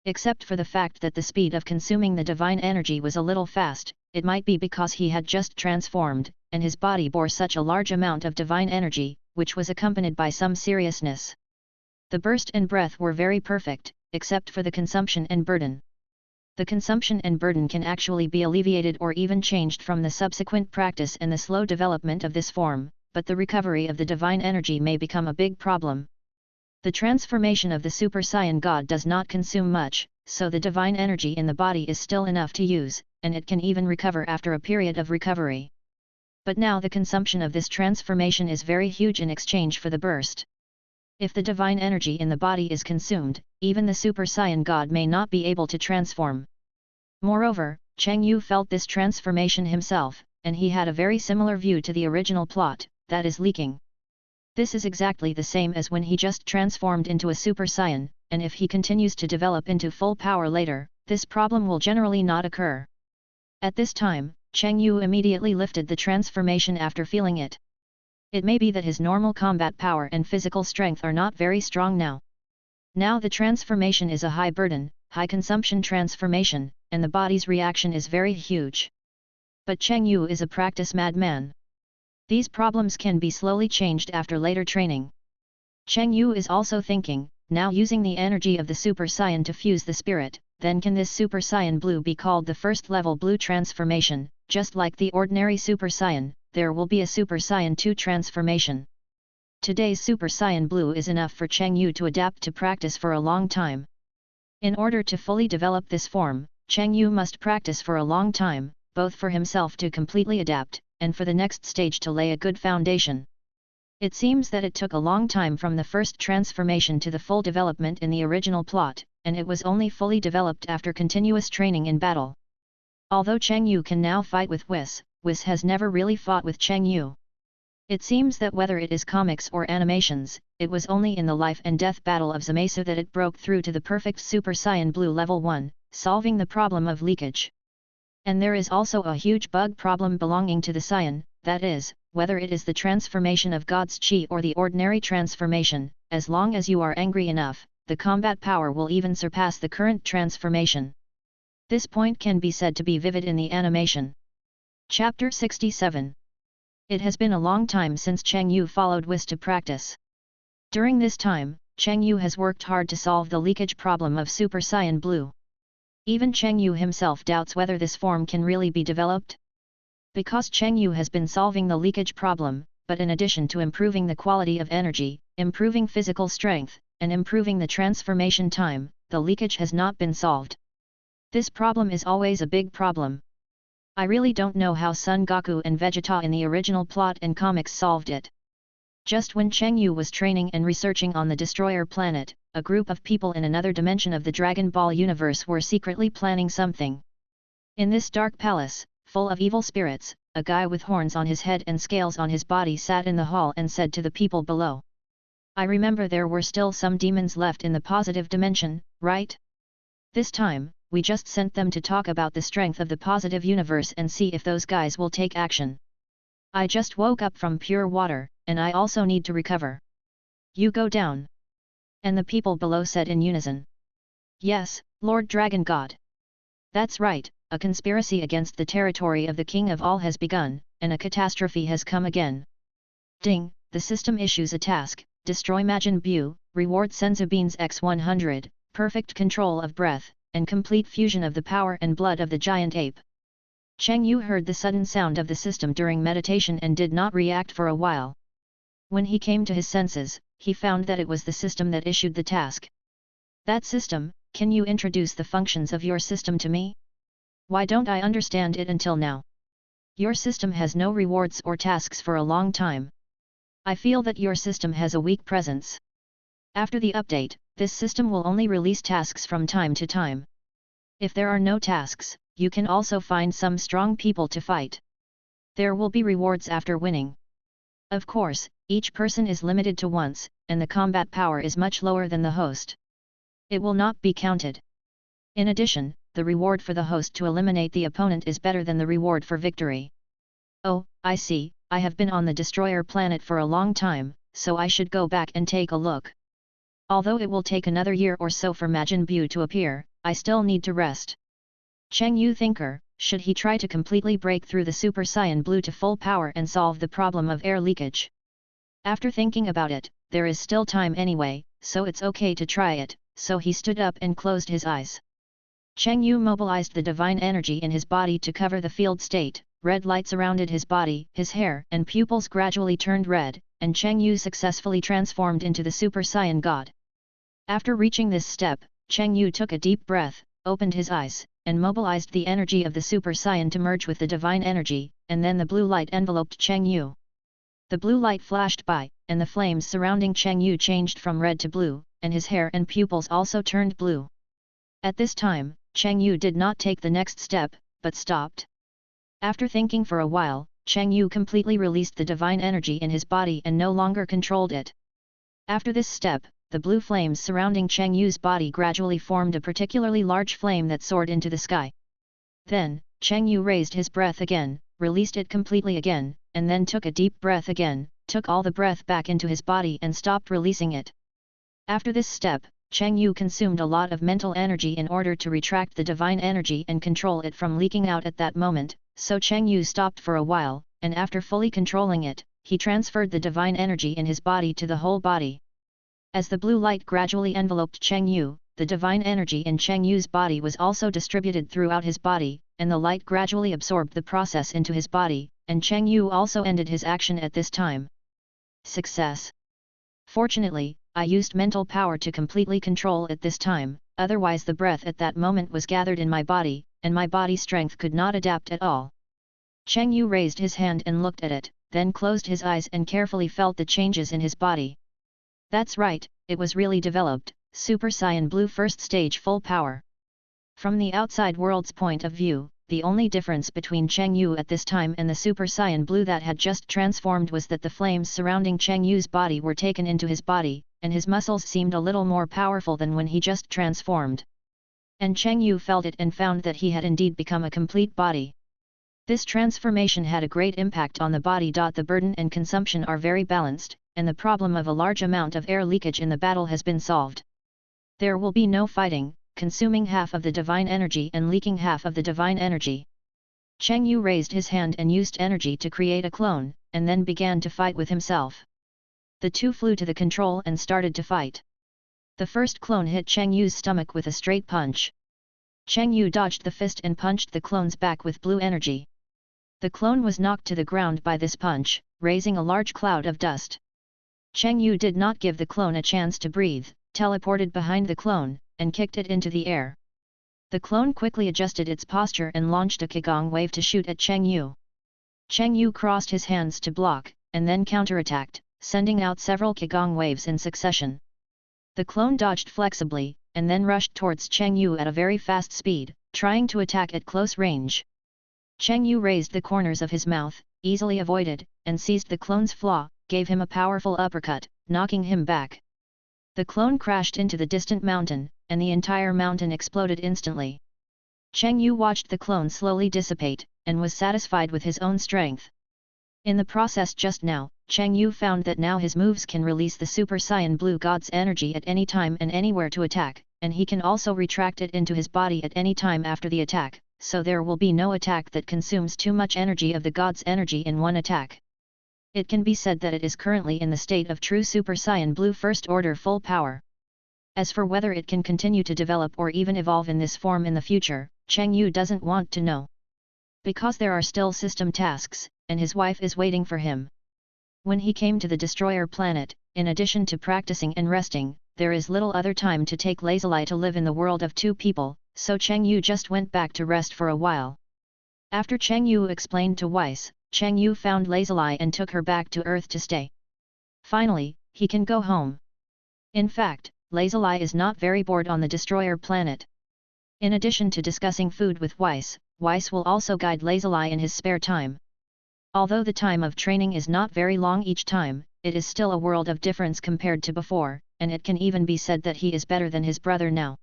Except for the fact that the speed of consuming the divine energy was a little fast, it might be because he had just transformed, and his body bore such a large amount of divine energy, which was accompanied by some seriousness. The burst and breath were very perfect, except for the consumption and burden. The consumption and burden can actually be alleviated or even changed from the subsequent practice and the slow development of this form, but the recovery of the divine energy may become a big problem. The transformation of the Super Saiyan God does not consume much, so the divine energy in the body is still enough to use, and it can even recover after a period of recovery. But now the consumption of this transformation is very huge in exchange for the burst. If the divine energy in the body is consumed, even the Super Saiyan God may not be able to transform. Moreover, Cheng Yu felt this transformation himself, and he had a very similar view to the original plot, that is leaking. This is exactly the same as when he just transformed into a Super Saiyan, and if he continues to develop into full power later, this problem will generally not occur. At this time, Cheng Yu immediately lifted the transformation after feeling it. It may be that his normal combat power and physical strength are not very strong now. Now the transformation is a high burden, high consumption transformation, and the body's reaction is very huge. But Cheng Yu is a practice madman. These problems can be slowly changed after later training. Cheng Yu is also thinking, now using the energy of the Super Saiyan to fuse the spirit, then can this Super Saiyan Blue be called the first level Blue transformation? Just like the ordinary Super Saiyan, there will be a Super Saiyan 2 transformation. Today's Super Saiyan Blue is enough for Cheng Yu to adapt to practice for a long time. In order to fully develop this form, Cheng Yu must practice for a long time, both for himself to completely adapt, and for the next stage to lay a good foundation. It seems that it took a long time from the first transformation to the full development in the original plot, and it was only fully developed after continuous training in battle. Although Cheng Yu can now fight with Whis has never really fought with Cheng Yu. It seems that whether it is comics or animations, it was only in the life and death battle of Zamasu that it broke through to the perfect Super Saiyan Blue level 1, solving the problem of leakage. And there is also a huge bug problem belonging to the Saiyan, that is, whether it is the transformation of God's Chi or the ordinary transformation, as long as you are angry enough, the combat power will even surpass the current transformation. This point can be said to be vivid in the animation. Chapter 67. It has been a long time since Cheng Yu followed Whis to practice. During this time, Cheng Yu has worked hard to solve the leakage problem of Super Saiyan Blue. Even Cheng Yu himself doubts whether this form can really be developed. Because Cheng Yu has been solving the leakage problem, but in addition to improving the quality of energy, improving physical strength, and improving the transformation time, the leakage has not been solved. This problem is always a big problem. I really don't know how Son Goku and Vegeta in the original plot and comics solved it. Just when Cheng Yu was training and researching on the Destroyer planet, a group of people in another dimension of the Dragon Ball universe were secretly planning something. In this dark palace, full of evil spirits, a guy with horns on his head and scales on his body sat in the hall and said to the people below, "I remember there were still some demons left in the positive dimension, right? This time, we just sent them to talk about the strength of the positive universe and see if those guys will take action. I just woke up from pure water, and I also need to recover. You go down." And the people below said in unison, "Yes, Lord Dragon God. That's right, a conspiracy against the territory of the King of All has begun, and a catastrophe has come again. Ding, the system issues a task, destroy Majin Buu, reward Senzu Beans X100, perfect control of breath, and complete fusion of the power and blood of the giant ape." Cheng Yu heard the sudden sound of the system during meditation and did not react for a while. When he came to his senses, he found that it was the system that issued the task. "That system, can you introduce the functions of your system to me? Why don't I understand it until now? Your system has no rewards or tasks for a long time. I feel that your system has a weak presence. After the update, this system will only release tasks from time to time. If there are no tasks, you can also find some strong people to fight. There will be rewards after winning. Of course, each person is limited to once, and the combat power is much lower than the host. It will not be counted. In addition, the reward for the host to eliminate the opponent is better than the reward for victory." "Oh, I see, I have been on the Destroyer planet for a long time, so I should go back and take a look. Although it will take another year or so for Majin Buu to appear, I still need to rest." Cheng Yu thinker, should he try to completely break through the Super Saiyan Blue to full power and solve the problem of air leakage? After thinking about it, there is still time anyway, so it's okay to try it, so he stood up and closed his eyes. Cheng Yu mobilized the divine energy in his body to cover the field state, red light surrounded his body, his hair and pupils gradually turned red, and Cheng Yu successfully transformed into the Super Saiyan God. After reaching this step, Cheng Yu took a deep breath, opened his eyes, and mobilized the energy of the Super Saiyan to merge with the divine energy, and then the blue light enveloped Cheng Yu. The blue light flashed by, and the flames surrounding Cheng Yu changed from red to blue, and his hair and pupils also turned blue. At this time, Cheng Yu did not take the next step, but stopped. After thinking for a while, Cheng Yu completely released the divine energy in his body and no longer controlled it. After this step, the blue flames surrounding Cheng Yu's body gradually formed a particularly large flame that soared into the sky. Then, Cheng Yu raised his breath again, released it completely again, and then took a deep breath again, took all the breath back into his body and stopped releasing it. After this step, Cheng Yu consumed a lot of mental energy in order to retract the divine energy and control it from leaking out at that moment, so Cheng Yu stopped for a while, and after fully controlling it, he transferred the divine energy in his body to the whole body. As the blue light gradually enveloped Cheng Yu, the divine energy in Cheng Yu's body was also distributed throughout his body, and the light gradually absorbed the process into his body, and Cheng Yu also ended his action at this time. Success! Fortunately, I used mental power to completely control at this time, otherwise the breath at that moment was gathered in my body, and my body strength could not adapt at all. Cheng Yu raised his hand and looked at it, then closed his eyes and carefully felt the changes in his body. That's right, it was really developed, Super Saiyan Blue First Stage Full Power. From the outside world's point of view, the only difference between Cheng Yu at this time and the Super Saiyan Blue that had just transformed was that the flames surrounding Cheng Yu's body were taken into his body, and his muscles seemed a little more powerful than when he just transformed. And Cheng Yu felt it and found that he had indeed become a complete body. This transformation had a great impact on the body. The burden and consumption are very balanced, and the problem of a large amount of air leakage in the battle has been solved. There will be no fighting, consuming half of the divine energy and leaking half of the divine energy. Cheng Yu raised his hand and used energy to create a clone, and then began to fight with himself. The two flew to the control and started to fight. The first clone hit Cheng Yu's stomach with a straight punch. Cheng Yu dodged the fist and punched the clone's back with blue energy. The clone was knocked to the ground by this punch, raising a large cloud of dust. Cheng Yu did not give the clone a chance to breathe, teleported behind the clone, and kicked it into the air. The clone quickly adjusted its posture and launched a Qigong wave to shoot at Cheng Yu. Cheng Yu crossed his hands to block, and then counterattacked, sending out several Qigong waves in succession. The clone dodged flexibly, and then rushed towards Cheng Yu at a very fast speed, trying to attack at close range. Cheng Yu raised the corners of his mouth, easily avoided, and seized the clone's flaw, gave him a powerful uppercut, knocking him back. The clone crashed into the distant mountain, and the entire mountain exploded instantly. Cheng Yu watched the clone slowly dissipate, and was satisfied with his own strength. In the process just now, Cheng Yu found that now his moves can release the Super Saiyan Blue God's energy at any time and anywhere to attack, and he can also retract it into his body at any time after the attack, so there will be no attack that consumes too much energy of the God's energy in one attack. It can be said that it is currently in the state of true Super Saiyan Blue First Order full power. As for whether it can continue to develop or even evolve in this form in the future, Cheng Yu doesn't want to know. Because there are still system tasks, and his wife is waiting for him. When he came to the destroyer planet, in addition to practicing and resting, there is little other time to take lazily to live in the world of two people, so Cheng Yu just went back to rest for a while. After Cheng Yu explained to Weiss, Cheng Yu found lazily and took her back to Earth to stay. Finally, he can go home. In fact, lazily is not very bored on the destroyer planet. In addition to discussing food with Weiss, Weiss will also guide lazily in his spare time. Although the time of training is not very long each time, it is still a world of difference compared to before, and it can even be said that he is better than his brother now.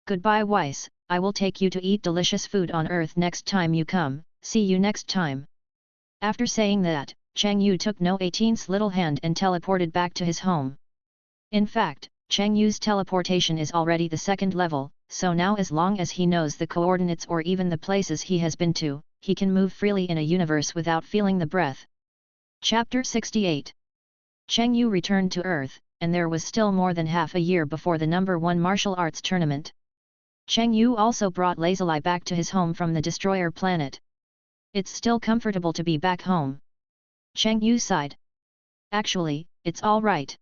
Goodbye Weiss, I will take you to eat delicious food on Earth next time you come, see you next time. After saying that, Cheng Yu took No 18's little hand and teleported back to his home. In fact, Cheng Yu's teleportation is already the second level, so now as long as he knows the coordinates or even the places he has been to, he can move freely in a universe without feeling the breath. Chapter 68. Cheng Yu returned to Earth, and there was still more than half a year before the number 1 martial arts tournament. Cheng Yu also brought lazily back to his home from the destroyer planet. It's still comfortable to be back home. Cheng Yu sighed. Actually, it's all right.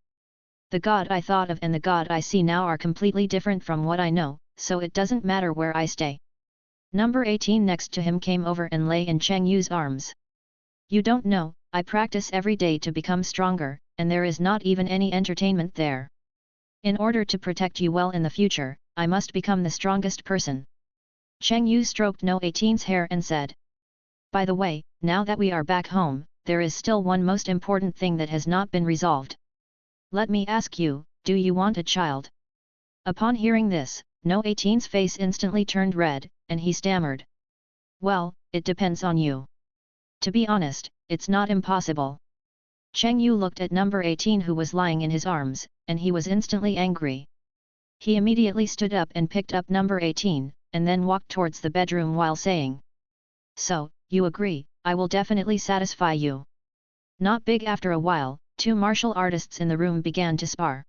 The god I thought of and the god I see now are completely different from what I know, so it doesn't matter where I stay. Number 18 next to him came over and lay in Cheng Yu's arms. You don't know, I practice every day to become stronger, and there is not even any entertainment there. In order to protect you well in the future, I must become the strongest person. Cheng Yu stroked No 18's hair and said. By the way, now that we are back home, there is still one most important thing that has not been resolved. Let me ask you, do you want a child? Upon hearing this, No 18's face instantly turned red, and he stammered. Well, it depends on you. To be honest, it's not impossible. Cheng Yu looked at number 18 who was lying in his arms, and he was instantly angry. He immediately stood up and picked up number 18, and then walked towards the bedroom while saying, "So, you agree, I will definitely satisfy you." Not big after a while, two martial artists in the room began to spar.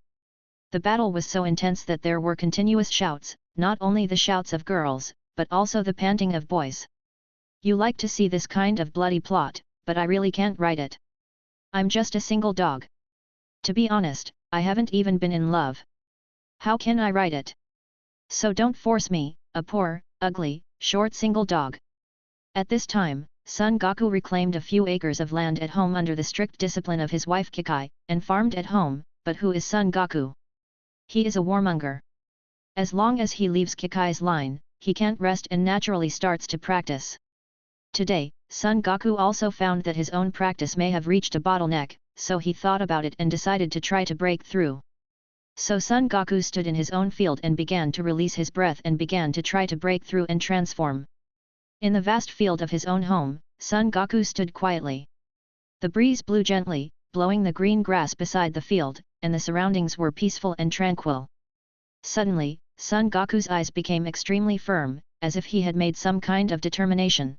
The battle was so intense that there were continuous shouts, not only the shouts of girls, but also the panting of boys. You like to see this kind of bloody plot, but I really can't write it. I'm just a single dog. To be honest, I haven't even been in love. How can I write it? So don't force me, a poor, ugly, short single dog. At this time, Son Goku reclaimed a few acres of land at home under the strict discipline of his wife Kikai, and farmed at home. But who is Son Goku? He is a warmonger. As long as he leaves Kikai's line, he can't rest and naturally starts to practice. Today, Son Goku also found that his own practice may have reached a bottleneck, so he thought about it and decided to try to break through. So Son Goku stood in his own field and began to release his breath and began to try to break through and transform. In the vast field of his own home, Son Goku stood quietly. The breeze blew gently, blowing the green grass beside the field, and the surroundings were peaceful and tranquil. Suddenly, Son Goku's eyes became extremely firm, as if he had made some kind of determination.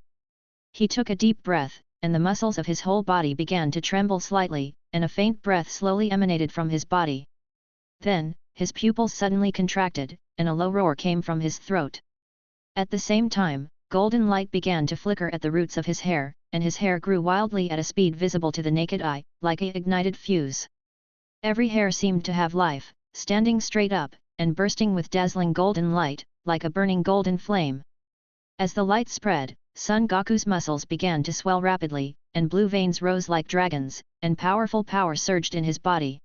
He took a deep breath, and the muscles of his whole body began to tremble slightly, and a faint breath slowly emanated from his body. Then, his pupils suddenly contracted, and a low roar came from his throat. At the same time, golden light began to flicker at the roots of his hair, and his hair grew wildly at a speed visible to the naked eye, like a ignited fuse. Every hair seemed to have life, standing straight up, and bursting with dazzling golden light, like a burning golden flame. As the light spread, Son Goku's muscles began to swell rapidly, and blue veins rose like dragons, and powerful power surged in his body.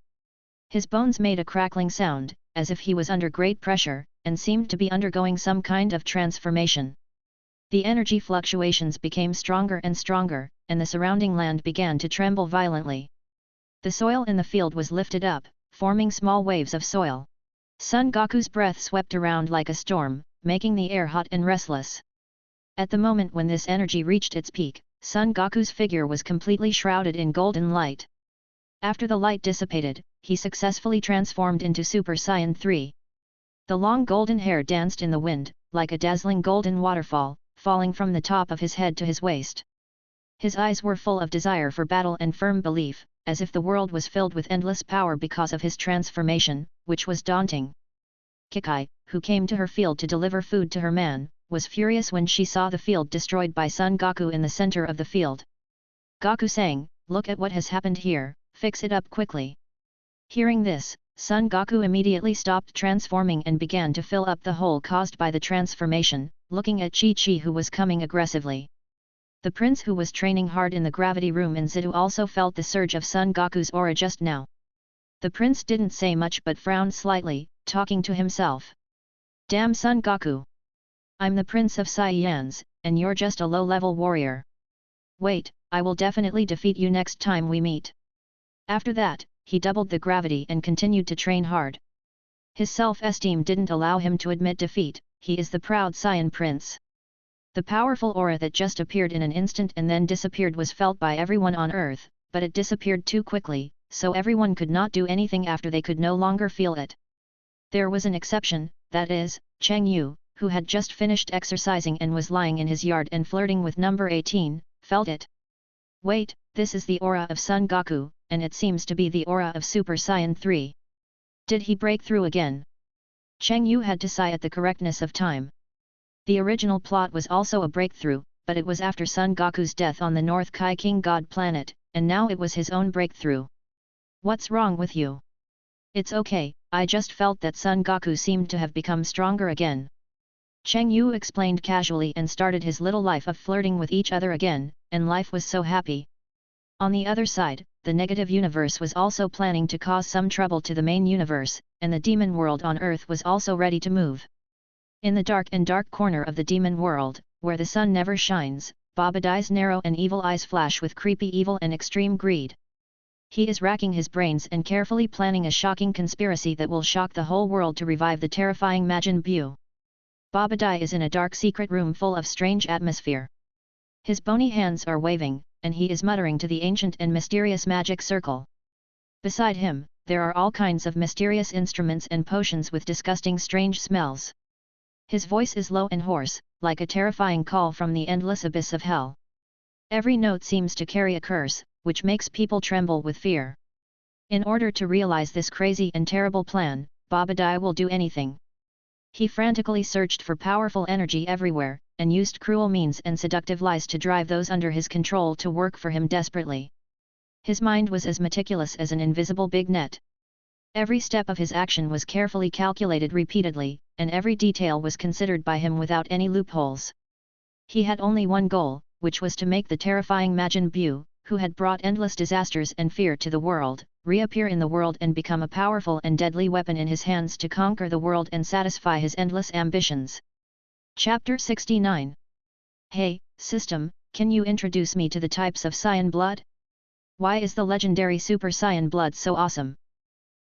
His bones made a crackling sound, as if he was under great pressure, and seemed to be undergoing some kind of transformation. The energy fluctuations became stronger and stronger, and the surrounding land began to tremble violently. The soil in the field was lifted up, forming small waves of soil. Son Goku's breath swept around like a storm, making the air hot and restless. At the moment when this energy reached its peak, Son Goku's figure was completely shrouded in golden light. After the light dissipated, he successfully transformed into Super Saiyan 3. The long golden hair danced in the wind, like a dazzling golden waterfall, falling from the top of his head to his waist. His eyes were full of desire for battle and firm belief, as if the world was filled with endless power because of his transformation, which was daunting. Kikai, who came to her field to deliver food to her man, was furious when she saw the field destroyed by Son Goku in the center of the field. Goku sang, "Look at what has happened here, fix it up quickly." Hearing this, Son Goku immediately stopped transforming and began to fill up the hole caused by the transformation, looking at Chi-Chi who was coming aggressively. The prince who was training hard in the gravity room in Zidu also felt the surge of Son Goku's aura just now. The prince didn't say much but frowned slightly, talking to himself. "Damn Son Goku! I'm the Prince of Saiyans, and you're just a low-level warrior. Wait, I will definitely defeat you next time we meet." After that, he doubled the gravity and continued to train hard. His self-esteem didn't allow him to admit defeat, he is the proud Saiyan Prince. The powerful aura that just appeared in an instant and then disappeared was felt by everyone on Earth, but it disappeared too quickly, so everyone could not do anything after they could no longer feel it. There was an exception, that is, Cheng Yu, who had just finished exercising and was lying in his yard and flirting with number 18, felt it. Wait, this is the aura of Son Goku, and it seems to be the aura of Super Saiyan 3. Did he break through again? Cheng Yu had to sigh at the correctness of time. The original plot was also a breakthrough, but it was after Son Goku's death on the North Kai King God planet, and now it was his own breakthrough. What's wrong with you? It's okay, I just felt that Son Goku seemed to have become stronger again. Cheng Yu explained casually and started his little life of flirting with each other again, and life was so happy. On the other side, the negative universe was also planning to cause some trouble to the main universe, and the demon world on Earth was also ready to move. In the dark corner of the demon world, where the sun never shines, Babadai's narrow and evil eyes flash with creepy evil and extreme greed. He is racking his brains and carefully planning a shocking conspiracy that will shock the whole world to revive the terrifying Majin Buu. Babadai is in a dark secret room full of strange atmosphere. His bony hands are waving, and he is muttering to the ancient and mysterious magic circle. Beside him, there are all kinds of mysterious instruments and potions with disgusting strange smells. His voice is low and hoarse, like a terrifying call from the endless abyss of hell. Every note seems to carry a curse, which makes people tremble with fear. In order to realize this crazy and terrible plan, Babadai will do anything. He frantically searched for powerful energy everywhere, and used cruel means and seductive lies to drive those under his control to work for him desperately. His mind was as meticulous as an invisible big net. Every step of his action was carefully calculated repeatedly, and every detail was considered by him without any loopholes. He had only one goal, which was to make the terrifying Majin Bu, who had brought endless disasters and fear to the world, reappear in the world and become a powerful and deadly weapon in his hands to conquer the world and satisfy his endless ambitions. Chapter 69. Hey, system, can you introduce me to the types of Saiyan blood? Why is the legendary Super Saiyan blood so awesome?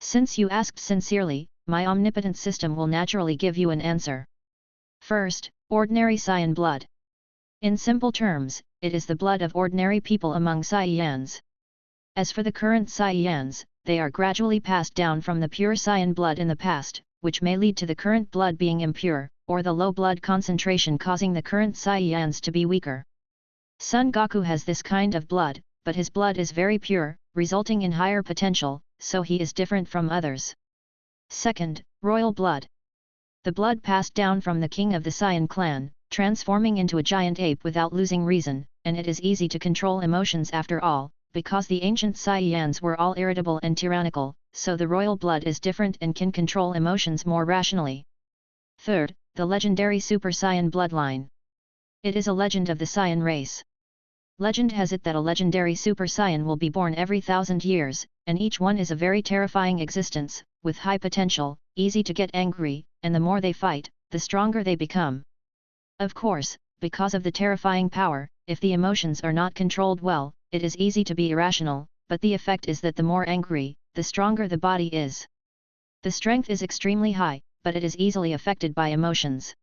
Since you asked sincerely, my omnipotent system will naturally give you an answer. First, ordinary Saiyan blood. In simple terms, it is the blood of ordinary people among Saiyans. As for the current Saiyans, they are gradually passed down from the pure Saiyan blood in the past, which may lead to the current blood being impure, or the low blood concentration causing the current Saiyans to be weaker. Son Goku has this kind of blood, but his blood is very pure, resulting in higher potential, so he is different from others. Second, royal blood. The blood passed down from the king of the Saiyan clan, transforming into a giant ape without losing reason, and it is easy to control emotions after all, because the ancient Saiyans were all irritable and tyrannical, so the royal blood is different and can control emotions more rationally. Third, the legendary Super Saiyan bloodline. It is a legend of the Saiyan race. Legend has it that a legendary Super Saiyan will be born every 1,000 years, and each one is a very terrifying existence, with high potential, easy to get angry, and the more they fight, the stronger they become. Of course, because of the terrifying power, if the emotions are not controlled well, it is easy to be irrational, but the effect is that the more angry, the stronger the body is. The strength is extremely high, but it is easily affected by emotions.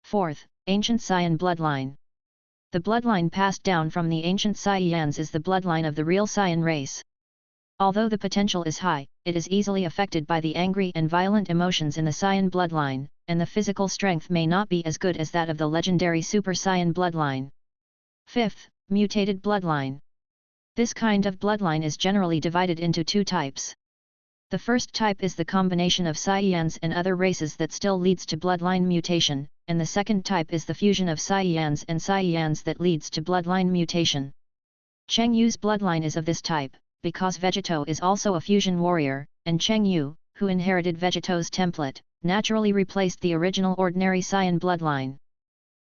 Fourth, ancient Saiyan bloodline. The bloodline passed down from the ancient Saiyans is the bloodline of the real Saiyan race. Although the potential is high, it is easily affected by the angry and violent emotions in the Saiyan bloodline, and the physical strength may not be as good as that of the legendary Super Saiyan bloodline. Fifth, mutated bloodline. This kind of bloodline is generally divided into two types. The first type is the combination of Saiyans and other races that still leads to bloodline mutation, and the second type is the fusion of Saiyans and Saiyans that leads to bloodline mutation. Cheng Yu's bloodline is of this type, because Vegito is also a fusion warrior, and Cheng Yu, who inherited Vegito's template, naturally replaced the original ordinary Saiyan bloodline.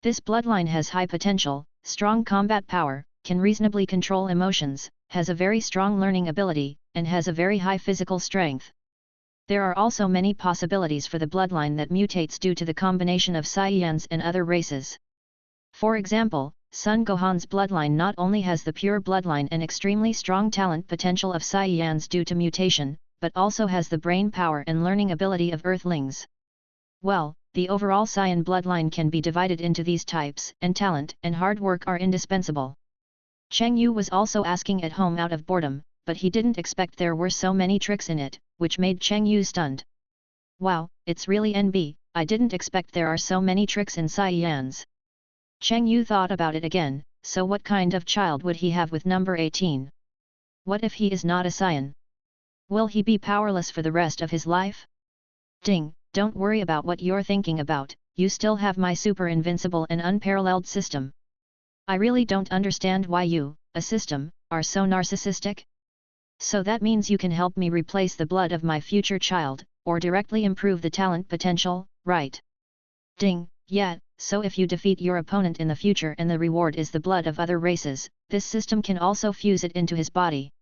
This bloodline has high potential, strong combat power, can reasonably control emotions, has a very strong learning ability, and has a very high physical strength. There are also many possibilities for the bloodline that mutates due to the combination of Saiyans and other races. For example, Son Gohan's bloodline not only has the pure bloodline and extremely strong talent potential of Saiyans due to mutation, but also has the brain power and learning ability of Earthlings. Well, the overall Saiyan bloodline can be divided into these types, and talent and hard work are indispensable. Cheng Yu was also asking at home out of boredom, but he didn't expect there were so many tricks in it, which made Cheng Yu stunned. Wow, it's really NB, I didn't expect there are so many tricks in Saiyans. Cheng Yu thought about it again, so what kind of child would he have with number 18? What if he is not a Saiyan? Will he be powerless for the rest of his life? Ding, don't worry about what you're thinking about, you still have my super invincible and unparalleled system. I really don't understand why you, a system, are so narcissistic. So that means you can help me replace the blood of my future child, or directly improve the talent potential, right? Ding, yeah, so if you defeat your opponent in the future and the reward is the blood of other races, this system can also fuse it into his body.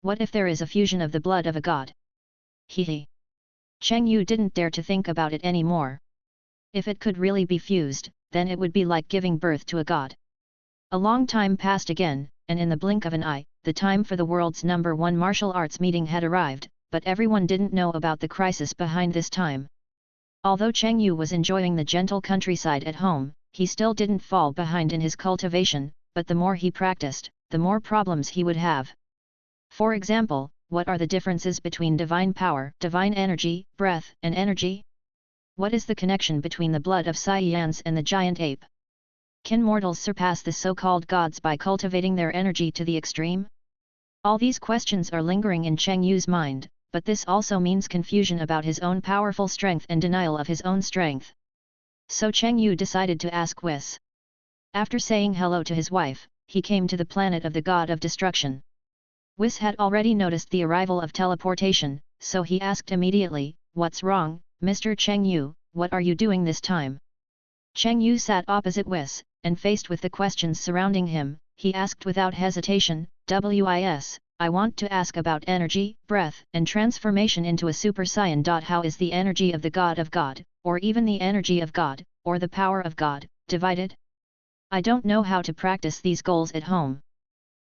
What if there is a fusion of the blood of a god? Hehe. Cheng Yu didn't dare to think about it anymore. If it could really be fused, then it would be like giving birth to a god. A long time passed again, and in the blink of an eye, the time for the world's #1 martial arts meeting had arrived, but everyone didn't know about the crisis behind this time. Although Cheng Yu was enjoying the gentle countryside at home, he still didn't fall behind in his cultivation, but the more he practiced, the more problems he would have. For example, what are the differences between divine power, divine energy, breath, and energy? What is the connection between the blood of Saiyans and the giant ape? Can mortals surpass the so-called gods by cultivating their energy to the extreme? All these questions are lingering in Cheng Yu's mind, but this also means confusion about his own powerful strength and denial of his own strength. So Cheng Yu decided to ask Whis. After saying hello to his wife, he came to the planet of the god of destruction. Whis had already noticed the arrival of teleportation, so he asked immediately, "What's wrong, Mr. Cheng Yu, what are you doing this time?" Cheng Yu sat opposite Whis, and faced with the questions surrounding him, he asked without hesitation, "Whis, I want to ask about energy, breath, and transformation into a Super Saiyan. How is the energy of the God, or even the energy of God, or the power of God, divided? I don't know how to practice these goals at home."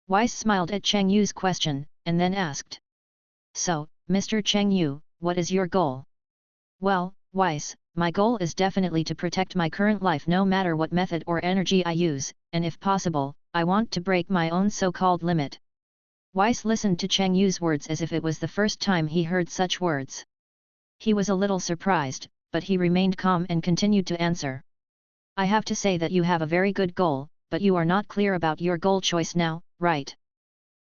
Weiss smiled at Cheng Yu's question, and then asked. "So, Mr. Cheng Yu, what is your goal?" "Well, Weiss, my goal is definitely to protect my current life no matter what method or energy I use, and if possible, I want to break my own so-called limit." Weiss listened to Cheng Yu's words as if it was the first time he heard such words. He was a little surprised, but he remained calm and continued to answer. "I have to say that you have a very good goal, but you are not clear about your goal choice now, right?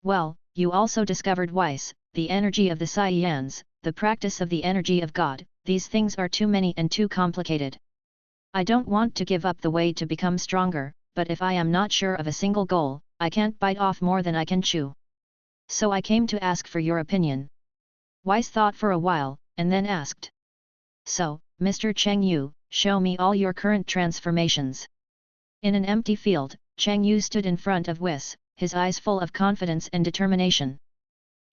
Well, you also discovered Weiss, the energy of the Saiyans, the practice of the energy of God, these things are too many and too complicated. I don't want to give up the way to become stronger, but if I am not sure of a single goal, I can't bite off more than I can chew. So I came to ask for your opinion." Weiss thought for a while, and then asked. "So, Mr. Cheng Yu, show me all your current transformations." In an empty field, Cheng Yu stood in front of Whis, his eyes full of confidence and determination.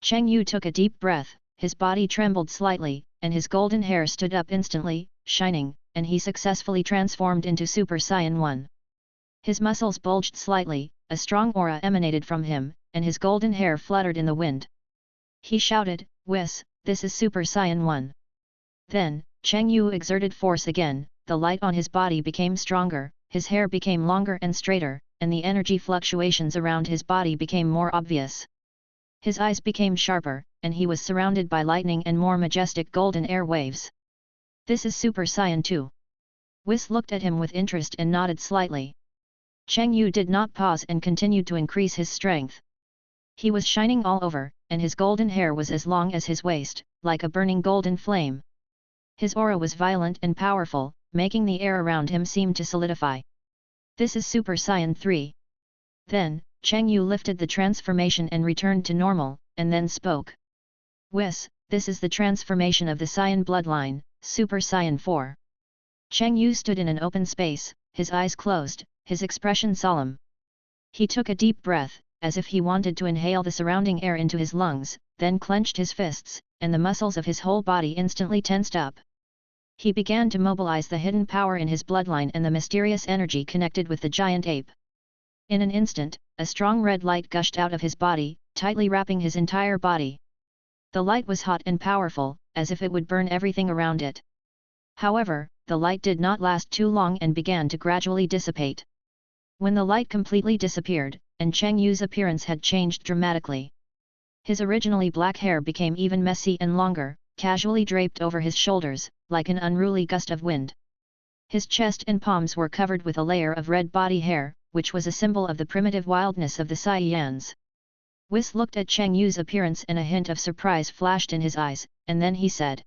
Cheng Yu took a deep breath, his body trembled slightly, and his golden hair stood up instantly, shining, and he successfully transformed into Super Saiyan 1. His muscles bulged slightly, a strong aura emanated from him, and his golden hair fluttered in the wind. He shouted, "Whis, this is Super Saiyan 1. Then, Cheng Yu exerted force again, the light on his body became stronger, his hair became longer and straighter, and the energy fluctuations around his body became more obvious. His eyes became sharper, and he was surrounded by lightning and more majestic golden air waves. "This is Super Saiyan 2. Whis looked at him with interest and nodded slightly. Cheng Yu did not pause and continued to increase his strength. He was shining all over, and his golden hair was as long as his waist, like a burning golden flame. His aura was violent and powerful, making the air around him seem to solidify. "This is Super Saiyan 3. Then, Cheng Yu lifted the transformation and returned to normal, and then spoke. "Whis, this is the transformation of the Saiyan bloodline, Super Saiyan 4. Cheng Yu stood in an open space, his eyes closed, his expression solemn. He took a deep breath, as if he wanted to inhale the surrounding air into his lungs, then clenched his fists, and the muscles of his whole body instantly tensed up. He began to mobilize the hidden power in his bloodline and the mysterious energy connected with the giant ape. In an instant, a strong red light gushed out of his body, tightly wrapping his entire body. The light was hot and powerful, as if it would burn everything around it. However, the light did not last too long and began to gradually dissipate. When the light completely disappeared, and Cheng Yu's appearance had changed dramatically. His originally black hair became even messy and longer, casually draped over his shoulders, like an unruly gust of wind. His chest and palms were covered with a layer of red body hair, which was a symbol of the primitive wildness of the Saiyans. Whis looked at Cheng Yu's appearance and a hint of surprise flashed in his eyes, and then he said.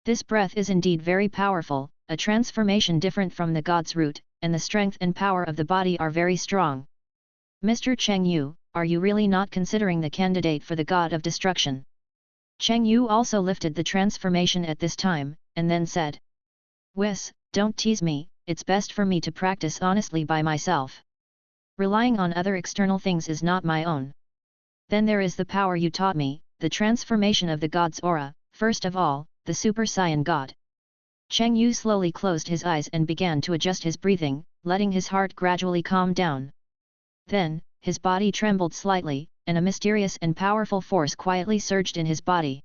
"This breath is indeed very powerful, a transformation different from the god's root, and the strength and power of the body are very strong. Mr. Cheng Yu, are you really not considering the candidate for the god of destruction?" Cheng Yu also lifted the transformation at this time, and then said. "Whis, don't tease me, it's best for me to practice honestly by myself. Relying on other external things is not my own. Then there is the power you taught me, the transformation of the god's aura, first of all, the Super Saiyan God." Cheng Yu slowly closed his eyes and began to adjust his breathing, letting his heart gradually calm down. Then, his body trembled slightly, and a mysterious and powerful force quietly surged in his body.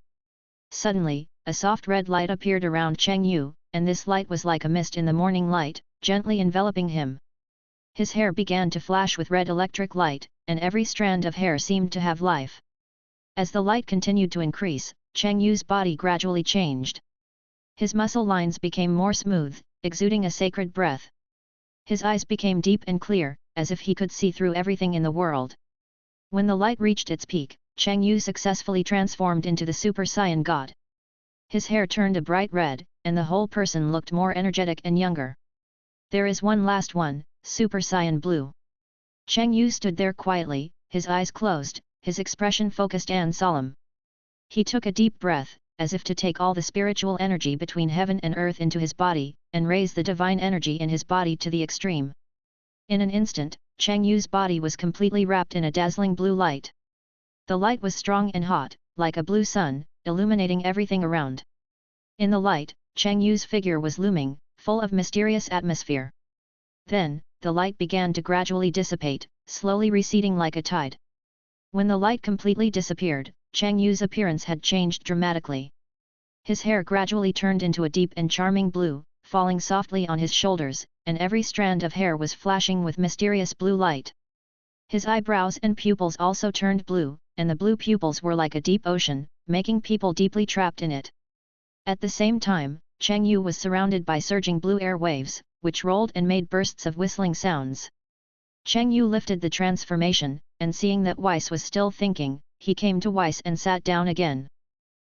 Suddenly, a soft red light appeared around Cheng Yu, and this light was like a mist in the morning light, gently enveloping him. His hair began to flash with red electric light, and every strand of hair seemed to have life. As the light continued to increase, Cheng Yu's body gradually changed. His muscle lines became more smooth, exuding a sacred breath. His eyes became deep and clear, as if he could see through everything in the world. When the light reached its peak, Cheng Yu successfully transformed into the Super Saiyan God. His hair turned a bright red, and the whole person looked more energetic and younger. There is one last one, Super Saiyan Blue. Cheng Yu stood there quietly, his eyes closed, his expression focused and solemn. He took a deep breath, as if to take all the spiritual energy between heaven and earth into his body, and raise the divine energy in his body to the extreme. In an instant, Cheng Yu's body was completely wrapped in a dazzling blue light. The light was strong and hot, like a blue sun, illuminating everything around. In the light, Cheng Yu's figure was looming, full of mysterious atmosphere. Then, the light began to gradually dissipate, slowly receding like a tide. When the light completely disappeared, Cheng Yu's appearance had changed dramatically. His hair gradually turned into a deep and charming blue, falling softly on his shoulders, and every strand of hair was flashing with mysterious blue light. His eyebrows and pupils also turned blue, and the blue pupils were like a deep ocean, making people deeply trapped in it. At the same time, Cheng Yu was surrounded by surging blue air waves, which rolled and made bursts of whistling sounds. Cheng Yu lifted the transformation, and seeing that Weiss was still thinking, he came to Weiss and sat down again.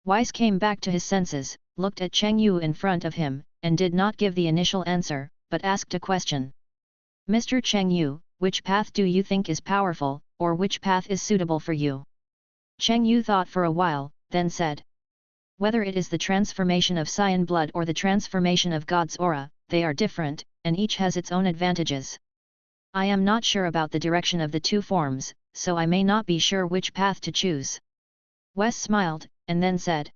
Weiss came back to his senses, looked at Cheng Yu in front of him, and did not give the initial answer, but asked a question. Mr. Cheng Yu, which path do you think is powerful, or which path is suitable for you? Cheng Yu thought for a while, then said. Whether it is the transformation of Saiyan blood or the transformation of God's aura, they are different, and each has its own advantages. I am not sure about the direction of the two forms, so I may not be sure which path to choose. Wes smiled, and then said.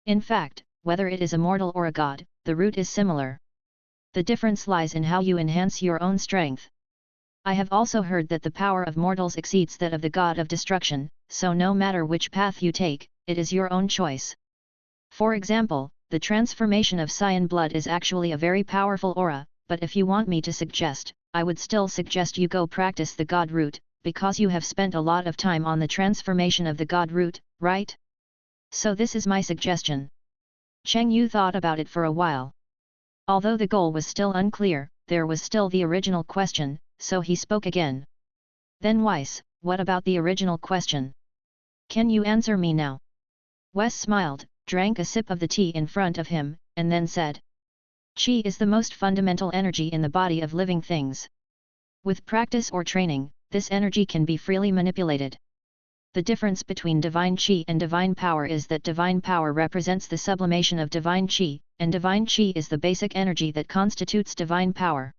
In fact, whether it is a mortal or a god, the root is similar. The difference lies in how you enhance your own strength. I have also heard that the power of mortals exceeds that of the god of destruction, so no matter which path you take, it is your own choice. For example, the transformation of Saiyan blood is actually a very powerful aura, but if you want me to suggest, I would still suggest you go practice the god root, because you have spent a lot of time on the transformation of the god root, right? So this is my suggestion. Cheng Yu thought about it for a while. Although the goal was still unclear, there was still the original question, so he spoke again. Then Weiss, what about the original question? Can you answer me now? Wes smiled, drank a sip of the tea in front of him, and then said. Qi is the most fundamental energy in the body of living things. With practice or training, this energy can be freely manipulated. The difference between divine qi and divine power is that divine power represents the sublimation of divine qi, and divine qi is the basic energy that constitutes divine power.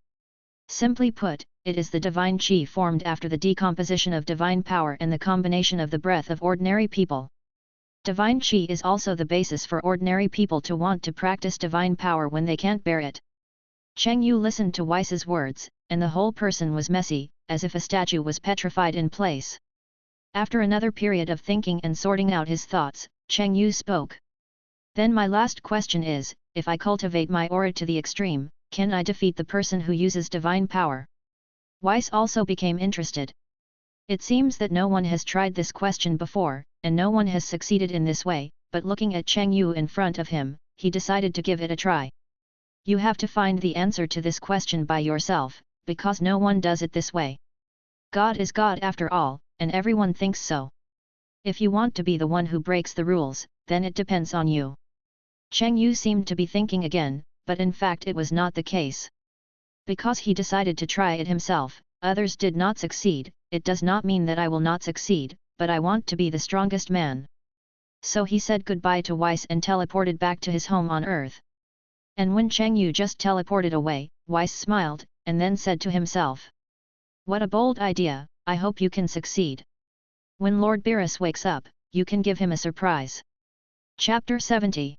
Simply put, it is the divine qi formed after the decomposition of divine power and the combination of the breath of ordinary people. Divine qi is also the basis for ordinary people to want to practice divine power when they can't bear it. Cheng Yu listened to Weiss's words, and the whole person was messy, as if a statue was petrified in place. After another period of thinking and sorting out his thoughts, Cheng Yu spoke. Then my last question is, if I cultivate my aura to the extreme, can I defeat the person who uses divine power? Weiss also became interested. It seems that no one has tried this question before, and no one has succeeded in this way, but looking at Cheng Yu in front of him, he decided to give it a try. You have to find the answer to this question by yourself, because no one does it this way. God is God after all, and everyone thinks so. If you want to be the one who breaks the rules, then it depends on you. Cheng Yu seemed to be thinking again, but in fact it was not the case. Because he decided to try it himself, others did not succeed. It does not mean that I will not succeed, but I want to be the strongest man. So he said goodbye to Weiss and teleported back to his home on Earth. And when Cheng Yu just teleported away, Weiss smiled, and then said to himself. What a bold idea, I hope you can succeed. When Lord Beerus wakes up, you can give him a surprise. Chapter 70.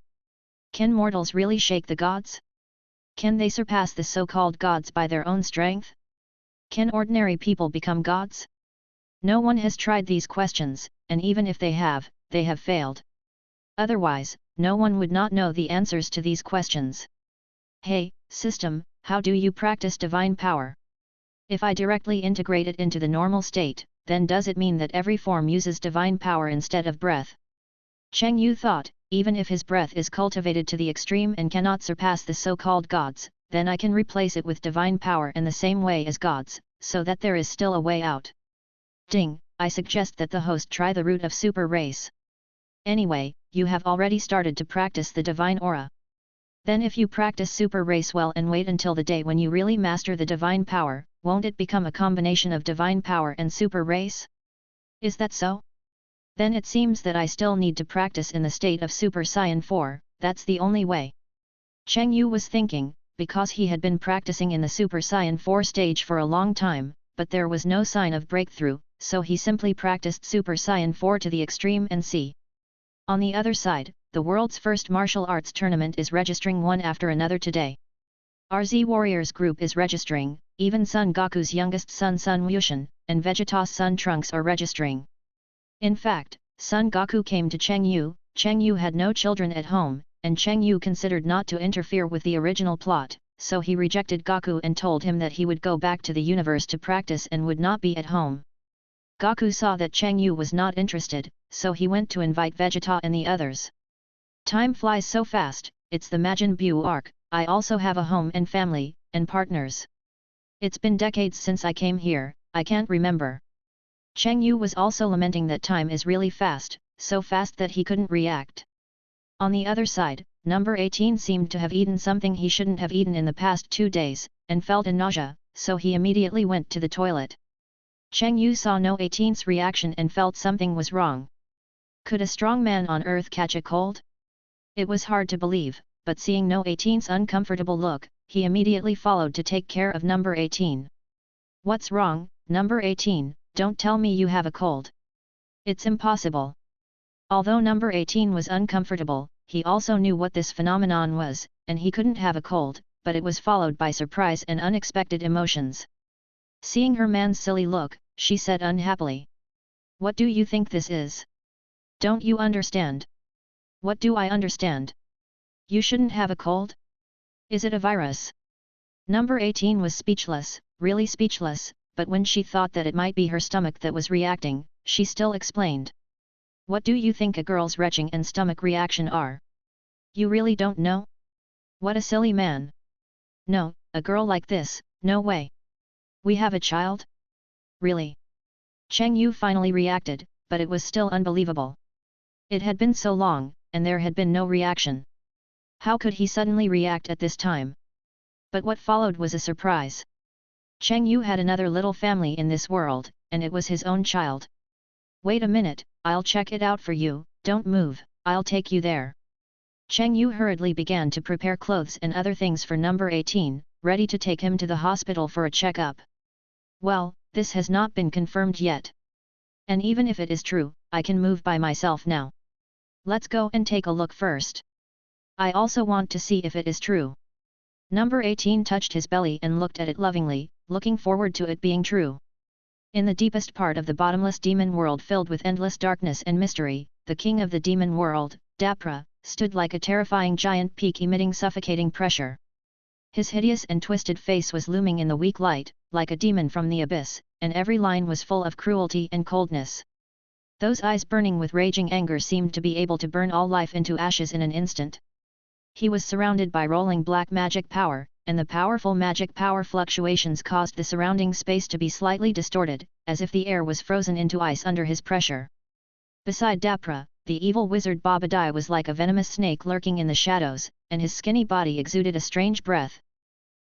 Can mortals really shake the gods? Can they surpass the so-called gods by their own strength? Can ordinary people become gods? No one has tried these questions, and even if they have failed. Otherwise, no one would not know the answers to these questions. Hey, system, how do you practice divine power? If I directly integrate it into the normal state, then does it mean that every form uses divine power instead of breath? Cheng Yu thought, even if his breath is cultivated to the extreme and cannot surpass the so-called gods, then I can replace it with divine power in the same way as gods, so that there is still a way out. Ding, I suggest that the host try the route of super race. Anyway, you have already started to practice the divine aura. Then if you practice super race well and wait until the day when you really master the divine power, won't it become a combination of divine power and super race? Is that so? Then it seems that I still need to practice in the state of Super Saiyan 4, that's the only way. Cheng Yu was thinking, because he had been practicing in the Super Saiyan 4 stage for a long time, but there was no sign of breakthrough, so he simply practiced Super Saiyan 4 to the extreme and see. On the other side, the world's first martial arts tournament is registering one after another today. RZ Warriors group is registering, even Son Goku's youngest son Sun Wushan, and Vegeta's son Trunks are registering. In fact, Son Goku came to Cheng Yu had no children at home, and Cheng Yu considered not to interfere with the original plot, so he rejected Goku and told him that he would go back to the universe to practice and would not be at home. Goku saw that Cheng Yu was not interested, so he went to invite Vegeta and the others. Time flies so fast, it's the Majin Buu arc, I also have a home and family, and partners. It's been decades since I came here, I can't remember. Cheng Yu was also lamenting that time is really fast, so fast that he couldn't react. On the other side, number 18 seemed to have eaten something he shouldn't have eaten in the past 2 days, and felt a nausea, so he immediately went to the toilet. Cheng Yu saw no 18's reaction and felt something was wrong. Could a strong man on earth catch a cold? It was hard to believe, but seeing no 18's uncomfortable look, he immediately followed to take care of number 18. What's wrong, number 18? Don't tell me you have a cold. It's impossible. Although number 18 was uncomfortable, he also knew what this phenomenon was, and he couldn't have a cold, but it was followed by surprise and unexpected emotions. Seeing her man's silly look, she said unhappily. What do you think this is? Don't you understand? What do I understand? You shouldn't have a cold? Is it a virus? Number 18 was speechless, really speechless, but when she thought that it might be her stomach that was reacting, she still explained. What do you think a girl's retching and stomach reaction are? You really don't know? What a silly man. No, a girl like this, no way. We have a child? Really? Cheng Yu finally reacted, but it was still unbelievable. It had been so long, and there had been no reaction. How could he suddenly react at this time? But what followed was a surprise. Cheng Yu had another little family in this world, and it was his own child. Wait a minute, I'll check it out for you, don't move, I'll take you there. Cheng Yu hurriedly began to prepare clothes and other things for number 18, ready to take him to the hospital for a checkup. Well, this has not been confirmed yet. And even if it is true, I can move by myself now. Let's go and take a look first. I also want to see if it is true. Number 18 touched his belly and looked at it lovingly, looking forward to it being true. In the deepest part of the bottomless demon world filled with endless darkness and mystery, the king of the demon world, Dapra, stood like a terrifying giant peak emitting suffocating pressure. His hideous and twisted face was looming in the weak light, like a demon from the abyss, and every line was full of cruelty and coldness. Those eyes burning with raging anger seemed to be able to burn all life into ashes in an instant. He was surrounded by rolling black magic power, and the powerful magic power fluctuations caused the surrounding space to be slightly distorted, as if the air was frozen into ice under his pressure. Beside Dapra, the evil wizard Babadai was like a venomous snake lurking in the shadows, and his skinny body exuded a strange breath.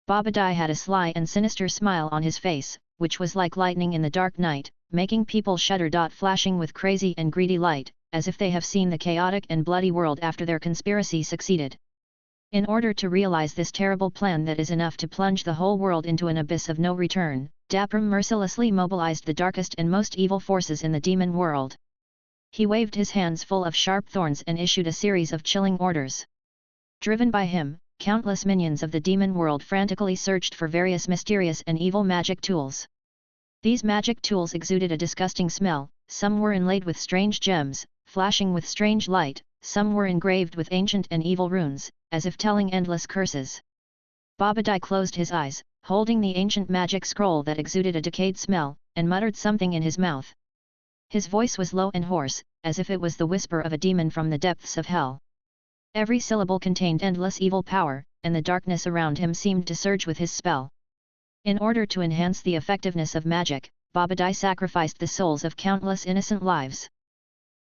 Babadai had a sly and sinister smile on his face, which was like lightning in the dark night, making people shudder. Flashing with crazy and greedy light, as if they have seen the chaotic and bloody world after their conspiracy succeeded. In order to realize this terrible plan that is enough to plunge the whole world into an abyss of no return, Dapra mercilessly mobilized the darkest and most evil forces in the demon world. He waved his hands full of sharp thorns and issued a series of chilling orders. Driven by him, countless minions of the demon world frantically searched for various mysterious and evil magic tools. These magic tools exuded a disgusting smell, some were inlaid with strange gems, flashing with strange light, some were engraved with ancient and evil runes, as if telling endless curses. Babadai closed his eyes, holding the ancient magic scroll that exuded a decayed smell, and muttered something in his mouth. His voice was low and hoarse, as if it was the whisper of a demon from the depths of hell. Every syllable contained endless evil power, and the darkness around him seemed to surge with his spell. In order to enhance the effectiveness of magic, Babadai sacrificed the souls of countless innocent lives.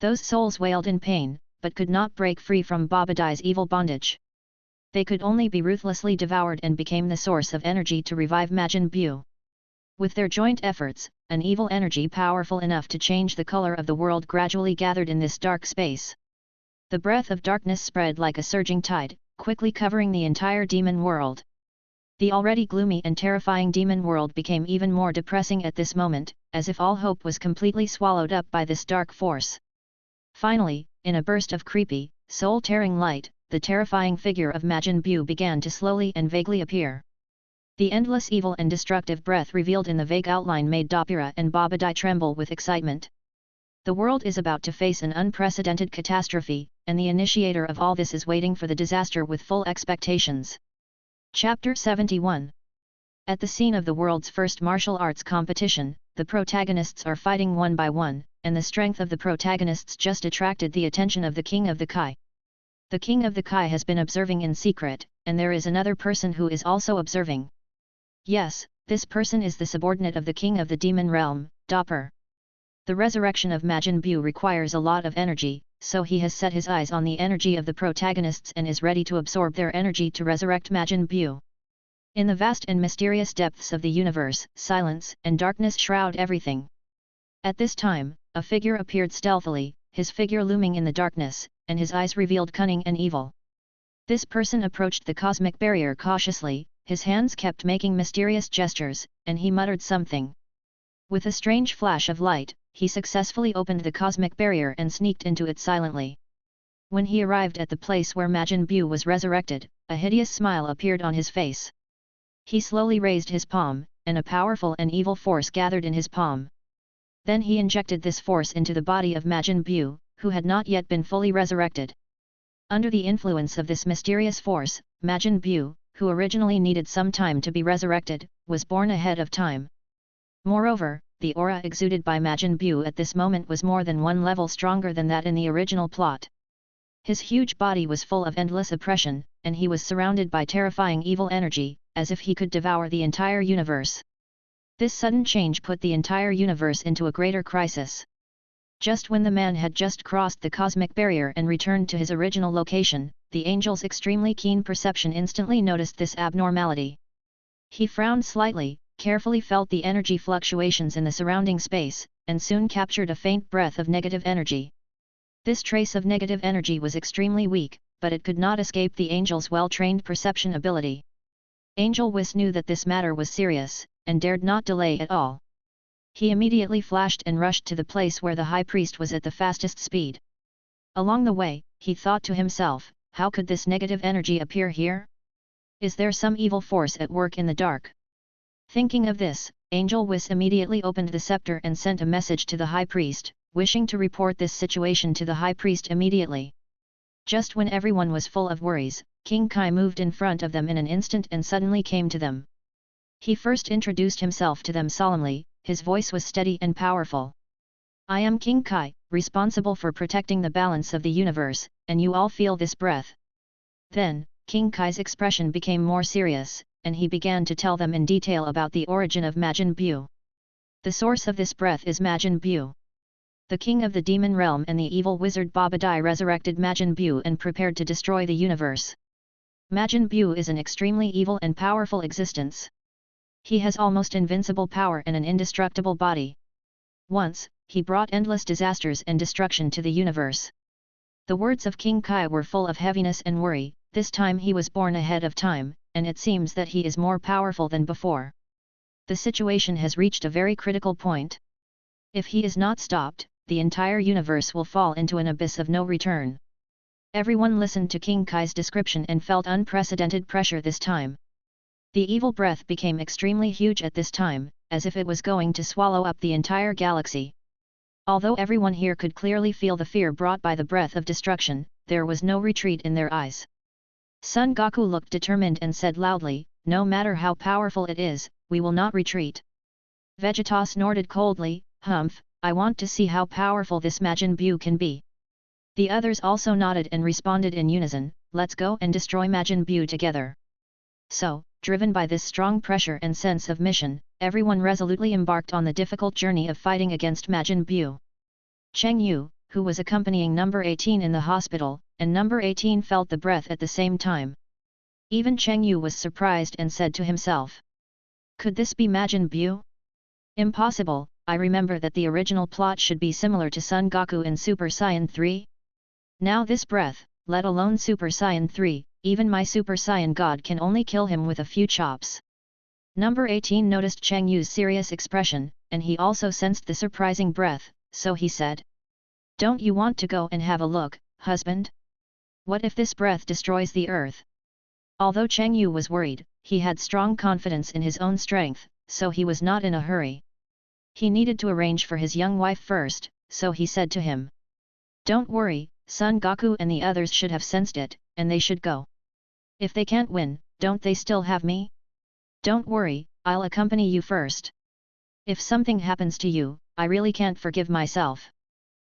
Those souls wailed in pain, but could not break free from Babadai's evil bondage. They could only be ruthlessly devoured and became the source of energy to revive Majin Buu. With their joint efforts, an evil energy powerful enough to change the color of the world gradually gathered in this dark space. The breath of darkness spread like a surging tide, quickly covering the entire demon world. The already gloomy and terrifying demon world became even more depressing at this moment, as if all hope was completely swallowed up by this dark force. Finally, in a burst of creepy, soul-tearing light, the terrifying figure of Majin Buu began to slowly and vaguely appear. The endless evil and destructive breath revealed in the vague outline made Dopira and Babadai tremble with excitement. The world is about to face an unprecedented catastrophe, and the initiator of all this is waiting for the disaster with full expectations. Chapter 71. At the scene of the world's first martial arts competition, the protagonists are fighting one by one, and the strength of the protagonists just attracted the attention of the King of the Kai. The King of the Kai has been observing in secret, and there is another person who is also observing. Yes, this person is the subordinate of the King of the Demon Realm, Dopper. The resurrection of Majin Buu requires a lot of energy, so he has set his eyes on the energy of the protagonists and is ready to absorb their energy to resurrect Majin Buu. In the vast and mysterious depths of the universe, silence and darkness shroud everything. At this time, a figure appeared stealthily, his figure looming in the darkness, and his eyes revealed cunning and evil. This person approached the cosmic barrier cautiously, his hands kept making mysterious gestures, and he muttered something. With a strange flash of light, he successfully opened the cosmic barrier and sneaked into it silently. When he arrived at the place where Majin Buu was resurrected, a hideous smile appeared on his face. He slowly raised his palm, and a powerful and evil force gathered in his palm. Then he injected this force into the body of Majin Buu, who had not yet been fully resurrected. Under the influence of this mysterious force, Majin Buu, who originally needed some time to be resurrected, was born ahead of time. Moreover, the aura exuded by Majin Buu at this moment was more than one level stronger than that in the original plot. His huge body was full of endless oppression, and he was surrounded by terrifying evil energy, as if he could devour the entire universe. This sudden change put the entire universe into a greater crisis. Just when the man had just crossed the cosmic barrier and returned to his original location, the angel's extremely keen perception instantly noticed this abnormality. He frowned slightly, carefully felt the energy fluctuations in the surrounding space, and soon captured a faint breath of negative energy. This trace of negative energy was extremely weak, but it could not escape the angel's well-trained perception ability. Angel Whis knew that this matter was serious, and dared not delay at all. He immediately flashed and rushed to the place where the high priest was at the fastest speed. Along the way, he thought to himself, how could this negative energy appear here? Is there some evil force at work in the dark? Thinking of this, Angel Whis immediately opened the scepter and sent a message to the high priest, wishing to report this situation to the high priest immediately. Just when everyone was full of worries, King Kai moved in front of them in an instant and suddenly came to them. He first introduced himself to them solemnly, his voice was steady and powerful. I am King Kai, responsible for protecting the balance of the universe, and you all feel this breath. Then, King Kai's expression became more serious, and he began to tell them in detail about the origin of Majin Buu. The source of this breath is Majin Buu. The king of the demon realm and the evil wizard Babadai resurrected Majin Buu and prepared to destroy the universe. Majin Buu is an extremely evil and powerful existence. He has almost invincible power and an indestructible body. Once, he brought endless disasters and destruction to the universe. The words of King Kai were full of heaviness and worry. This time he was born ahead of time, and it seems that he is more powerful than before. The situation has reached a very critical point. If he is not stopped, the entire universe will fall into an abyss of no return. Everyone listened to King Kai's description and felt unprecedented pressure this time. The evil breath became extremely huge at this time, as if it was going to swallow up the entire galaxy. Although everyone here could clearly feel the fear brought by the breath of destruction, there was no retreat in their eyes. Son Goku looked determined and said loudly, no matter how powerful it is, we will not retreat. Vegeta snorted coldly, "Humph, I want to see how powerful this Majin Buu can be." The others also nodded and responded in unison, "Let's go and destroy Majin Buu together." So, driven by this strong pressure and sense of mission, everyone resolutely embarked on the difficult journey of fighting against Majin Buu. Cheng Yu, who was accompanying number 18 in the hospital, and number 18 felt the breath at the same time. Even Cheng Yu was surprised and said to himself, "Could this be Majin Buu? Impossible, I remember that the original plot should be similar to Son Goku in Super Saiyan 3. Now this breath, let alone Super Saiyan 3, even my Super Saiyan God can only kill him with a few chops." Number 18 noticed Cheng Yu's serious expression, and he also sensed the surprising breath, so he said, "Don't you want to go and have a look, husband? What if this breath destroys the earth?" Although Cheng Yu was worried, he had strong confidence in his own strength, so he was not in a hurry. He needed to arrange for his young wife first, so he said to him, "Don't worry, Son Goku and the others should have sensed it, and they should go. If they can't win, don't they still have me? Don't worry, I'll accompany you first. If something happens to you, I really can't forgive myself."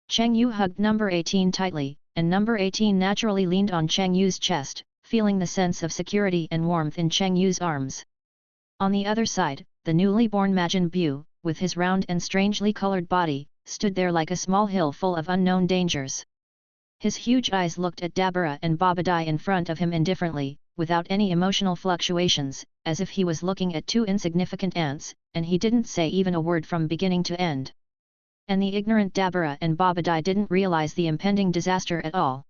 Cheng Yu hugged number 18 tightly, and number 18 naturally leaned on Cheng Yu's chest, feeling the sense of security and warmth in Cheng Yu's arms. On the other side, the newly born Majin Buu, with his round and strangely colored body, stood there like a small hill full of unknown dangers. His huge eyes looked at Dabura and Babadai in front of him indifferently, without any emotional fluctuations, as if he was looking at two insignificant ants, and he didn't say even a word from beginning to end. And the ignorant Dabura and Babadai didn't realize the impending disaster at all.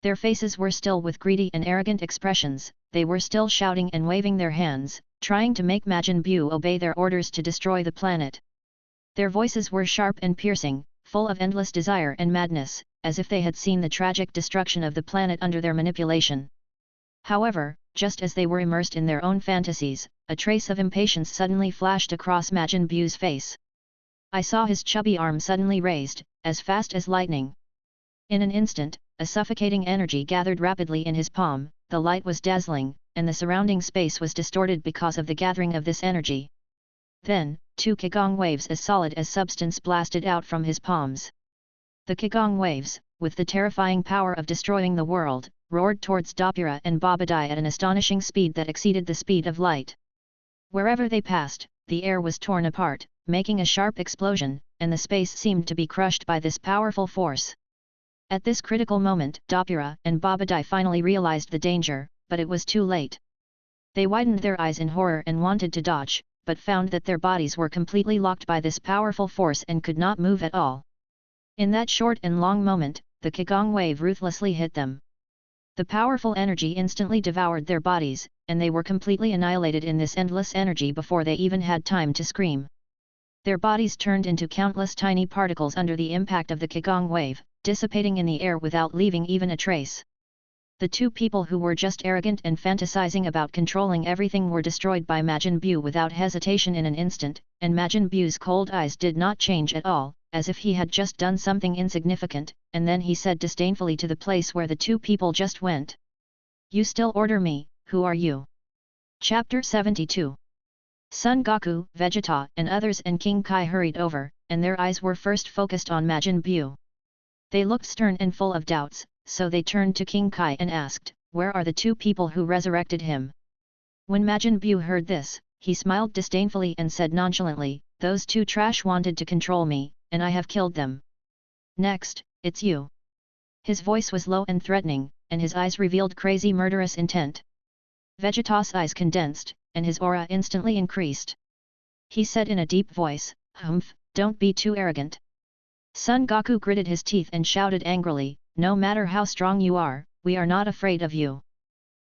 Their faces were still with greedy and arrogant expressions, they were still shouting and waving their hands, trying to make Majin Buu obey their orders to destroy the planet. Their voices were sharp and piercing, full of endless desire and madness, as if they had seen the tragic destruction of the planet under their manipulation. However, just as they were immersed in their own fantasies, a trace of impatience suddenly flashed across Majin Buu's face. I saw his chubby arm suddenly raised, as fast as lightning. In an instant, a suffocating energy gathered rapidly in his palm, the light was dazzling, and the surrounding space was distorted because of the gathering of this energy. Then, two Qigong waves as solid as substance blasted out from his palms. The Qigong waves, with the terrifying power of destroying the world, roared towards Dabura and Babadai at an astonishing speed that exceeded the speed of light. Wherever they passed, the air was torn apart, making a sharp explosion, and the space seemed to be crushed by this powerful force. At this critical moment, Dabura and Babadai finally realized the danger, but it was too late. They widened their eyes in horror and wanted to dodge, but found that their bodies were completely locked by this powerful force and could not move at all. In that short and long moment, the Qigong wave ruthlessly hit them. The powerful energy instantly devoured their bodies, and they were completely annihilated in this endless energy before they even had time to scream. Their bodies turned into countless tiny particles under the impact of the Qigong wave, dissipating in the air without leaving even a trace. The two people who were just arrogant and fantasizing about controlling everything were destroyed by Majin Buu without hesitation in an instant, and Majin Buu's cold eyes did not change at all, as if he had just done something insignificant, and then he said disdainfully to the place where the two people just went. "You still order me, who are you?" Chapter 72. Son Goku, Vegeta and others and King Kai hurried over, and their eyes were first focused on Majin Buu. They looked stern and full of doubts, so they turned to King Kai and asked, "Where are the two people who resurrected him?" When Majin Buu heard this, he smiled disdainfully and said nonchalantly, "Those two trash wanted to control me, and I have killed them. Next, it's you." His voice was low and threatening, and his eyes revealed crazy murderous intent. Vegeta's eyes condensed, and his aura instantly increased. He said in a deep voice, "Humph, don't be too arrogant." Son Goku gritted his teeth and shouted angrily, "No matter how strong you are, we are not afraid of you."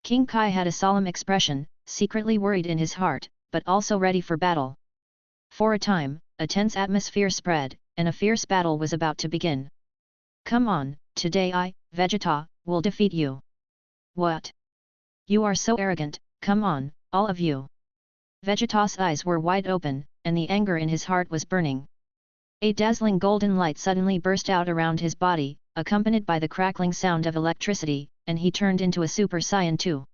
King Kai had a solemn expression, secretly worried in his heart, but also ready for battle. For a time, a tense atmosphere spread, and a fierce battle was about to begin. "Come on, today I, Vegeta, will defeat you." "What? You are so arrogant, come on, all of you." Vegeta's eyes were wide open, and the anger in his heart was burning. A dazzling golden light suddenly burst out around his body, accompanied by the crackling sound of electricity, and he turned into a Super Saiyan 2.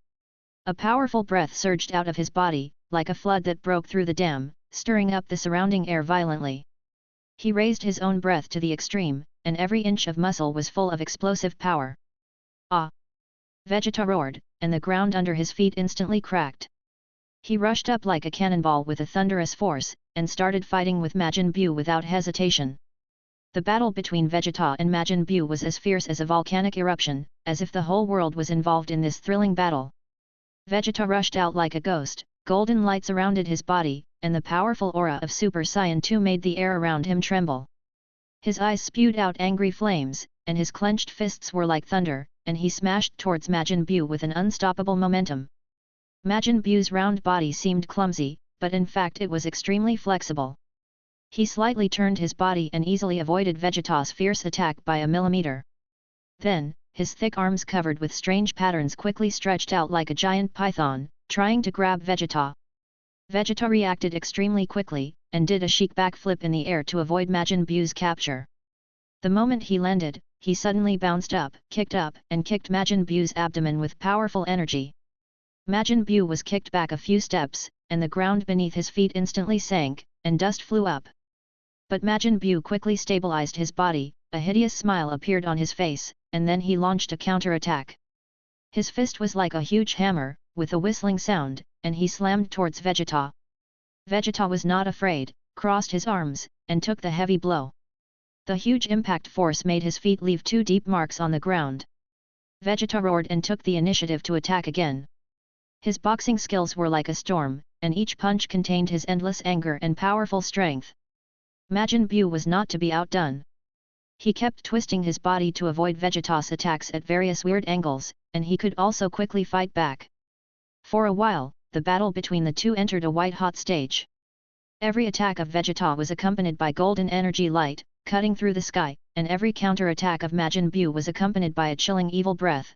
A powerful breath surged out of his body, like a flood that broke through the dam, stirring up the surrounding air violently. He raised his own breath to the extreme, and every inch of muscle was full of explosive power. Ah! Vegeta roared, and the ground under his feet instantly cracked. He rushed up like a cannonball with a thunderous force, and started fighting with Majin Buu without hesitation. The battle between Vegeta and Majin Buu was as fierce as a volcanic eruption, as if the whole world was involved in this thrilling battle. Vegeta rushed out like a ghost, golden light surrounded his body, and the powerful aura of Super Saiyan 2 made the air around him tremble. His eyes spewed out angry flames, and his clenched fists were like thunder, and he smashed towards Majin Buu with an unstoppable momentum. Majin Buu's round body seemed clumsy, but in fact it was extremely flexible. He slightly turned his body and easily avoided Vegeta's fierce attack by a millimeter. Then, his thick arms covered with strange patterns quickly stretched out like a giant python, trying to grab Vegeta. Vegeta reacted extremely quickly, and did a chic backflip in the air to avoid Majin Buu's capture. The moment he landed, he suddenly bounced up, and kicked Majin Buu's abdomen with powerful energy. Majin Buu was kicked back a few steps, and the ground beneath his feet instantly sank, and dust flew up. But Majin Buu quickly stabilized his body, a hideous smile appeared on his face, and then he launched a counter-attack. His fist was like a huge hammer, with a whistling sound, and he slammed towards Vegeta. Vegeta was not afraid, crossed his arms, and took the heavy blow. The huge impact force made his feet leave 2 deep marks on the ground. Vegeta roared and took the initiative to attack again. His boxing skills were like a storm, and each punch contained his endless anger and powerful strength. Majin Buu was not to be outdone. He kept twisting his body to avoid Vegeta's attacks at various weird angles, and he could also quickly fight back. For a while, the battle between the two entered a white-hot stage. Every attack of Vegeta was accompanied by golden energy light, cutting through the sky, and every counter-attack of Majin Buu was accompanied by a chilling evil breath.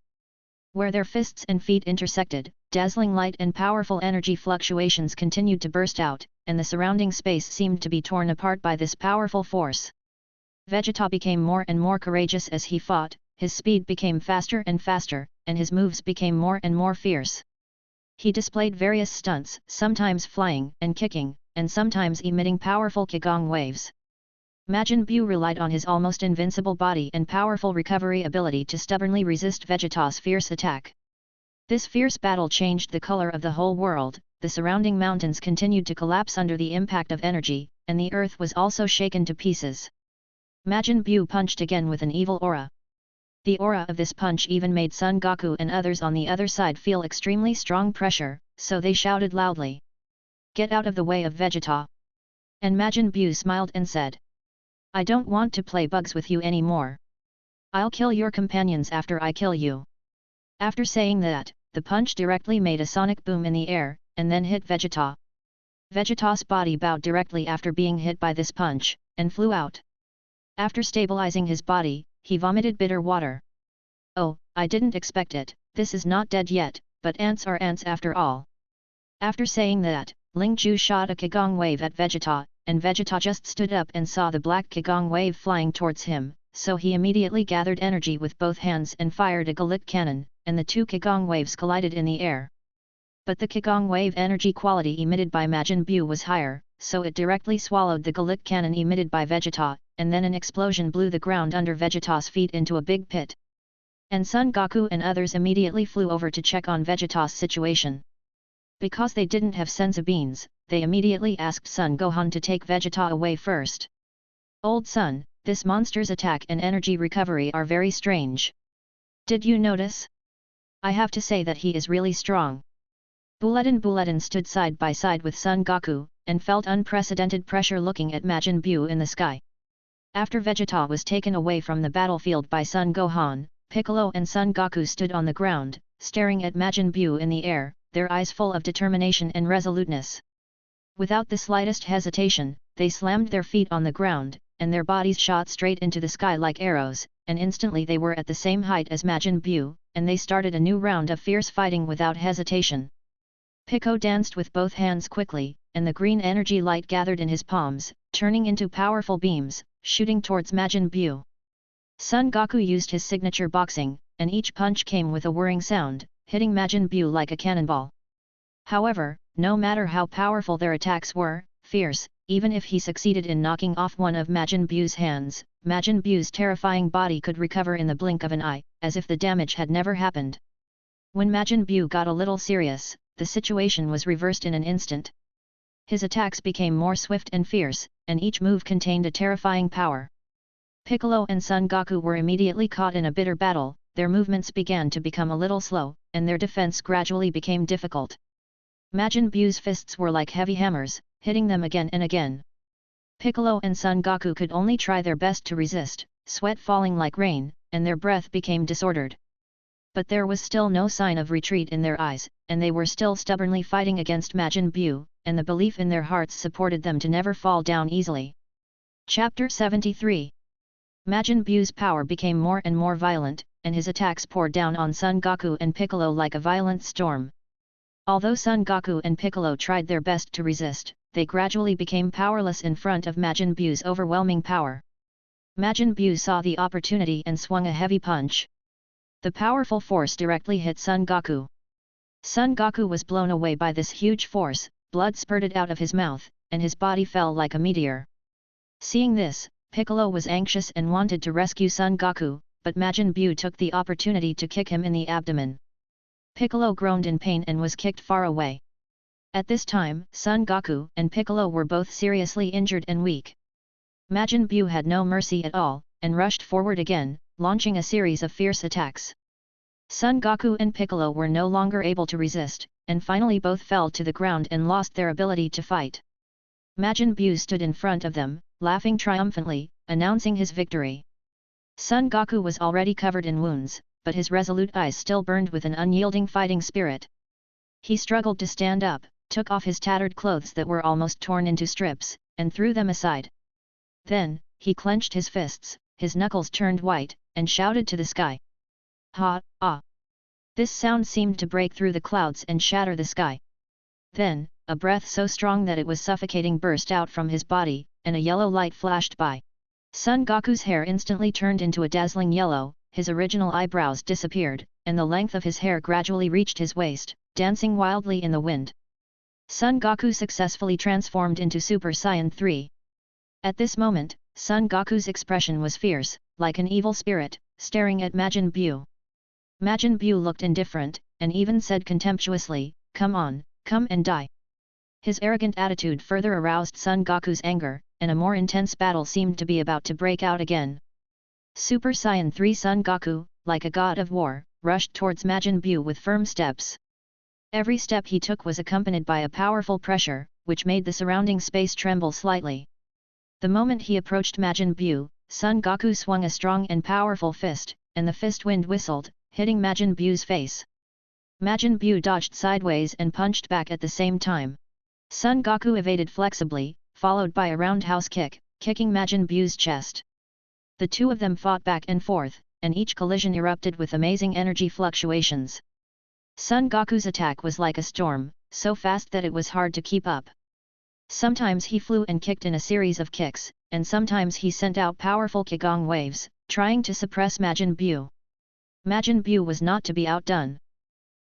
Where their fists and feet intersected, dazzling light and powerful energy fluctuations continued to burst out, and the surrounding space seemed to be torn apart by this powerful force. Vegeta became more and more courageous as he fought, his speed became faster and faster, and his moves became more and more fierce. He displayed various stunts, sometimes flying and kicking, and sometimes emitting powerful Qigong waves. Majin Buu relied on his almost invincible body and powerful recovery ability to stubbornly resist Vegeta's fierce attack. This fierce battle changed the color of the whole world, the surrounding mountains continued to collapse under the impact of energy, and the earth was also shaken to pieces. Majin Buu punched again with an evil aura. The aura of this punch even made Son Goku and others on the other side feel extremely strong pressure, so they shouted loudly, "Get out of the way of Vegeta!" And Majin Buu smiled and said, "I don't want to play bugs with you anymore. I'll kill your companions after I kill you." After saying that, the punch directly made a sonic boom in the air, and then hit Vegeta. Vegeta's body bowed directly after being hit by this punch, and flew out. After stabilizing his body, he vomited bitter water. "Oh, I didn't expect it, this is not dead yet, but ants are ants after all." After saying that, Ling Ju shot a Qigong wave at Vegeta, and Vegeta just stood up and saw the black Qigong wave flying towards him, so he immediately gathered energy with both hands and fired a Galit cannon, and the 2 Qigong waves collided in the air. But the Qigong wave energy quality emitted by Majin Buu was higher, so it directly swallowed the Galit cannon emitted by Vegeta, and then an explosion blew the ground under Vegeta's feet into a big pit. And Son Goku and others immediately flew over to check on Vegeta's situation. Because they didn't have senzu beans, they immediately asked Son Gohan to take Vegeta away first. "Old son, this monster's attack and energy recovery are very strange. Did you notice? I have to say that he is really strong." Buledin stood side by side with Son Goku, and felt unprecedented pressure looking at Majin Buu in the sky. After Vegeta was taken away from the battlefield by Son Gohan, Piccolo and Son Goku stood on the ground, staring at Majin Buu in the air, their eyes full of determination and resoluteness. Without the slightest hesitation, they slammed their feet on the ground, and their bodies shot straight into the sky like arrows, and instantly they were at the same height as Majin Buu, and they started a new round of fierce fighting without hesitation. Piccolo danced with both hands quickly, and the green energy light gathered in his palms, turning into powerful beams, shooting towards Majin Buu. Son Goku used his signature boxing, and each punch came with a whirring sound, hitting Majin Buu like a cannonball. However, no matter how powerful their attacks were, fierce, even if he succeeded in knocking off one of Majin Buu's hands, Majin Buu's terrifying body could recover in the blink of an eye, as if the damage had never happened. When Majin Buu got a little serious, the situation was reversed in an instant. His attacks became more swift and fierce, and each move contained a terrifying power. Piccolo and Son Goku were immediately caught in a bitter battle, their movements began to become a little slow, and their defense gradually became difficult. Majin Buu's fists were like heavy hammers, hitting them again and again. Piccolo and Son Goku could only try their best to resist, sweat falling like rain, and their breath became disordered. But there was still no sign of retreat in their eyes, and they were still stubbornly fighting against Majin Buu, and the belief in their hearts supported them to never fall down easily. Chapter 73. Majin Buu's power became more and more violent, and his attacks poured down on Son Goku and Piccolo like a violent storm. Although Son Goku and Piccolo tried their best to resist, they gradually became powerless in front of Majin Buu's overwhelming power. Majin Buu saw the opportunity and swung a heavy punch. The powerful force directly hit Son Goku. Son Goku was blown away by this huge force, blood spurted out of his mouth, and his body fell like a meteor. Seeing this, Piccolo was anxious and wanted to rescue Son Goku, but Majin Buu took the opportunity to kick him in the abdomen. Piccolo groaned in pain and was kicked far away. At this time, Son Goku and Piccolo were both seriously injured and weak. Majin Buu had no mercy at all, and rushed forward again, launching a series of fierce attacks. Son Goku and Piccolo were no longer able to resist, and finally both fell to the ground and lost their ability to fight. Majin Buu stood in front of them, laughing triumphantly, announcing his victory. Son Goku was already covered in wounds, but his resolute eyes still burned with an unyielding fighting spirit. He struggled to stand up, took off his tattered clothes that were almost torn into strips, and threw them aside. Then, he clenched his fists, his knuckles turned white, and shouted to the sky. Ha, ah! This sound seemed to break through the clouds and shatter the sky. Then, a breath so strong that it was suffocating burst out from his body, and a yellow light flashed by. Son Goku's hair instantly turned into a dazzling yellow, his original eyebrows disappeared, and the length of his hair gradually reached his waist, dancing wildly in the wind. Son Goku successfully transformed into Super Saiyan 3. At this moment, Son Goku's expression was fierce, like an evil spirit, staring at Majin Buu. Majin Buu looked indifferent, and even said contemptuously, "Come on, come and die." His arrogant attitude further aroused Son Goku's anger, and a more intense battle seemed to be about to break out again. Super Saiyan 3 Son Goku, like a god of war, rushed towards Majin Buu with firm steps. Every step he took was accompanied by a powerful pressure, which made the surrounding space tremble slightly. The moment he approached Majin Buu, Son Goku swung a strong and powerful fist, and the fist wind whistled, hitting Majin Buu's face. Majin Buu dodged sideways and punched back at the same time. Son Goku evaded flexibly, followed by a roundhouse kick, kicking Majin Buu's chest. The two of them fought back and forth, and each collision erupted with amazing energy fluctuations. Son Goku's attack was like a storm, so fast that it was hard to keep up. Sometimes he flew and kicked in a series of kicks, and sometimes he sent out powerful Qigong waves, trying to suppress Majin Buu. Majin Buu was not to be outdone.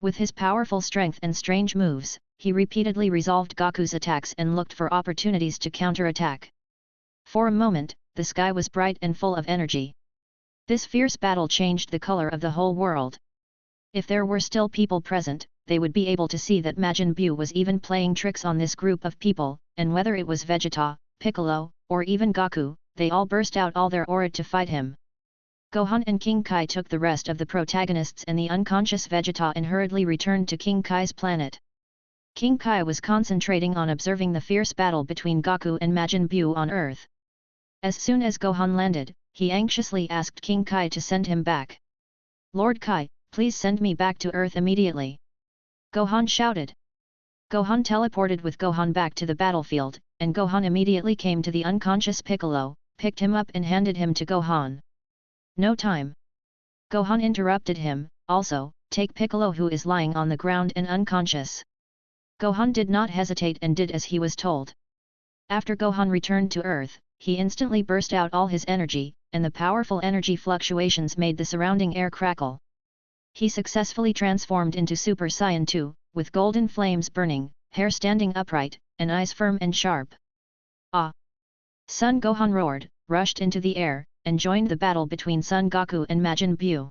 With his powerful strength and strange moves, he repeatedly resolved Goku's attacks and looked for opportunities to counterattack. For a moment, the sky was bright and full of energy. This fierce battle changed the color of the whole world. If there were still people present, they would be able to see that Majin Buu was even playing tricks on this group of people, and whether it was Vegeta, Piccolo, or even Goku, they all burst out all their aura to fight him. Gohan and King Kai took the rest of the protagonists and the unconscious Vegeta and hurriedly returned to King Kai's planet. King Kai was concentrating on observing the fierce battle between Goku and Majin Buu on Earth. As soon as Gohan landed, he anxiously asked King Kai to send him back. "Lord Kai, please send me back to Earth immediately!" Gohan shouted. Gohan teleported with Gohan back to the battlefield, and Gohan immediately came to the unconscious Piccolo, picked him up and handed him to Gohan. "No time!" Gohan interrupted him, "Also, take Piccolo who is lying on the ground and unconscious." Gohan did not hesitate and did as he was told. After Gohan returned to Earth, he instantly burst out all his energy, and the powerful energy fluctuations made the surrounding air crackle. He successfully transformed into Super Saiyan 2, with golden flames burning, hair standing upright, and eyes firm and sharp. Ah! Son Gohan roared, rushed into the air, and joined the battle between Son Goku and Majin Buu.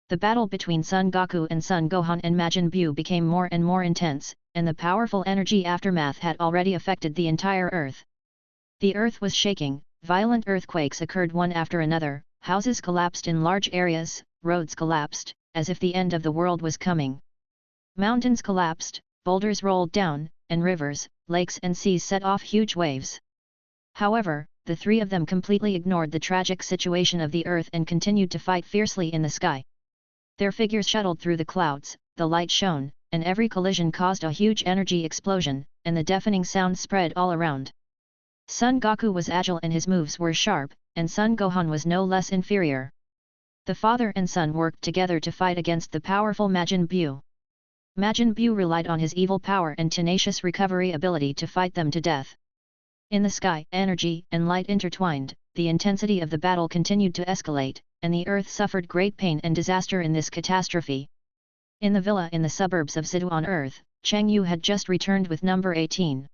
The battle between Son Goku and Son Gohan and Majin Buu became more and more intense, and the powerful energy aftermath had already affected the entire Earth. The Earth was shaking, violent earthquakes occurred one after another, houses collapsed in large areas, roads collapsed, as if the end of the world was coming. Mountains collapsed, boulders rolled down, and rivers, lakes and seas set off huge waves. However, the three of them completely ignored the tragic situation of the Earth and continued to fight fiercely in the sky. Their figures shuttled through the clouds, the light shone, and every collision caused a huge energy explosion, and the deafening sound spread all around. Son Goku was agile and his moves were sharp, and Son Gohan was no less inferior. The father and son worked together to fight against the powerful Majin Buu. Majin Buu relied on his evil power and tenacious recovery ability to fight them to death. In the sky, energy and light intertwined, the intensity of the battle continued to escalate, and the Earth suffered great pain and disaster in this catastrophe. In the villa in the suburbs of Zidu on Earth, Cheng Yu had just returned with number 18.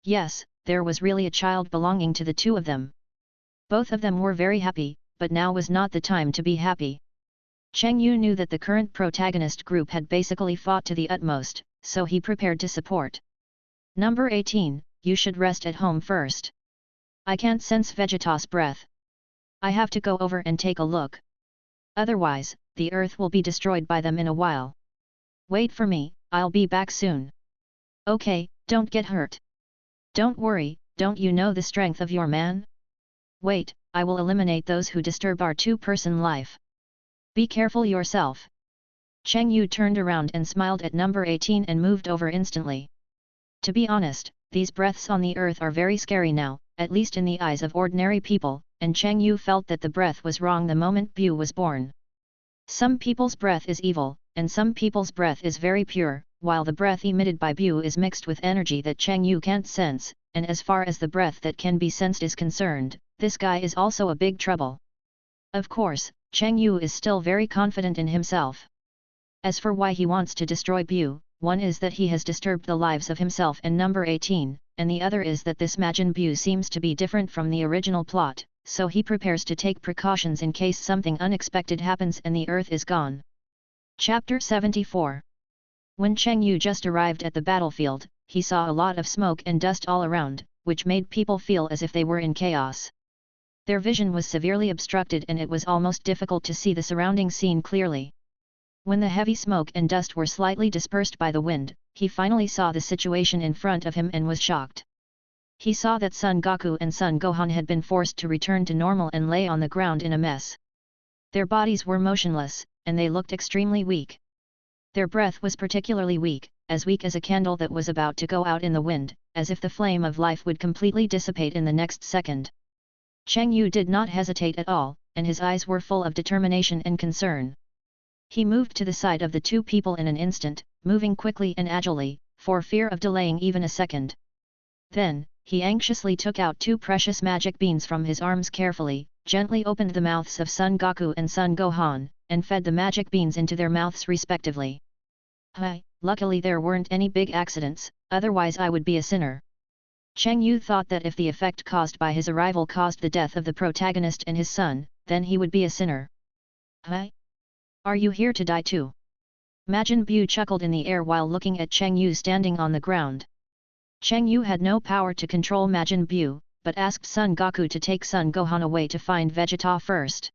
Yes, there was really a child belonging to the two of them. Both of them were very happy, but now was not the time to be happy. Cheng Yu knew that the current protagonist group had basically fought to the utmost, so he prepared to support. Number 18, you should rest at home first. I can't sense Vegeta's breath. I have to go over and take a look. Otherwise, the Earth will be destroyed by them in a while. Wait for me, I'll be back soon. Okay, don't get hurt. Don't worry, don't you know the strength of your man? Wait, I will eliminate those who disturb our two-person life. Be careful yourself. Cheng Yu turned around and smiled at number 18 and moved over instantly. To be honest, these breaths on the Earth are very scary now, at least in the eyes of ordinary people, and Cheng Yu felt that the breath was wrong the moment Buu was born. Some people's breath is evil, and some people's breath is very pure, while the breath emitted by Buu is mixed with energy that Cheng Yu can't sense, and as far as the breath that can be sensed is concerned, this guy is also a big trouble. Of course, Cheng Yu is still very confident in himself. As for why he wants to destroy Buu, one is that he has disturbed the lives of himself and number 18, and the other is that this Majin Buu seems to be different from the original plot, so he prepares to take precautions in case something unexpected happens and the Earth is gone. Chapter 74. When Cheng Yu just arrived at the battlefield, he saw a lot of smoke and dust all around, which made people feel as if they were in chaos. Their vision was severely obstructed and it was almost difficult to see the surrounding scene clearly. When the heavy smoke and dust were slightly dispersed by the wind, he finally saw the situation in front of him and was shocked. He saw that Son Goku and Son Gohan had been forced to return to normal and lay on the ground in a mess. Their bodies were motionless, and they looked extremely weak. Their breath was particularly weak as a candle that was about to go out in the wind, as if the flame of life would completely dissipate in the next second. Cheng Yu did not hesitate at all, and his eyes were full of determination and concern. He moved to the side of the two people in an instant, moving quickly and agilely, for fear of delaying even a second. Then, he anxiously took out two precious magic beans from his arms carefully, gently opened the mouths of Son Goku and Son Gohan, and fed the magic beans into their mouths respectively. Hi, luckily there weren't any big accidents, otherwise I would be a sinner. Cheng Yu thought that if the effect caused by his arrival caused the death of the protagonist and his son, then he would be a sinner. Hi? Are you here to die too? Majin Buu chuckled in the air while looking at Cheng Yu standing on the ground. Cheng Yu had no power to control Majin Buu, but asked Son Goku to take Son Gohan away to find Vegeta first.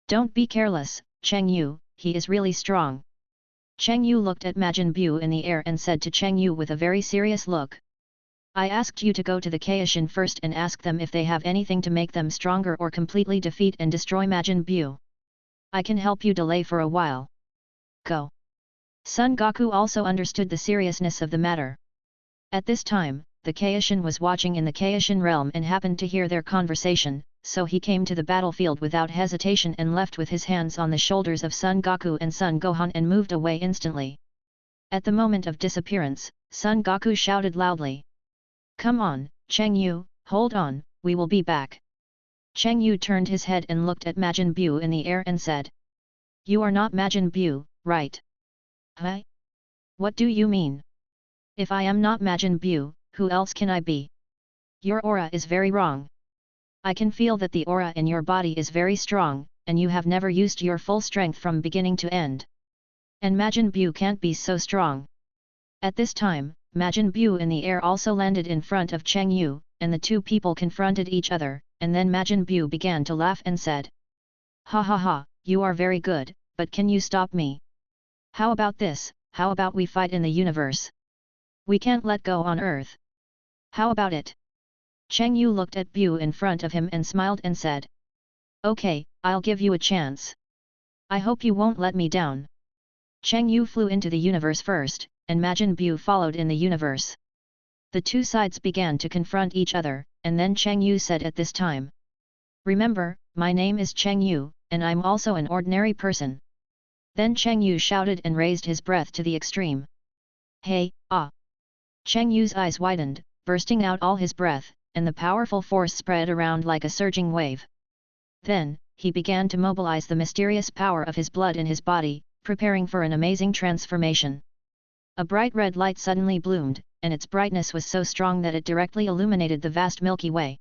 Don't be careless, Cheng Yu, he is really strong. Cheng Yu looked at Majin Buu in the air and said to Cheng Yu with a very serious look. I asked you to go to the Kaishin first and ask them if they have anything to make them stronger or completely defeat and destroy Majin Buu. I can help you delay for a while. Go. Son Goku also understood the seriousness of the matter. At this time, the Kaishin was watching in the Kaishin realm and happened to hear their conversation, so he came to the battlefield without hesitation and left with his hands on the shoulders of Son Goku and Son Gohan and moved away instantly. At the moment of disappearance, Son Goku shouted loudly. Come on, Cheng Yu, hold on, we will be back. Cheng Yu turned his head and looked at Majin Buu in the air and said. You are not Majin Buu, right? Huh? What do you mean? If I am not Majin Buu, who else can I be? Your aura is very wrong. I can feel that the aura in your body is very strong, and you have never used your full strength from beginning to end. And Majin Buu can't be so strong. At this time, Majin Buu in the air also landed in front of Cheng Yu, and the two people confronted each other, and then Majin Buu began to laugh and said, "Ha ha ha, you are very good, but can you stop me? How about this, how about we fight in the universe? We can't let go on Earth. How about it?" Cheng Yu looked at Buu in front of him and smiled and said, "Okay, I'll give you a chance. I hope you won't let me down." Cheng Yu flew into the universe first, and Majin Buu followed in the universe. The two sides began to confront each other, and then Cheng Yu said at this time, "Remember, my name is Cheng Yu, and I'm also an ordinary person." Then Cheng Yu shouted and raised his breath to the extreme. "Hey, ah!" Cheng Yu's eyes widened, bursting out all his breath, and the powerful force spread around like a surging wave. Then, he began to mobilize the mysterious power of his blood in his body, preparing for an amazing transformation. A bright red light suddenly bloomed, and its brightness was so strong that it directly illuminated the vast Milky Way.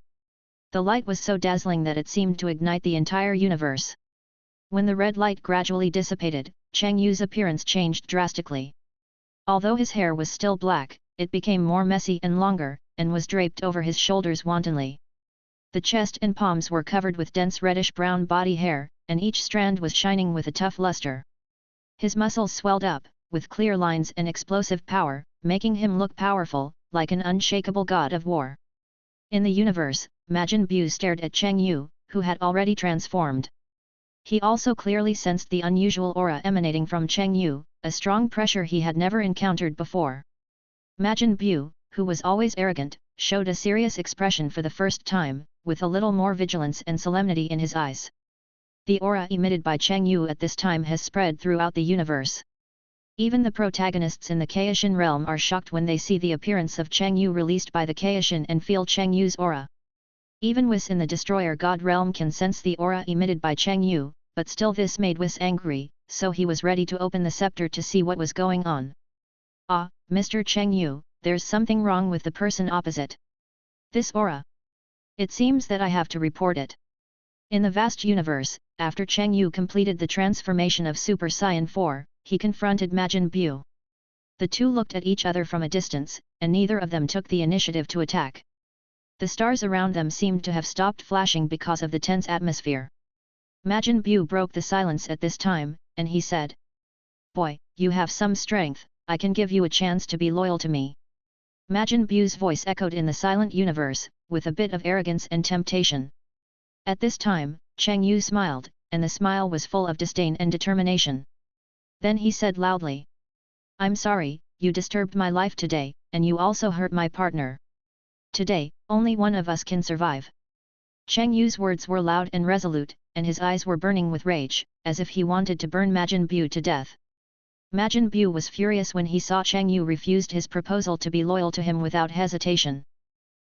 The light was so dazzling that it seemed to ignite the entire universe. When the red light gradually dissipated, Cheng Yu's appearance changed drastically. Although his hair was still black, it became more messy and longer, and was draped over his shoulders wantonly. The chest and palms were covered with dense reddish-brown body hair, and each strand was shining with a tough luster. His muscles swelled up, with clear lines and explosive power, making him look powerful, like an unshakable god of war. In the universe, Majin Buu stared at Cheng Yu, who had already transformed. He also clearly sensed the unusual aura emanating from Cheng Yu, a strong pressure he had never encountered before. Majin Buu, who was always arrogant, showed a serious expression for the first time, with a little more vigilance and solemnity in his eyes. The aura emitted by Cheng Yu at this time has spread throughout the universe. Even the protagonists in the Kaishan realm are shocked when they see the appearance of Cheng Yu released by the Kaishan and feel Cheng Yu's aura. Even Whis in the Destroyer God realm can sense the aura emitted by Cheng Yu, but still this made Whis angry, so he was ready to open the scepter to see what was going on. "Ah, Mr. Cheng Yu, there's something wrong with the person opposite. This aura. It seems that I have to report it." In the vast universe, after Cheng Yu completed the transformation of Super Saiyan 4, he confronted Majin Buu. The two looked at each other from a distance, and neither of them took the initiative to attack. The stars around them seemed to have stopped flashing because of the tense atmosphere. Majin Buu broke the silence at this time, and he said, "Boy, you have some strength, I can give you a chance to be loyal to me." Majin Buu's voice echoed in the silent universe, with a bit of arrogance and temptation. At this time, Cheng Yu smiled, and the smile was full of disdain and determination. Then he said loudly, "I'm sorry, you disturbed my life today, and you also hurt my partner. Today, only one of us can survive." Cheng Yu's words were loud and resolute, and his eyes were burning with rage, as if he wanted to burn Majin Buu to death. Majin Buu was furious when he saw Cheng Yu refused his proposal to be loyal to him without hesitation.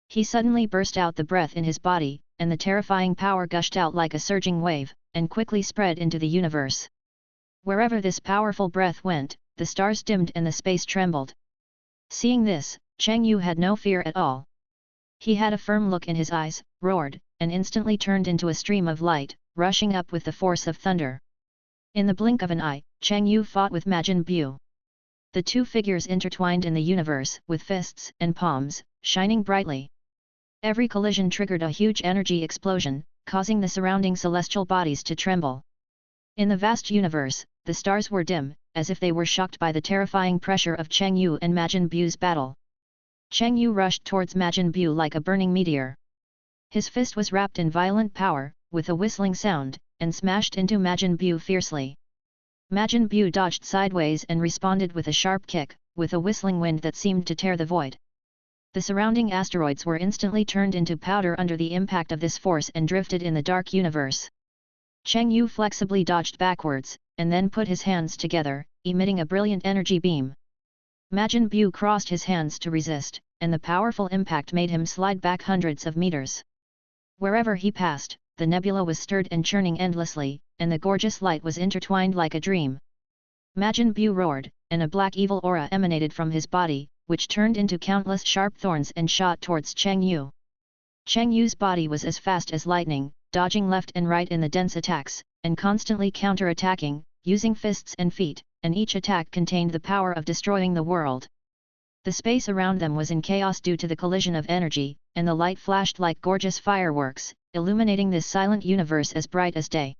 He suddenly burst out the breath in his body, and the terrifying power gushed out like a surging wave, and quickly spread into the universe. Wherever this powerful breath went, the stars dimmed and the space trembled. Seeing this, Cheng Yu had no fear at all. He had a firm look in his eyes, roared, and instantly turned into a stream of light, rushing up with the force of thunder. In the blink of an eye, Cheng Yu fought with Majin Buu. The two figures intertwined in the universe, with fists and palms, shining brightly. Every collision triggered a huge energy explosion, causing the surrounding celestial bodies to tremble. In the vast universe, the stars were dim, as if they were shocked by the terrifying pressure of Cheng Yu and Majin Buu's battle. Cheng Yu rushed towards Majin Buu like a burning meteor. His fist was wrapped in violent power, with a whistling sound, and smashed into Majin Buu fiercely. Majin Buu dodged sideways and responded with a sharp kick, with a whistling wind that seemed to tear the void. The surrounding asteroids were instantly turned into powder under the impact of this force and drifted in the dark universe. Cheng Yu flexibly dodged backwards, and then put his hands together, emitting a brilliant energy beam. Majin Buu crossed his hands to resist, and the powerful impact made him slide back hundreds of meters. Wherever he passed, the nebula was stirred and churning endlessly, and the gorgeous light was intertwined like a dream. Majin Buu roared, and a black evil aura emanated from his body, which turned into countless sharp thorns and shot towards Cheng Yu. Cheng Yu's body was as fast as lightning, dodging left and right in the dense attacks, and constantly counter-attacking, using fists and feet, and each attack contained the power of destroying the world. The space around them was in chaos due to the collision of energy, and the light flashed like gorgeous fireworks, illuminating this silent universe as bright as day.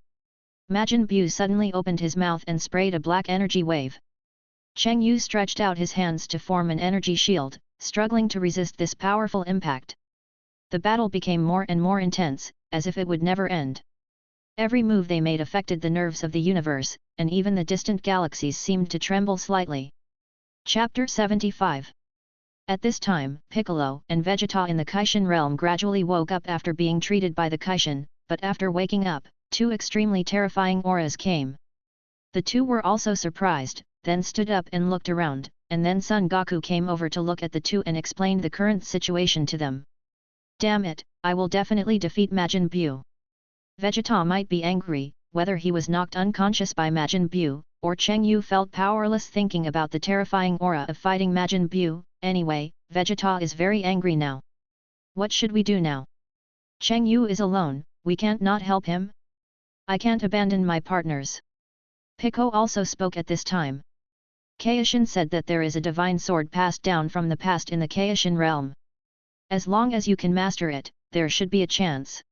Majin Buu suddenly opened his mouth and sprayed a black energy wave. Cheng Yu stretched out his hands to form an energy shield, struggling to resist this powerful impact. The battle became more and more intense, as if it would never end. Every move they made affected the nerves of the universe, and even the distant galaxies seemed to tremble slightly. Chapter 75. At this time, Piccolo and Vegeta in the Kaishin realm gradually woke up after being treated by the Kaishin, but after waking up, two extremely terrifying auras came. The two were also surprised, then stood up and looked around, and then Son Goku came over to look at the two and explained the current situation to them. Damn it, I will definitely defeat Majin Buu. Vegeta might be angry, whether he was knocked unconscious by Majin Buu, or Cheng Yu felt powerless thinking about the terrifying aura of fighting Majin Buu. Anyway, Vegeta is very angry now. What should we do now? Cheng Yu is alone, we can't not help him? I can't abandon my partners. Pico also spoke at this time. Kaishin said that there is a divine sword passed down from the past in the Kaishin realm. As long as you can master it, there should be a chance.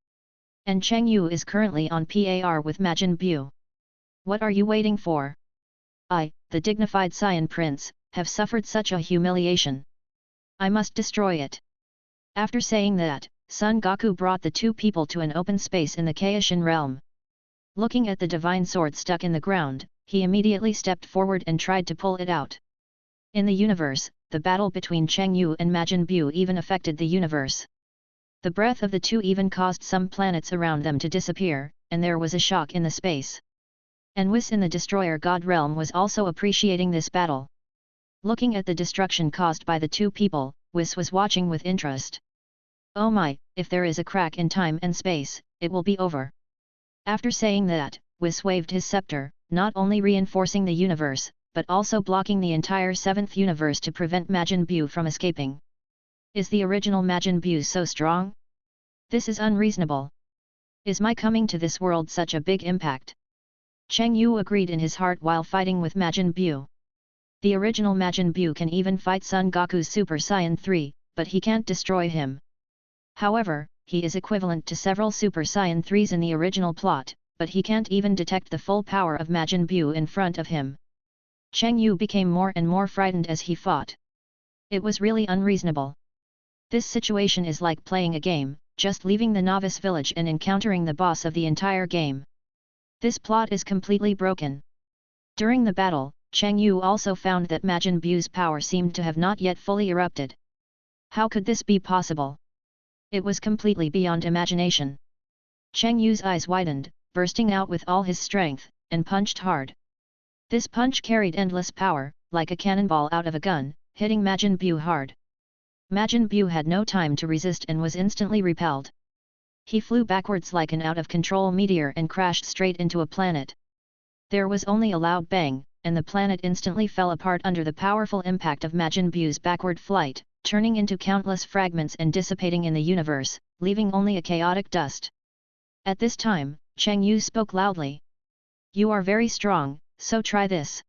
And Cheng Yu is currently on par with Majin Buu. What are you waiting for? I, the dignified Saiyan Prince, have suffered such a humiliation. I must destroy it. After saying that, Son Goku brought the two people to an open space in the Kaishin realm. Looking at the divine sword stuck in the ground, he immediately stepped forward and tried to pull it out. In the universe, the battle between Cheng Yu and Majin Buu even affected the universe. The breath of the two even caused some planets around them to disappear, and there was a shock in the space. And Whis in the Destroyer God realm was also appreciating this battle. Looking at the destruction caused by the two people, Whis was watching with interest. Oh my, if there is a crack in time and space, it will be over. After saying that, Whis waved his scepter, not only reinforcing the universe, but also blocking the entire seventh universe to prevent Majin Buu from escaping. Is the original Majin Buu so strong? This is unreasonable. Is my coming to this world such a big impact? Cheng Yu agreed in his heart while fighting with Majin Buu. The original Majin Buu can even fight Son Goku's Super Saiyan 3, but he can't destroy him. However, he is equivalent to several Super Saiyan 3s in the original plot, but he can't even detect the full power of Majin Buu in front of him. Cheng Yu became more and more frightened as he fought. It was really unreasonable. This situation is like playing a game, just leaving the novice village and encountering the boss of the entire game. This plot is completely broken. During the battle, Cheng Yu also found that Majin Buu's power seemed to have not yet fully erupted. How could this be possible? It was completely beyond imagination. Cheng Yu's eyes widened, bursting out with all his strength, and punched hard. This punch carried endless power, like a cannonball out of a gun, hitting Majin Buu hard. Majin Buu had no time to resist and was instantly repelled. He flew backwards like an out-of-control meteor and crashed straight into a planet. There was only a loud bang, and the planet instantly fell apart under the powerful impact of Majin Buu's backward flight, turning into countless fragments and dissipating in the universe, leaving only a chaotic dust. At this time, Cheng Yu spoke loudly. You are very strong, so try this.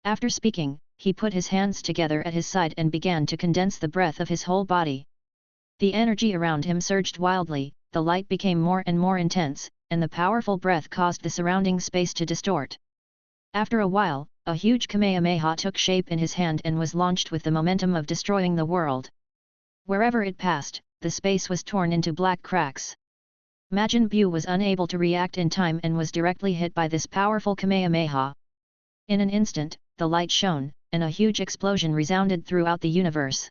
After speaking, he put his hands together at his side and began to condense the breath of his whole body. The energy around him surged wildly, the light became more and more intense, and the powerful breath caused the surrounding space to distort. After a while, a huge Kamehameha took shape in his hand and was launched with the momentum of destroying the world. Wherever it passed, the space was torn into black cracks. Majin Buu was unable to react in time and was directly hit by this powerful Kamehameha. In an instant, the light shone, and a huge explosion resounded throughout the universe.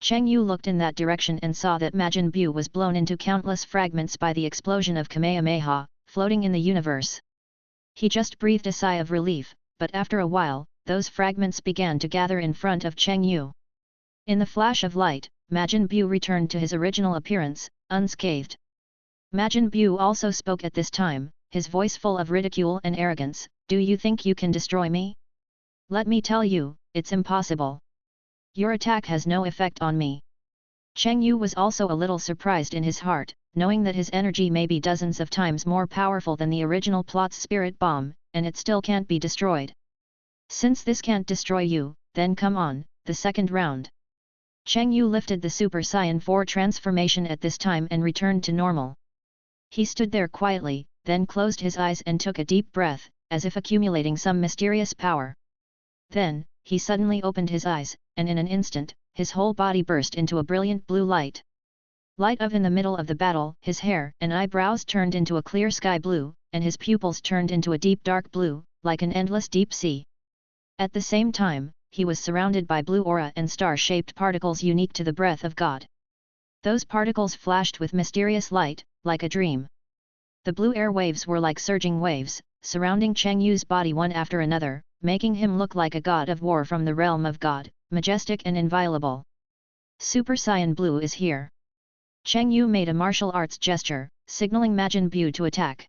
Cheng Yu looked in that direction and saw that Majin Buu was blown into countless fragments by the explosion of Kamehameha, floating in the universe. He just breathed a sigh of relief, but after a while, those fragments began to gather in front of Cheng Yu. In the flash of light, Majin Buu returned to his original appearance, unscathed. Majin Buu also spoke at this time, his voice full of ridicule and arrogance. Do you think you can destroy me? Let me tell you, it's impossible. Your attack has no effect on me. Cheng Yu was also a little surprised in his heart, knowing that his energy may be dozens of times more powerful than the original plot's spirit bomb, and it still can't be destroyed. Since this can't destroy you, then come on, the second round. Cheng Yu lifted the Super Saiyan 4 transformation at this time and returned to normal. He stood there quietly, then closed his eyes and took a deep breath, as if accumulating some mysterious power. Then, he suddenly opened his eyes, and in an instant, his whole body burst into a brilliant blue light. Light of in the middle of the battle, his hair and eyebrows turned into a clear sky blue, and his pupils turned into a deep dark blue, like an endless deep sea. At the same time, he was surrounded by blue aura and star-shaped particles unique to the breath of God. Those particles flashed with mysterious light, like a dream. The blue air waves were like surging waves, surrounding Cheng Yu's body one after another, making him look like a god of war from the realm of God, majestic and inviolable. Super Saiyan Blue is here. Cheng Yu made a martial arts gesture, signaling Majin Buu to attack.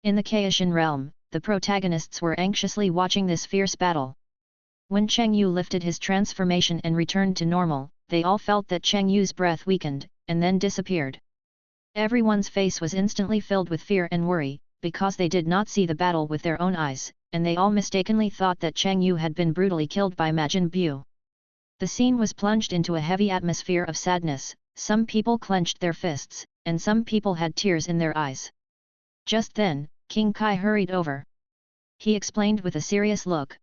In the Kaishan realm, the protagonists were anxiously watching this fierce battle. When Cheng Yu lifted his transformation and returned to normal, they all felt that Cheng Yu's breath weakened, and then disappeared. Everyone's face was instantly filled with fear and worry, because they did not see the battle with their own eyes, and they all mistakenly thought that Cheng Yu had been brutally killed by Majin Buu. The scene was plunged into a heavy atmosphere of sadness. Some people clenched their fists, and some people had tears in their eyes. Just then, King Kai hurried over. He explained with a serious look.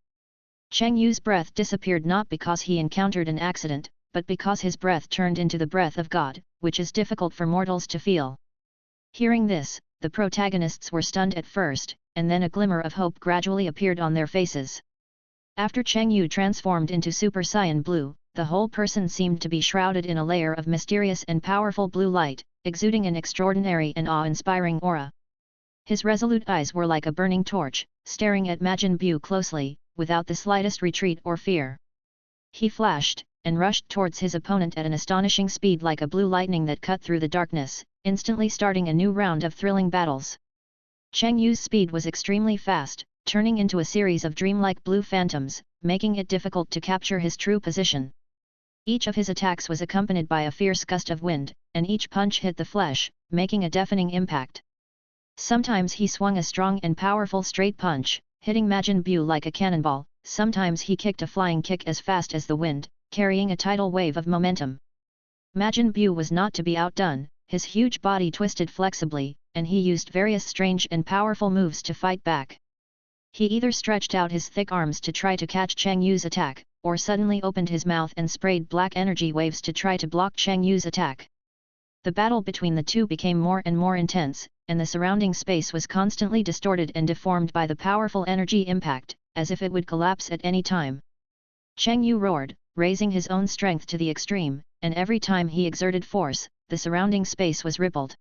Cheng Yu's breath disappeared not because he encountered an accident, but because his breath turned into the breath of God, which is difficult for mortals to feel. Hearing this, the protagonists were stunned at first, and then a glimmer of hope gradually appeared on their faces. After Cheng Yu transformed into Super Saiyan Blue, the whole person seemed to be shrouded in a layer of mysterious and powerful blue light, exuding an extraordinary and awe-inspiring aura. His resolute eyes were like a burning torch, staring at Majin Buu closely, without the slightest retreat or fear. He flashed, and rushed towards his opponent at an astonishing speed like a blue lightning that cut through the darkness, instantly starting a new round of thrilling battles. Cheng Yu's speed was extremely fast, turning into a series of dreamlike blue phantoms, making it difficult to capture his true position. Each of his attacks was accompanied by a fierce gust of wind, and each punch hit the flesh, making a deafening impact. Sometimes he swung a strong and powerful straight punch, hitting Majin Buu like a cannonball. Sometimes he kicked a flying kick as fast as the wind, carrying a tidal wave of momentum. Majin Buu was not to be outdone, his huge body twisted flexibly, and he used various strange and powerful moves to fight back. He either stretched out his thick arms to try to catch Cheng Yu's attack, or suddenly opened his mouth and sprayed black energy waves to try to block Cheng Yu's attack. The battle between the two became more and more intense, and the surrounding space was constantly distorted and deformed by the powerful energy impact, as if it would collapse at any time. Cheng Yu roared, raising his own strength to the extreme, and every time he exerted force, the surrounding space was rippled.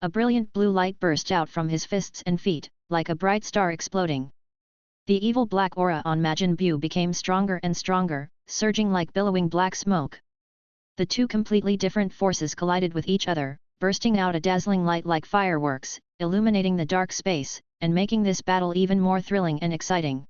A brilliant blue light burst out from his fists and feet, like a bright star exploding. The evil black aura on Majin Buu became stronger and stronger, surging like billowing black smoke. The two completely different forces collided with each other, bursting out a dazzling light like fireworks, illuminating the dark space, and making this battle even more thrilling and exciting.